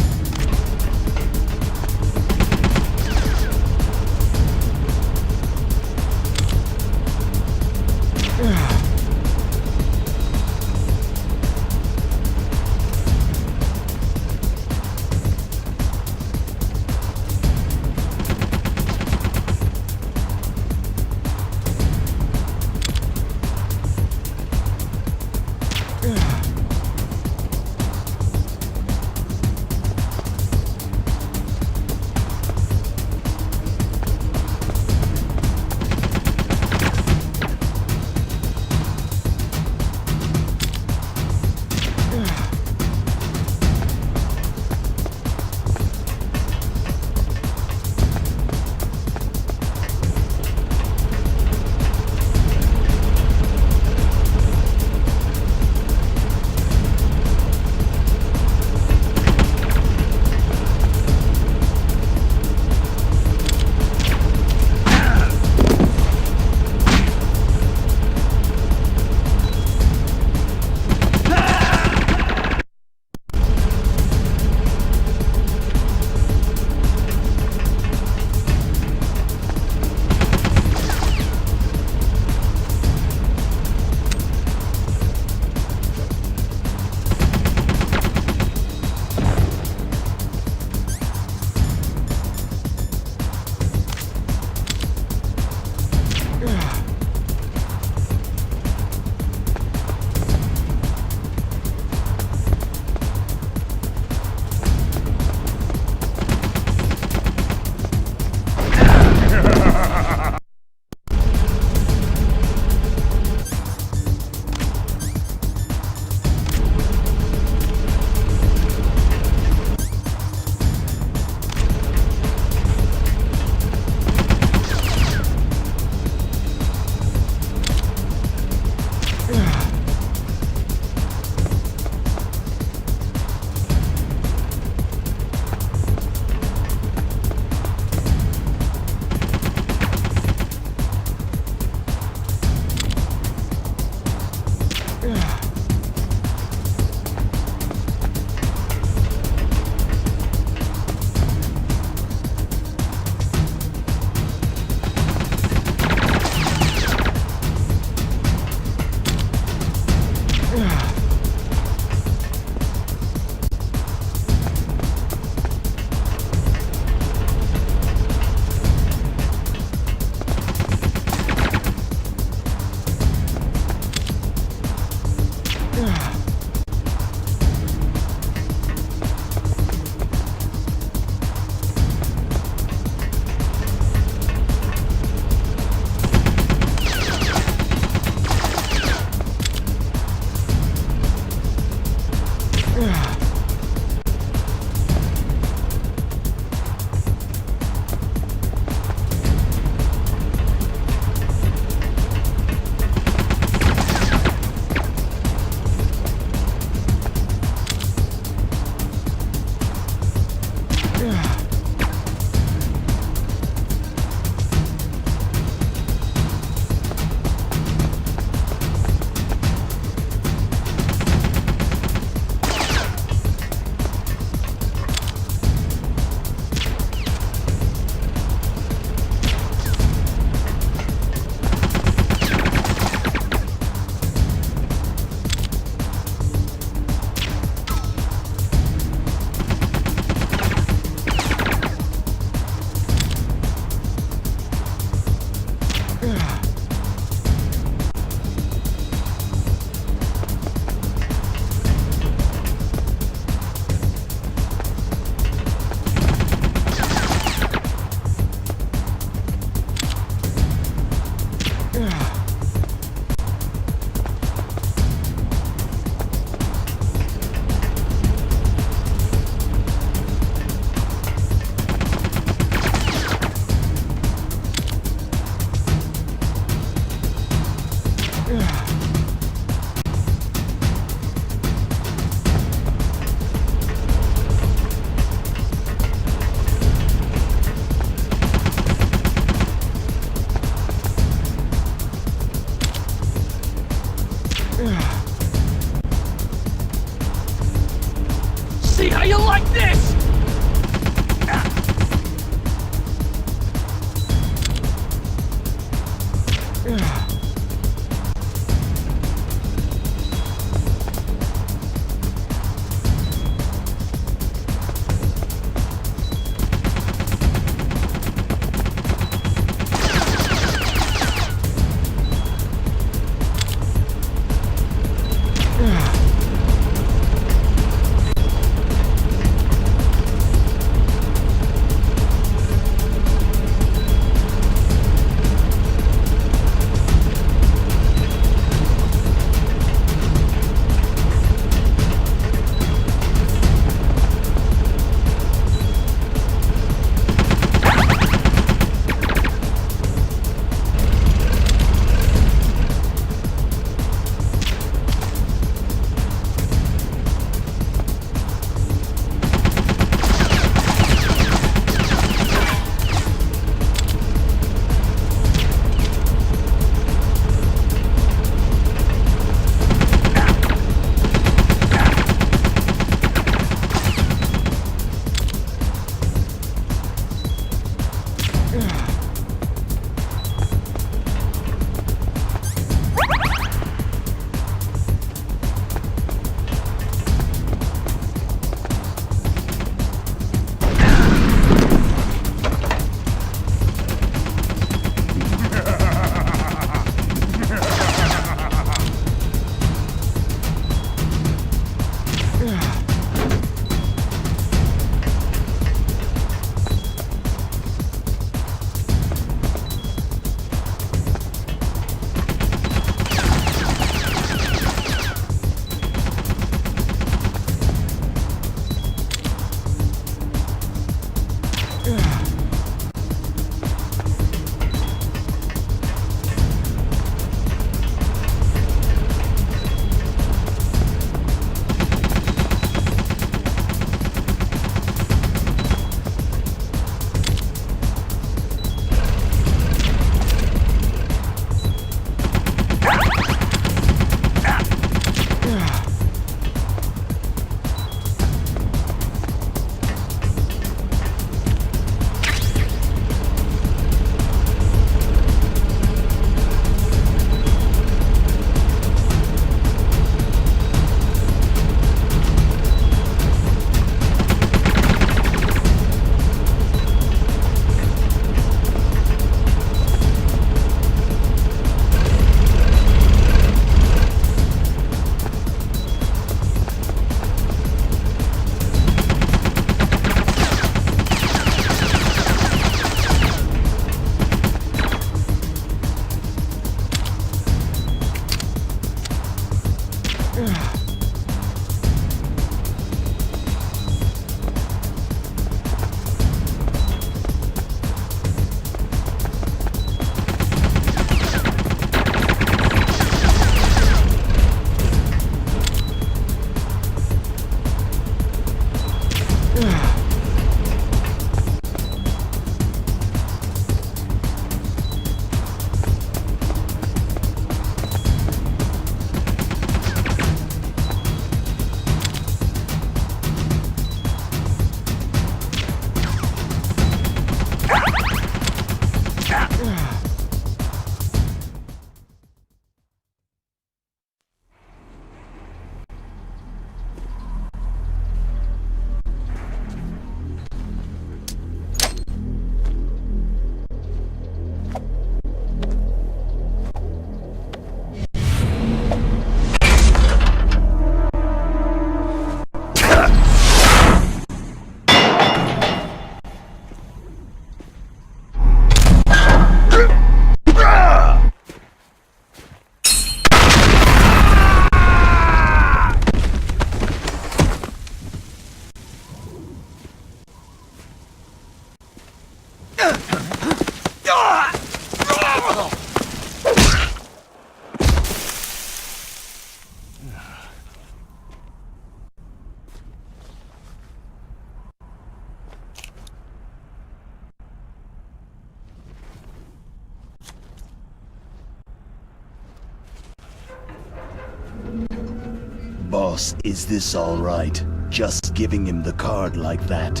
Boss, is this all right? Just giving him the card like that?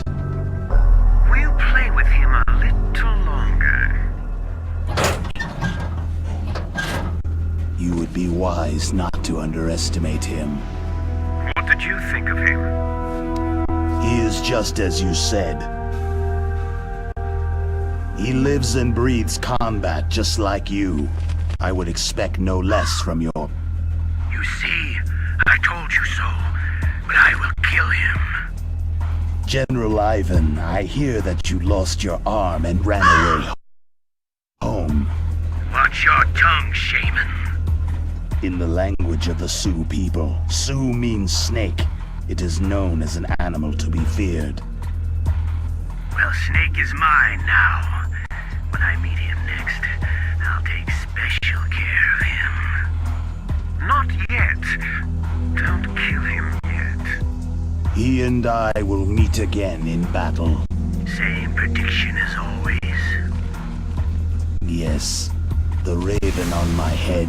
We'll play with him a little longer. You would be wise not to underestimate him. What did you think of him? He is just as you said. He lives and breathes combat just like you. I would expect no less from your... You see, I told you so, but I will kill him. General Ivan, I hear that you lost your arm and ran away home. Watch your tongue, shaman. In the language of the Sioux people, Sioux means snake. It is known as an animal to be feared. Well, Snake is mine now. When I meet him next, I'll take special care of him. Not yet. Don't kill him yet. He and I will meet again in battle. Same prediction as always. Yes, the raven on my head.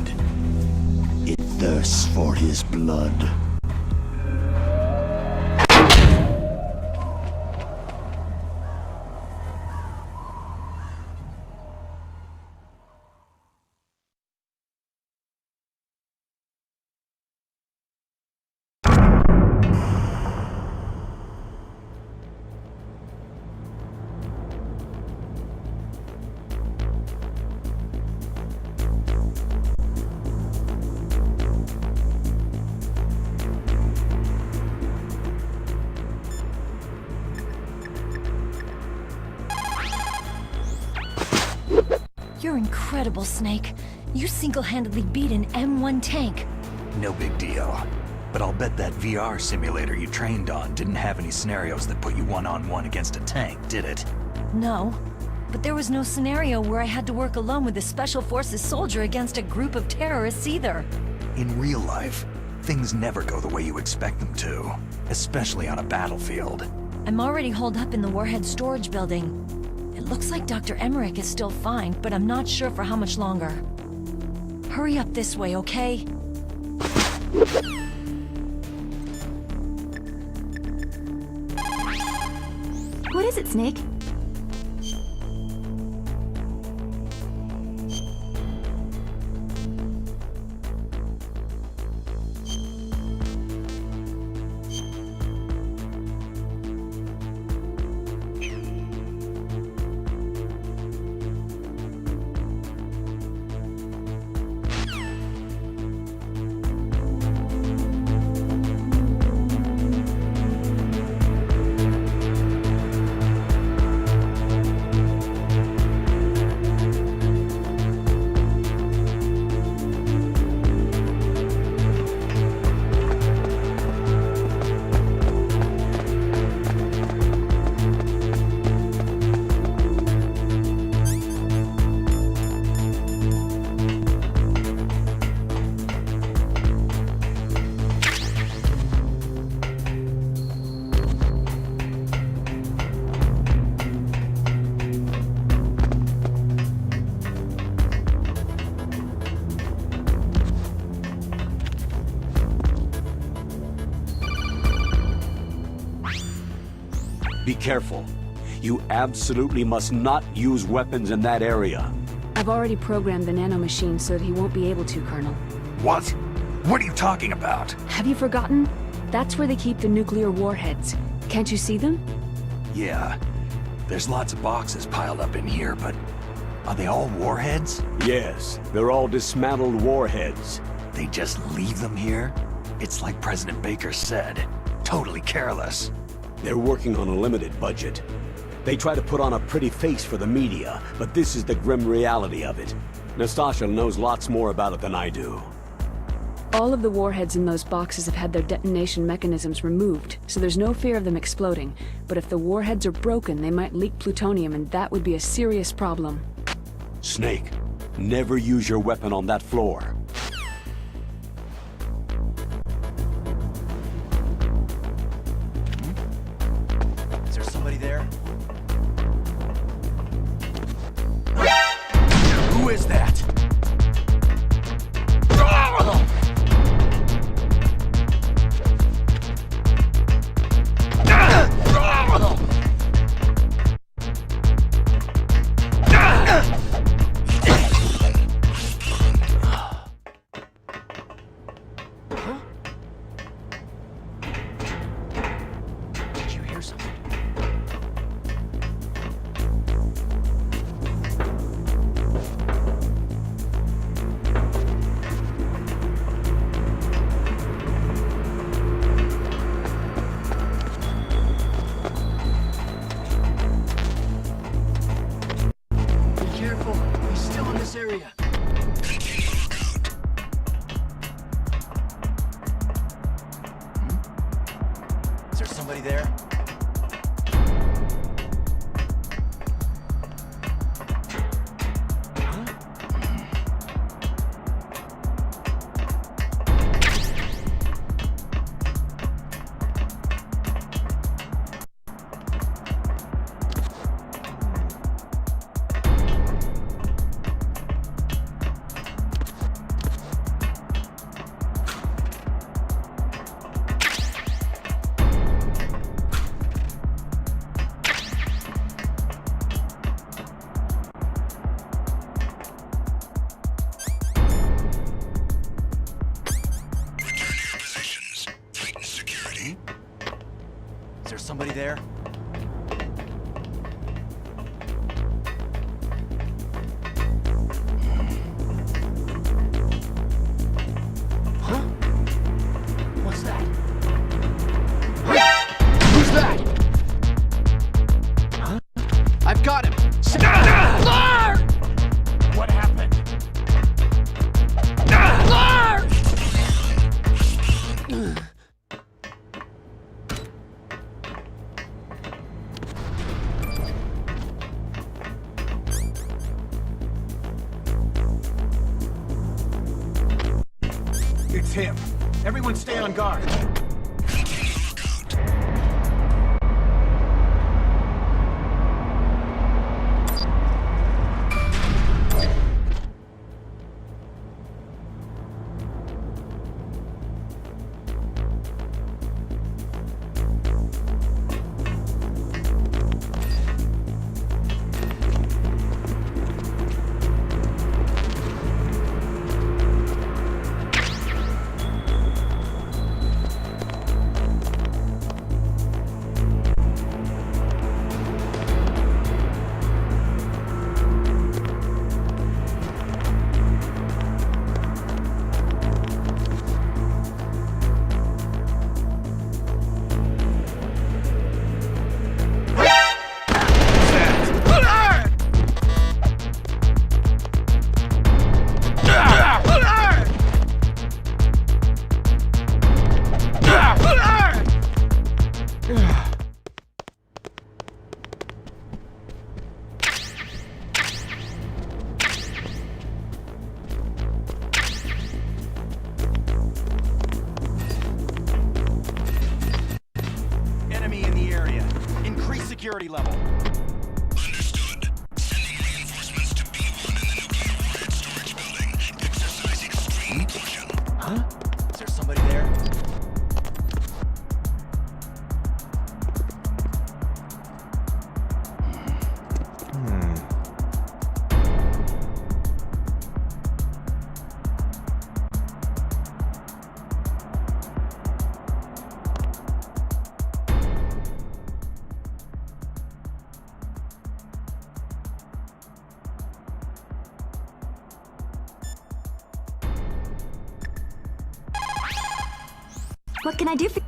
It thirsts for his blood. You're incredible, Snake. You single-handedly beat an M1 tank. No big deal. But I'll bet that VR simulator you trained on didn't have any scenarios that put you one-on-one against a tank, did it? No. But there was no scenario where I had to work alone with a Special Forces soldier against a group of terrorists either. In real life, things never go the way you expect them to. Especially on a battlefield. I'm already holed up in the Warhead storage building. It looks like Dr. Emmerich is still fine, but I'm not sure for how much longer. Hurry up this way, okay? What is it, Snake? Be careful. You absolutely must not use weapons in that area. I've already programmed the nanomachine so that he won't be able to, Colonel. What? What are you talking about? Have you forgotten? That's where they keep the nuclear warheads. Can't you see them? Yeah. There's lots of boxes piled up in here, but are they all warheads? Yes, they're all dismantled warheads. They just leave them here? It's like President Baker said. Totally careless. They're working on a limited budget. They try to put on a pretty face for the media, but this is the grim reality of it. Nastasha knows lots more about it than I do. All of the warheads in those boxes have had their detonation mechanisms removed, so there's no fear of them exploding. But if the warheads are broken, they might leak plutonium, and that would be a serious problem. Snake, never use your weapon on that floor. Is there somebody there? Who is that? Is there somebody there? Is there somebody there? Huh? What's that? Who's that? Huh? I've got him! What happened? It's him. Everyone stay on guard. Enemy in the area. Increase security level. Understood. Sending reinforcements to B1 in the nuclear warhead storage building. Exercise extreme caution. Huh? Is there somebody there? What can I do for...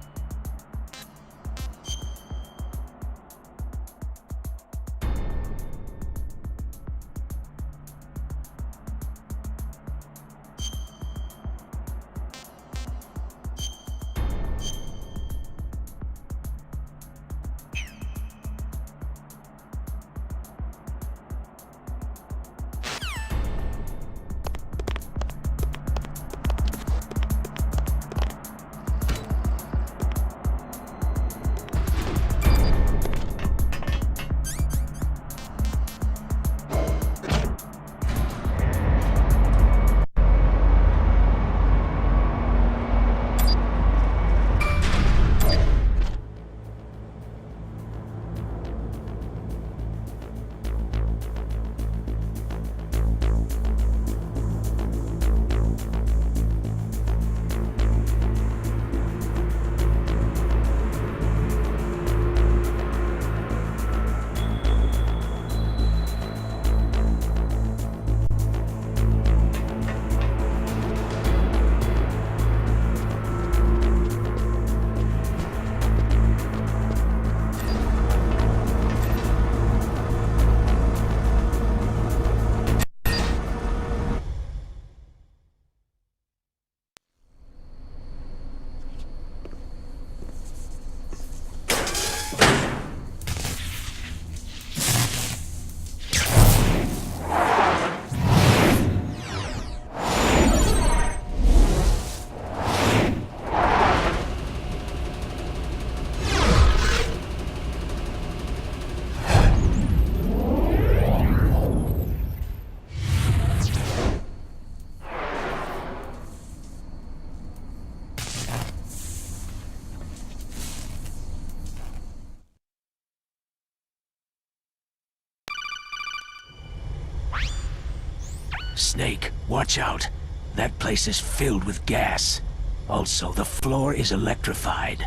Snake, watch out. That place is filled with gas. Also, the floor is electrified.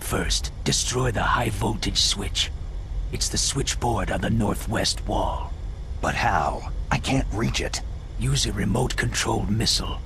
First, destroy the high-voltage switch. It's the switchboard on the northwest wall. But how? I can't reach it. Use a remote-controlled missile.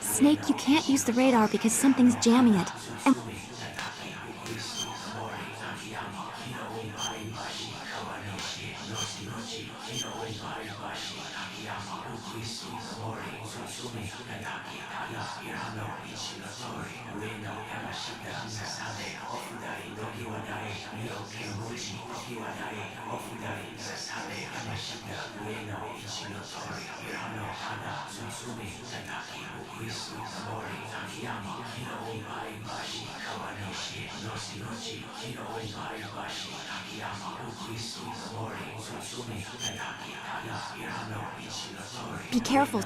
Snake, you can't use the radar because something's jamming it. And be careful.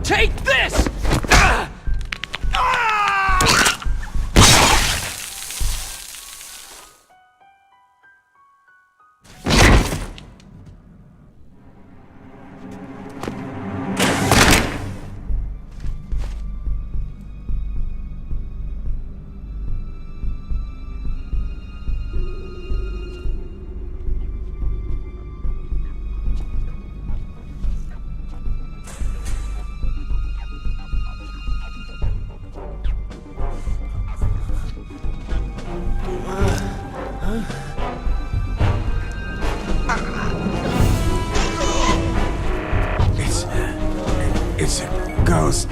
Take this! It's a ghost.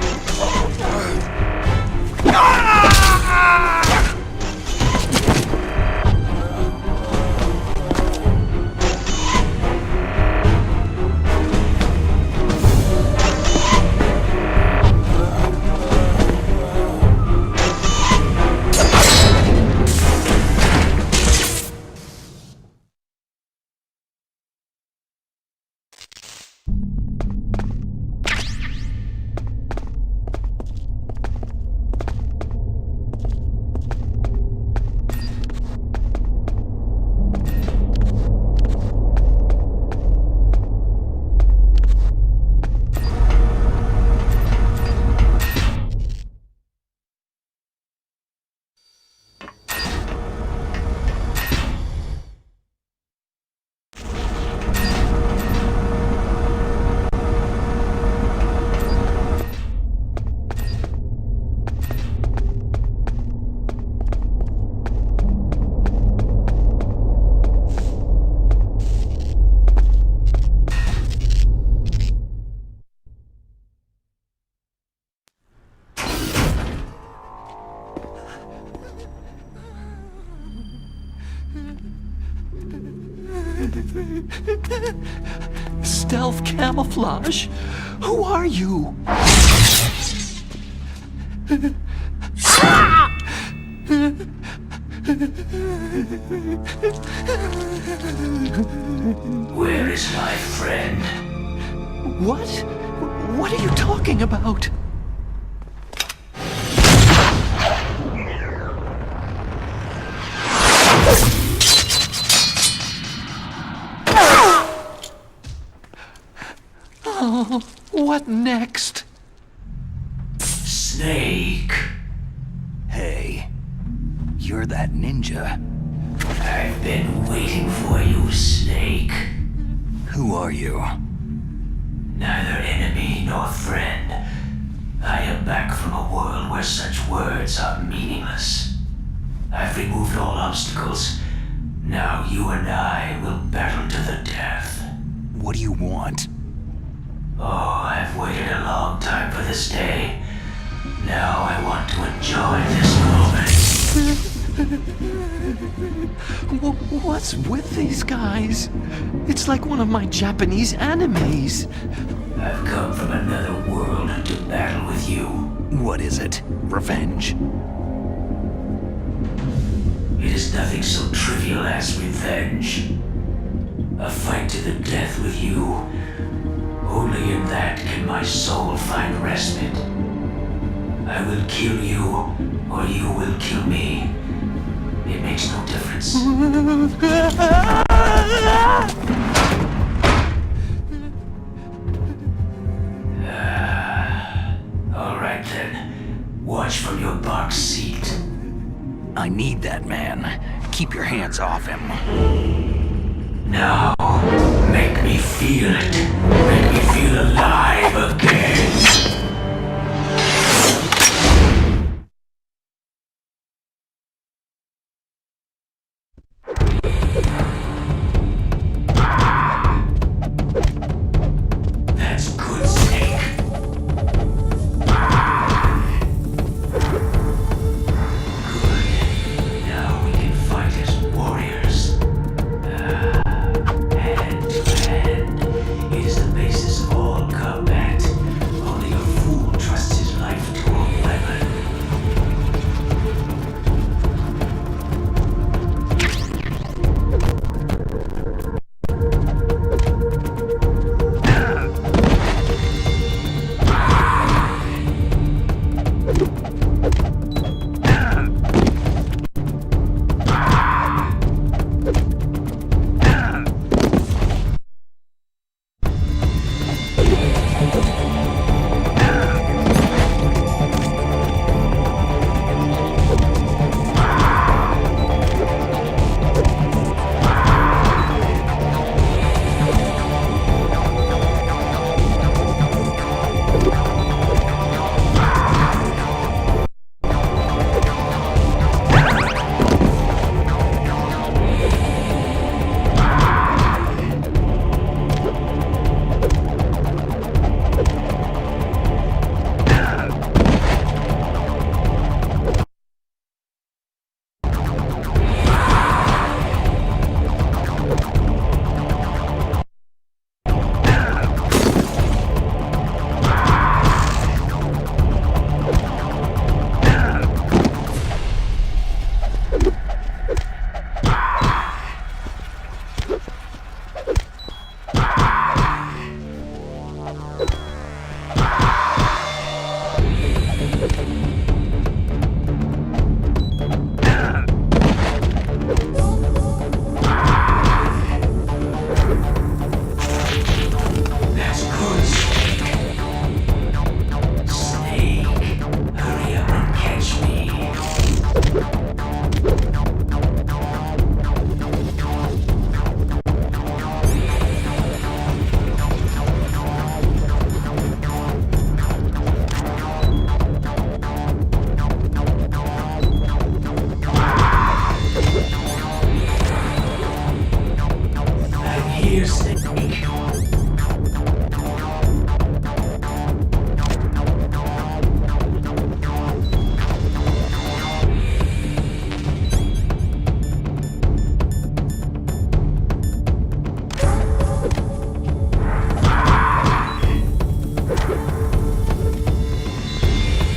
Stealth camouflage? Who are you? Where is my friend? What? What are you talking about? What next? Snake. Hey, you're that ninja. I've been waiting for you, Snake. Who are you? Neither enemy nor friend. I am back from a world where such words are meaningless. I've removed all obstacles. Now you and I will battle to the death. What do you want? Oh, I've waited a long time for this day. Now I want to enjoy this moment. What's with these guys? It's like one of my Japanese animes. I've come from another world to battle with you. What is it? Revenge? It is nothing so trivial as revenge. A fight to the death with you. Only in that can my soul find respite. I will kill you, or you will kill me. It makes no difference. All right then. Watch from your box seat. I need that man. Keep your hands off him. Now, make me feel it. Make me feel alive again. That's good, Snake. Good. Now we can fight as warriors. Hand to hand. It is the basis of all combat. Only a fool trusts his life to a weapon. That's good, Snake. Snake, hurry up and catch me. I'm here, Snake.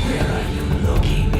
Where are you looking?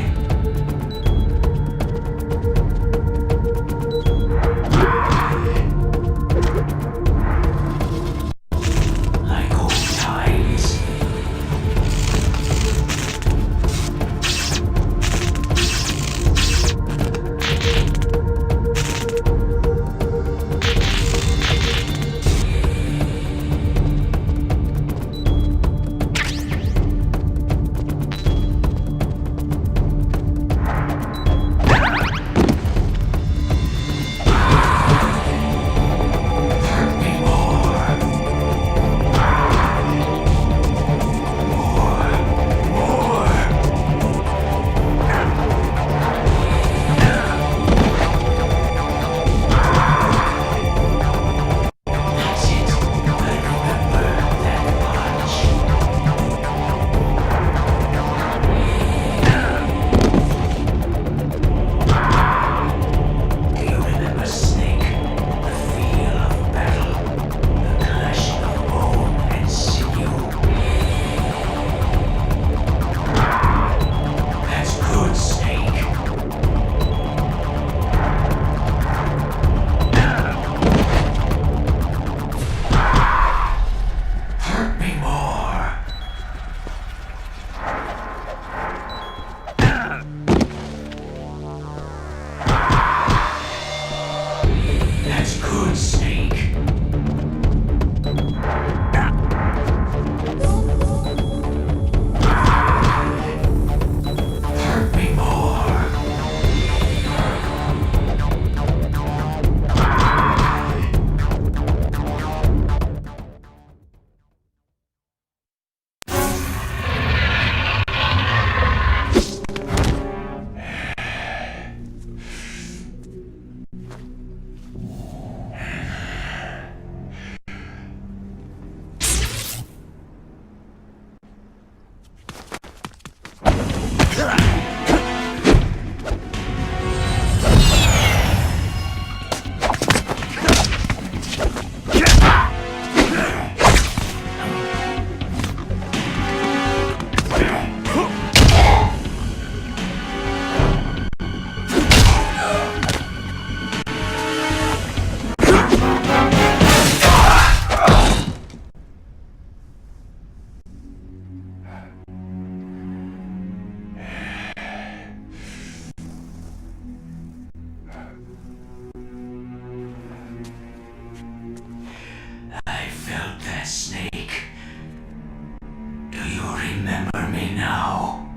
remember me now?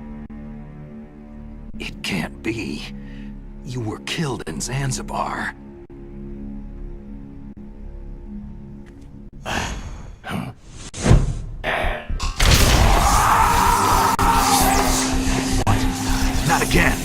It can't be. You were killed in Zanzibar. Not again!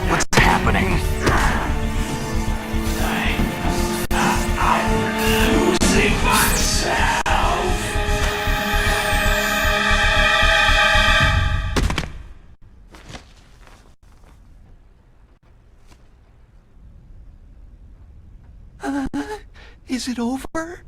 What's happening? Losing myself. Is it over?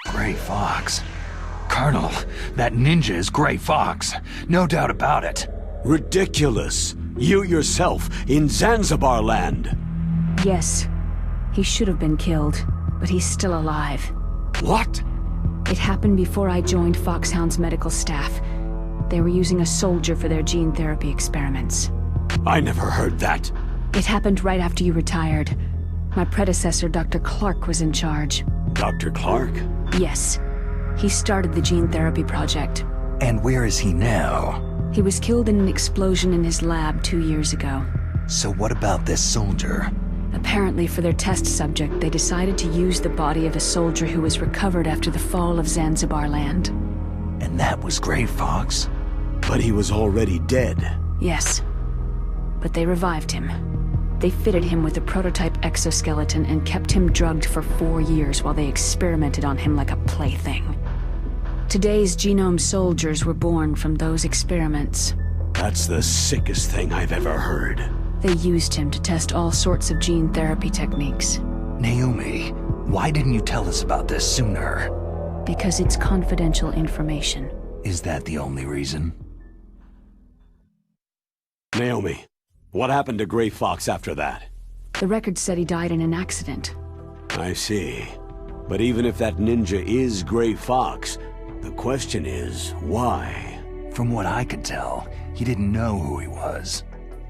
Gray Fox. Colonel, that ninja is Gray Fox. No doubt about it. Ridiculous. You yourself in Zanzibar land. Yes. He should have been killed, but he's still alive. What? It happened before I joined Foxhound's medical staff. They were using a soldier for their gene therapy experiments. I never heard that. It happened right after you retired. My predecessor, Dr. Clark, was in charge. Dr. Clark? Yes. He started the gene therapy project. And where is he now? He was killed in an explosion in his lab 2 years ago. So what about this soldier? Apparently, for their test subject, they decided to use the body of a soldier who was recovered after the fall of Zanzibar land. And that was Gray Fox? But he was already dead. Yes. But they revived him. They fitted him with a prototype exoskeleton and kept him drugged for 4 years while they experimented on him like a plaything. Today's genome soldiers were born from those experiments. That's the sickest thing I've ever heard. They used him to test all sorts of gene therapy techniques. Naomi, why didn't you tell us about this sooner? Because it's confidential information. Is that the only reason? Naomi, what happened to Gray Fox after that? The record said he died in an accident. I see. But even if that ninja is Gray Fox, the question is, why? From what I could tell, he didn't know who he was.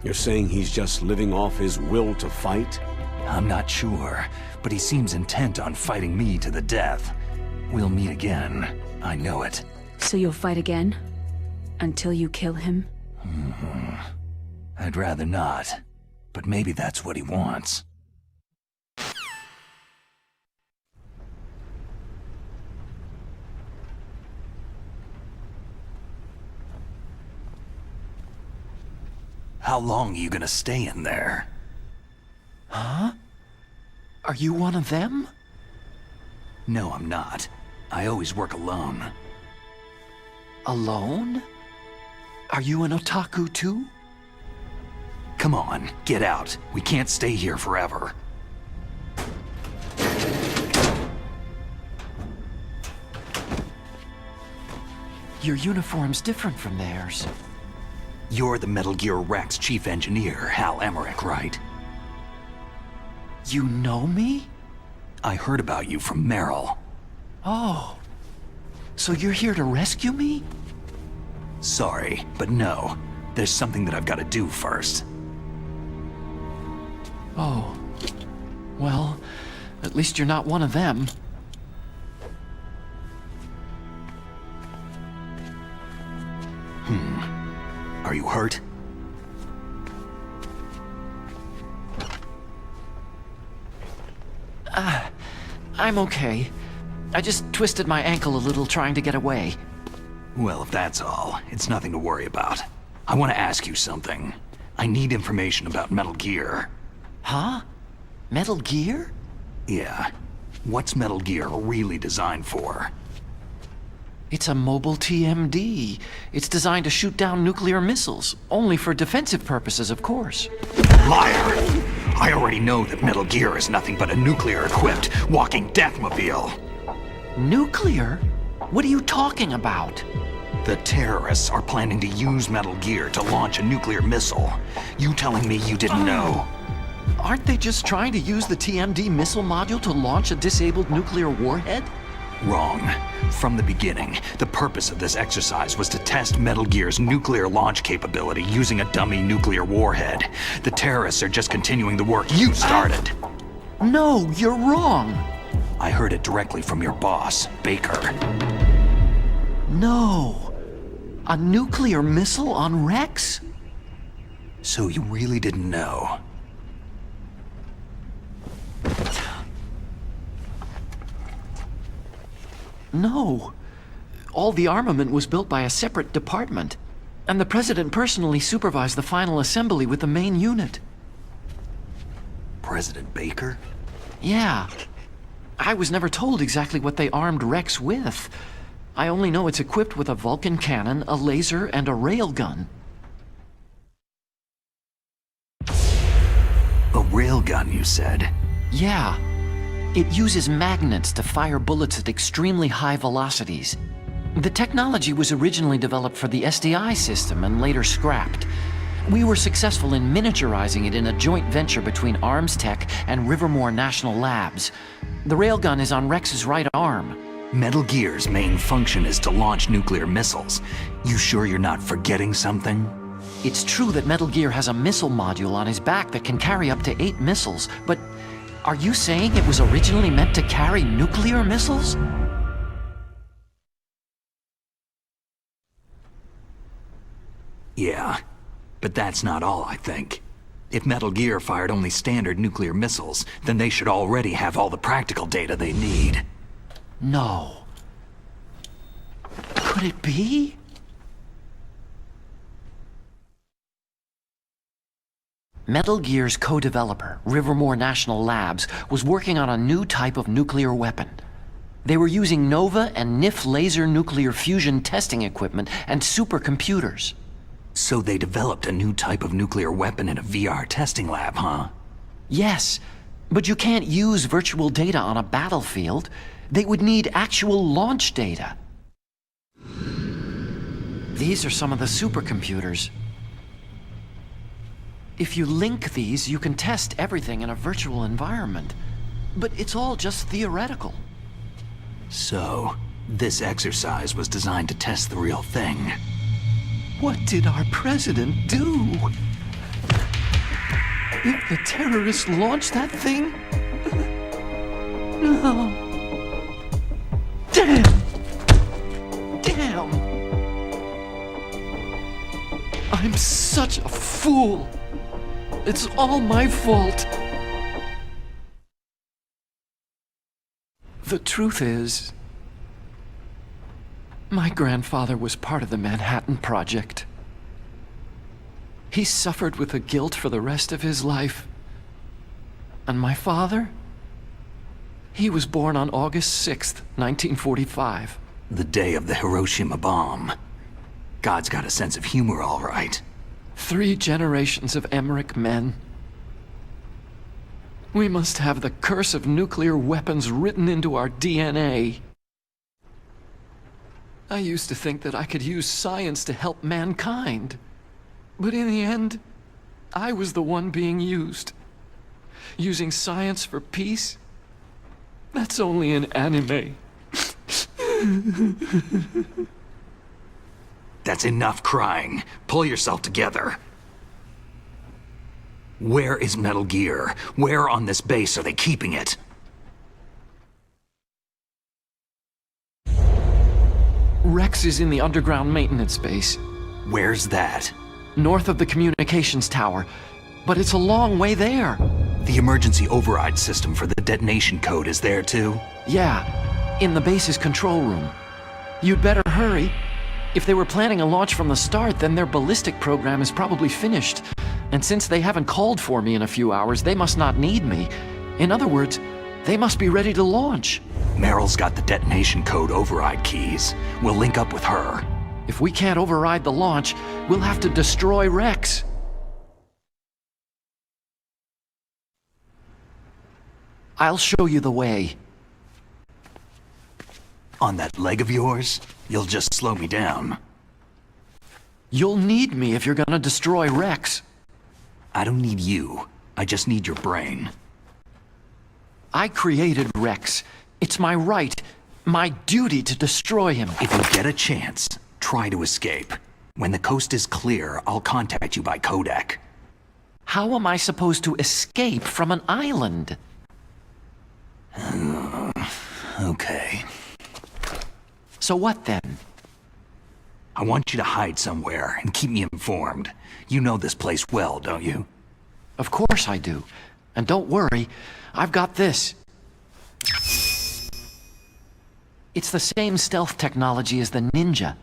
You're saying he's just living off his will to fight? I'm not sure, but he seems intent on fighting me to the death. We'll meet again. I know it. So you'll fight again? Until you kill him? I'd rather not, but maybe that's what he wants. How long are you gonna stay in there? Huh? Are you one of them? No, I'm not. I always work alone. Alone? Are you an otaku too? Come on, get out. We can't stay here forever. Your uniform's different from theirs. You're the Metal Gear Rex chief engineer, Hal Emmerich, right? You know me? I heard about you from Meryl. Oh. So you're here to rescue me? Sorry, but no. There's something that I've got to do first. Oh. Well, at least you're not one of them. Are you hurt? I'm okay. I just twisted my ankle a little trying to get away. Well, if that's all, it's nothing to worry about. I want to ask you something. I need information about Metal Gear. Huh? Metal Gear? Yeah. What's Metal Gear really designed for? It's a mobile TMD. It's designed to shoot down nuclear missiles, only for defensive purposes, of course. Liar! I already know that Metal Gear is nothing but a nuclear-equipped walking deathmobile. Nuclear? What are you talking about? The terrorists are planning to use Metal Gear to launch a nuclear missile. You telling me you didn't know? Aren't they just trying to use the TMD missile module to launch a disabled nuclear warhead? Wrong. From the beginning, the purpose of this exercise was to test Metal Gear's nuclear launch capability using a dummy nuclear warhead. The terrorists are just continuing the work you started. No, you're wrong. I heard it directly from your boss, Baker. No. A nuclear missile on Rex? So you really didn't know? No. All the armament was built by a separate department, and the President personally supervised the final assembly with the main unit. President Baker? Yeah. I was never told exactly what they armed Rex with. I only know it's equipped with a Vulcan cannon, a laser, and a railgun. A railgun, you said? Yeah. It uses magnets to fire bullets at extremely high velocities. The technology was originally developed for the SDI system and later scrapped. We were successful in miniaturizing it in a joint venture between Arms Tech and Rivermore National Labs. The railgun is on Rex's right arm. Metal Gear's main function is to launch nuclear missiles. You sure you're not forgetting something? It's true that Metal Gear has a missile module on his back that can carry up to 8 missiles, but are you saying it was originally meant to carry nuclear missiles? Yeah, but that's not all, I think. If Metal Gear fired only standard nuclear missiles, then they should already have all the practical data they need. No. Could it be? Metal Gear's co-developer, Rivermore National Labs, was working on a new type of nuclear weapon. They were using NOVA and NIF laser nuclear fusion testing equipment and supercomputers. So they developed a new type of nuclear weapon in a VR testing lab, huh? Yes, but you can't use virtual data on a battlefield. They would need actual launch data. These are some of the supercomputers. If you link these, you can test everything in a virtual environment. But it's all just theoretical. So, this exercise was designed to test the real thing. What did our president do? If the terrorists launched that thing? No. Damn! Damn! I'm such a fool! It's all my fault! The truth is, my grandfather was part of the Manhattan Project. He suffered with the guilt for the rest of his life. And my father? He was born on August 6th, 1945. The day of the Hiroshima bomb. God's got a sense of humor, all right. 3 generations of Emmerich men. We must have the curse of nuclear weapons written into our DNA. I used to think that I could use science to help mankind. But in the end, I was the one being used. Using science for peace? That's only in anime. That's enough crying. Pull yourself together. Where is Metal Gear? Where on this base are they keeping it? Rex is in the underground maintenance base. Where's that? North of the communications tower. But it's a long way there. The emergency override system for the detonation code is there too? Yeah, in the base's control room. You'd better hurry. If they were planning a launch from the start, then their ballistic program is probably finished. And since they haven't called for me in a few hours, they must not need me. In other words, they must be ready to launch. Meryl's got the detonation code override keys. We'll link up with her. If we can't override the launch, we'll have to destroy Rex. I'll show you the way. On that leg of yours, you'll just slow me down. You'll need me if you're gonna destroy Rex. I don't need you. I just need your brain. I created Rex. It's my right, my duty to destroy him. If you get a chance, try to escape. When the coast is clear, I'll contact you by codec. How am I supposed to escape from an island? Okay. So what then? I want you to hide somewhere and keep me informed. You know this place well, don't you? Of course I do. And don't worry, I've got this. It's the same stealth technology as the Ninja.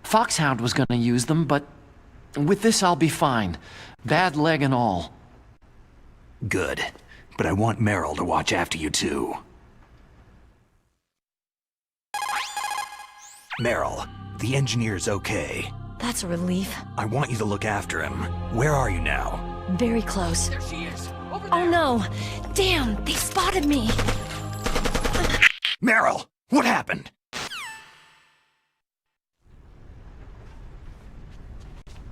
Foxhound was gonna use them, but with this I'll be fine. Bad leg and all. Good. But I want Meryl to watch after you too. Meryl, the engineer's okay. That's a relief. I want you to look after him. Where are you now? Very close. There she is. Over there. Oh no! Damn, they spotted me! Meryl, what happened?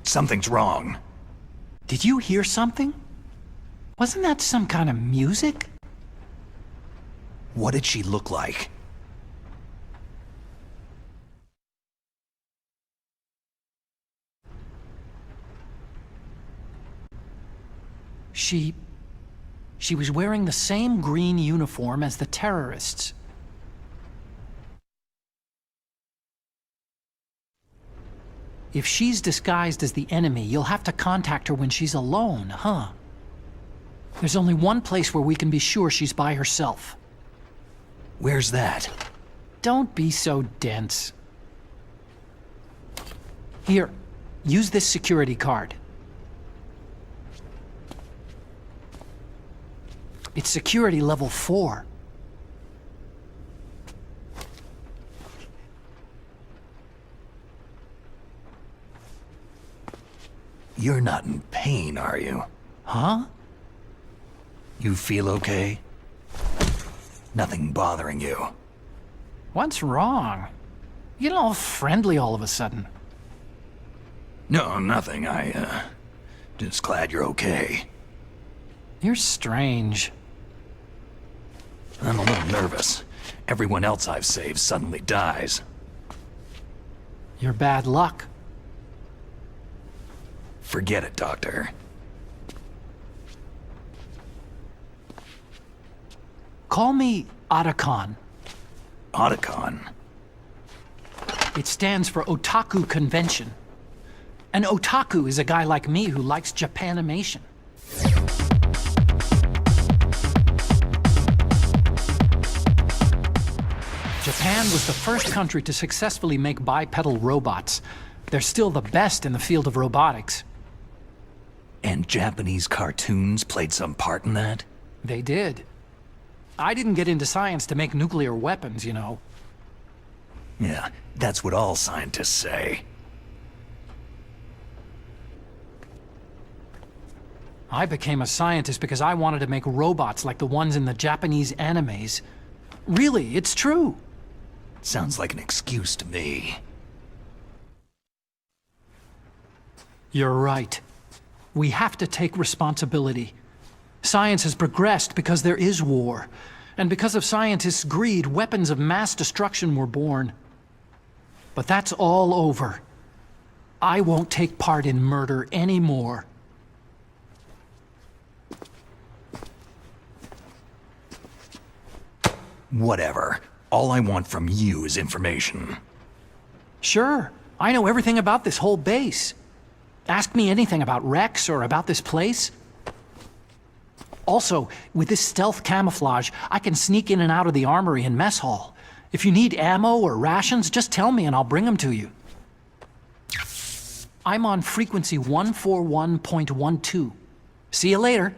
Something's wrong. Did you hear something? Wasn't that some kind of music? What did she look like? She was wearing the same green uniform as the terrorists. If she's disguised as the enemy, you'll have to contact her when she's alone, huh? There's only one place where we can be sure she's by herself. Where's that? Don't be so dense. Here, use this security card. It's security level 4. You're not in pain, are you? Huh? You feel okay? Nothing bothering you? What's wrong? You get all friendly all of a sudden. No, nothing. Just glad you're okay. You're strange. I'm a little nervous. Everyone else I've saved suddenly dies. You're bad luck. Forget it, Doctor. Call me Otacon. Otacon? It stands for Otaku Convention. An otaku is a guy like me who likes Japanimation. Japan was the first country to successfully make bipedal robots. They're still the best in the field of robotics. And Japanese cartoons played some part in that? They did. I didn't get into science to make nuclear weapons, you know. Yeah, that's what all scientists say. I became a scientist because I wanted to make robots like the ones in the Japanese animes. Really, it's true. Sounds like an excuse to me. You're right. We have to take responsibility. Science has progressed because there is war. And because of scientists' greed, weapons of mass destruction were born. But that's all over. I won't take part in murder anymore. Whatever. All I want from you is information. Sure. I know everything about this whole base. Ask me anything about Rex or about this place. Also, with this stealth camouflage, I can sneak in and out of the armory and mess hall. If you need ammo or rations, just tell me and I'll bring them to you. I'm on frequency 141.12. See you later.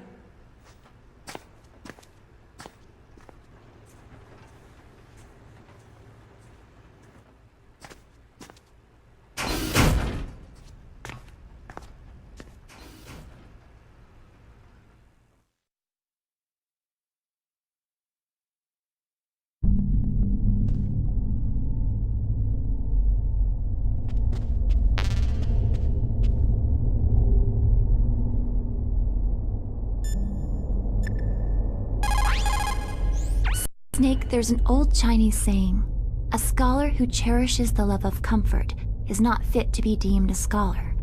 Snake, there's an old Chinese saying, a scholar who cherishes the love of comfort is not fit to be deemed a scholar.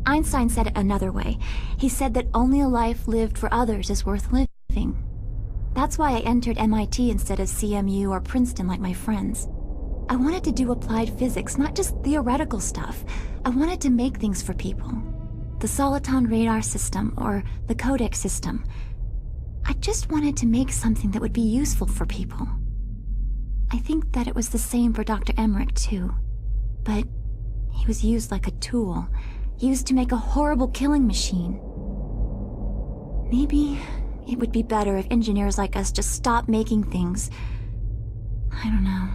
Einstein said it another way. He said that only a life lived for others is worth living. That's why I entered MIT instead of CMU or Princeton like my friends. I wanted to do applied physics, not just theoretical stuff. I wanted to make things for people. The Soliton radar system, or the codec system. I just wanted to make something that would be useful for people. I think that it was the same for Dr. Emmerich, too. But he was used like a tool, used to make a horrible killing machine. Maybe it would be better if engineers like us just stopped making things. I don't know.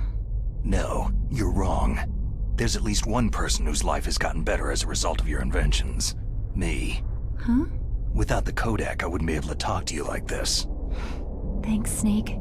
No, you're wrong. There's at least one person whose life has gotten better as a result of your inventions. Me. Huh? Without the codec, I wouldn't be able to talk to you like this. Thanks, Snake.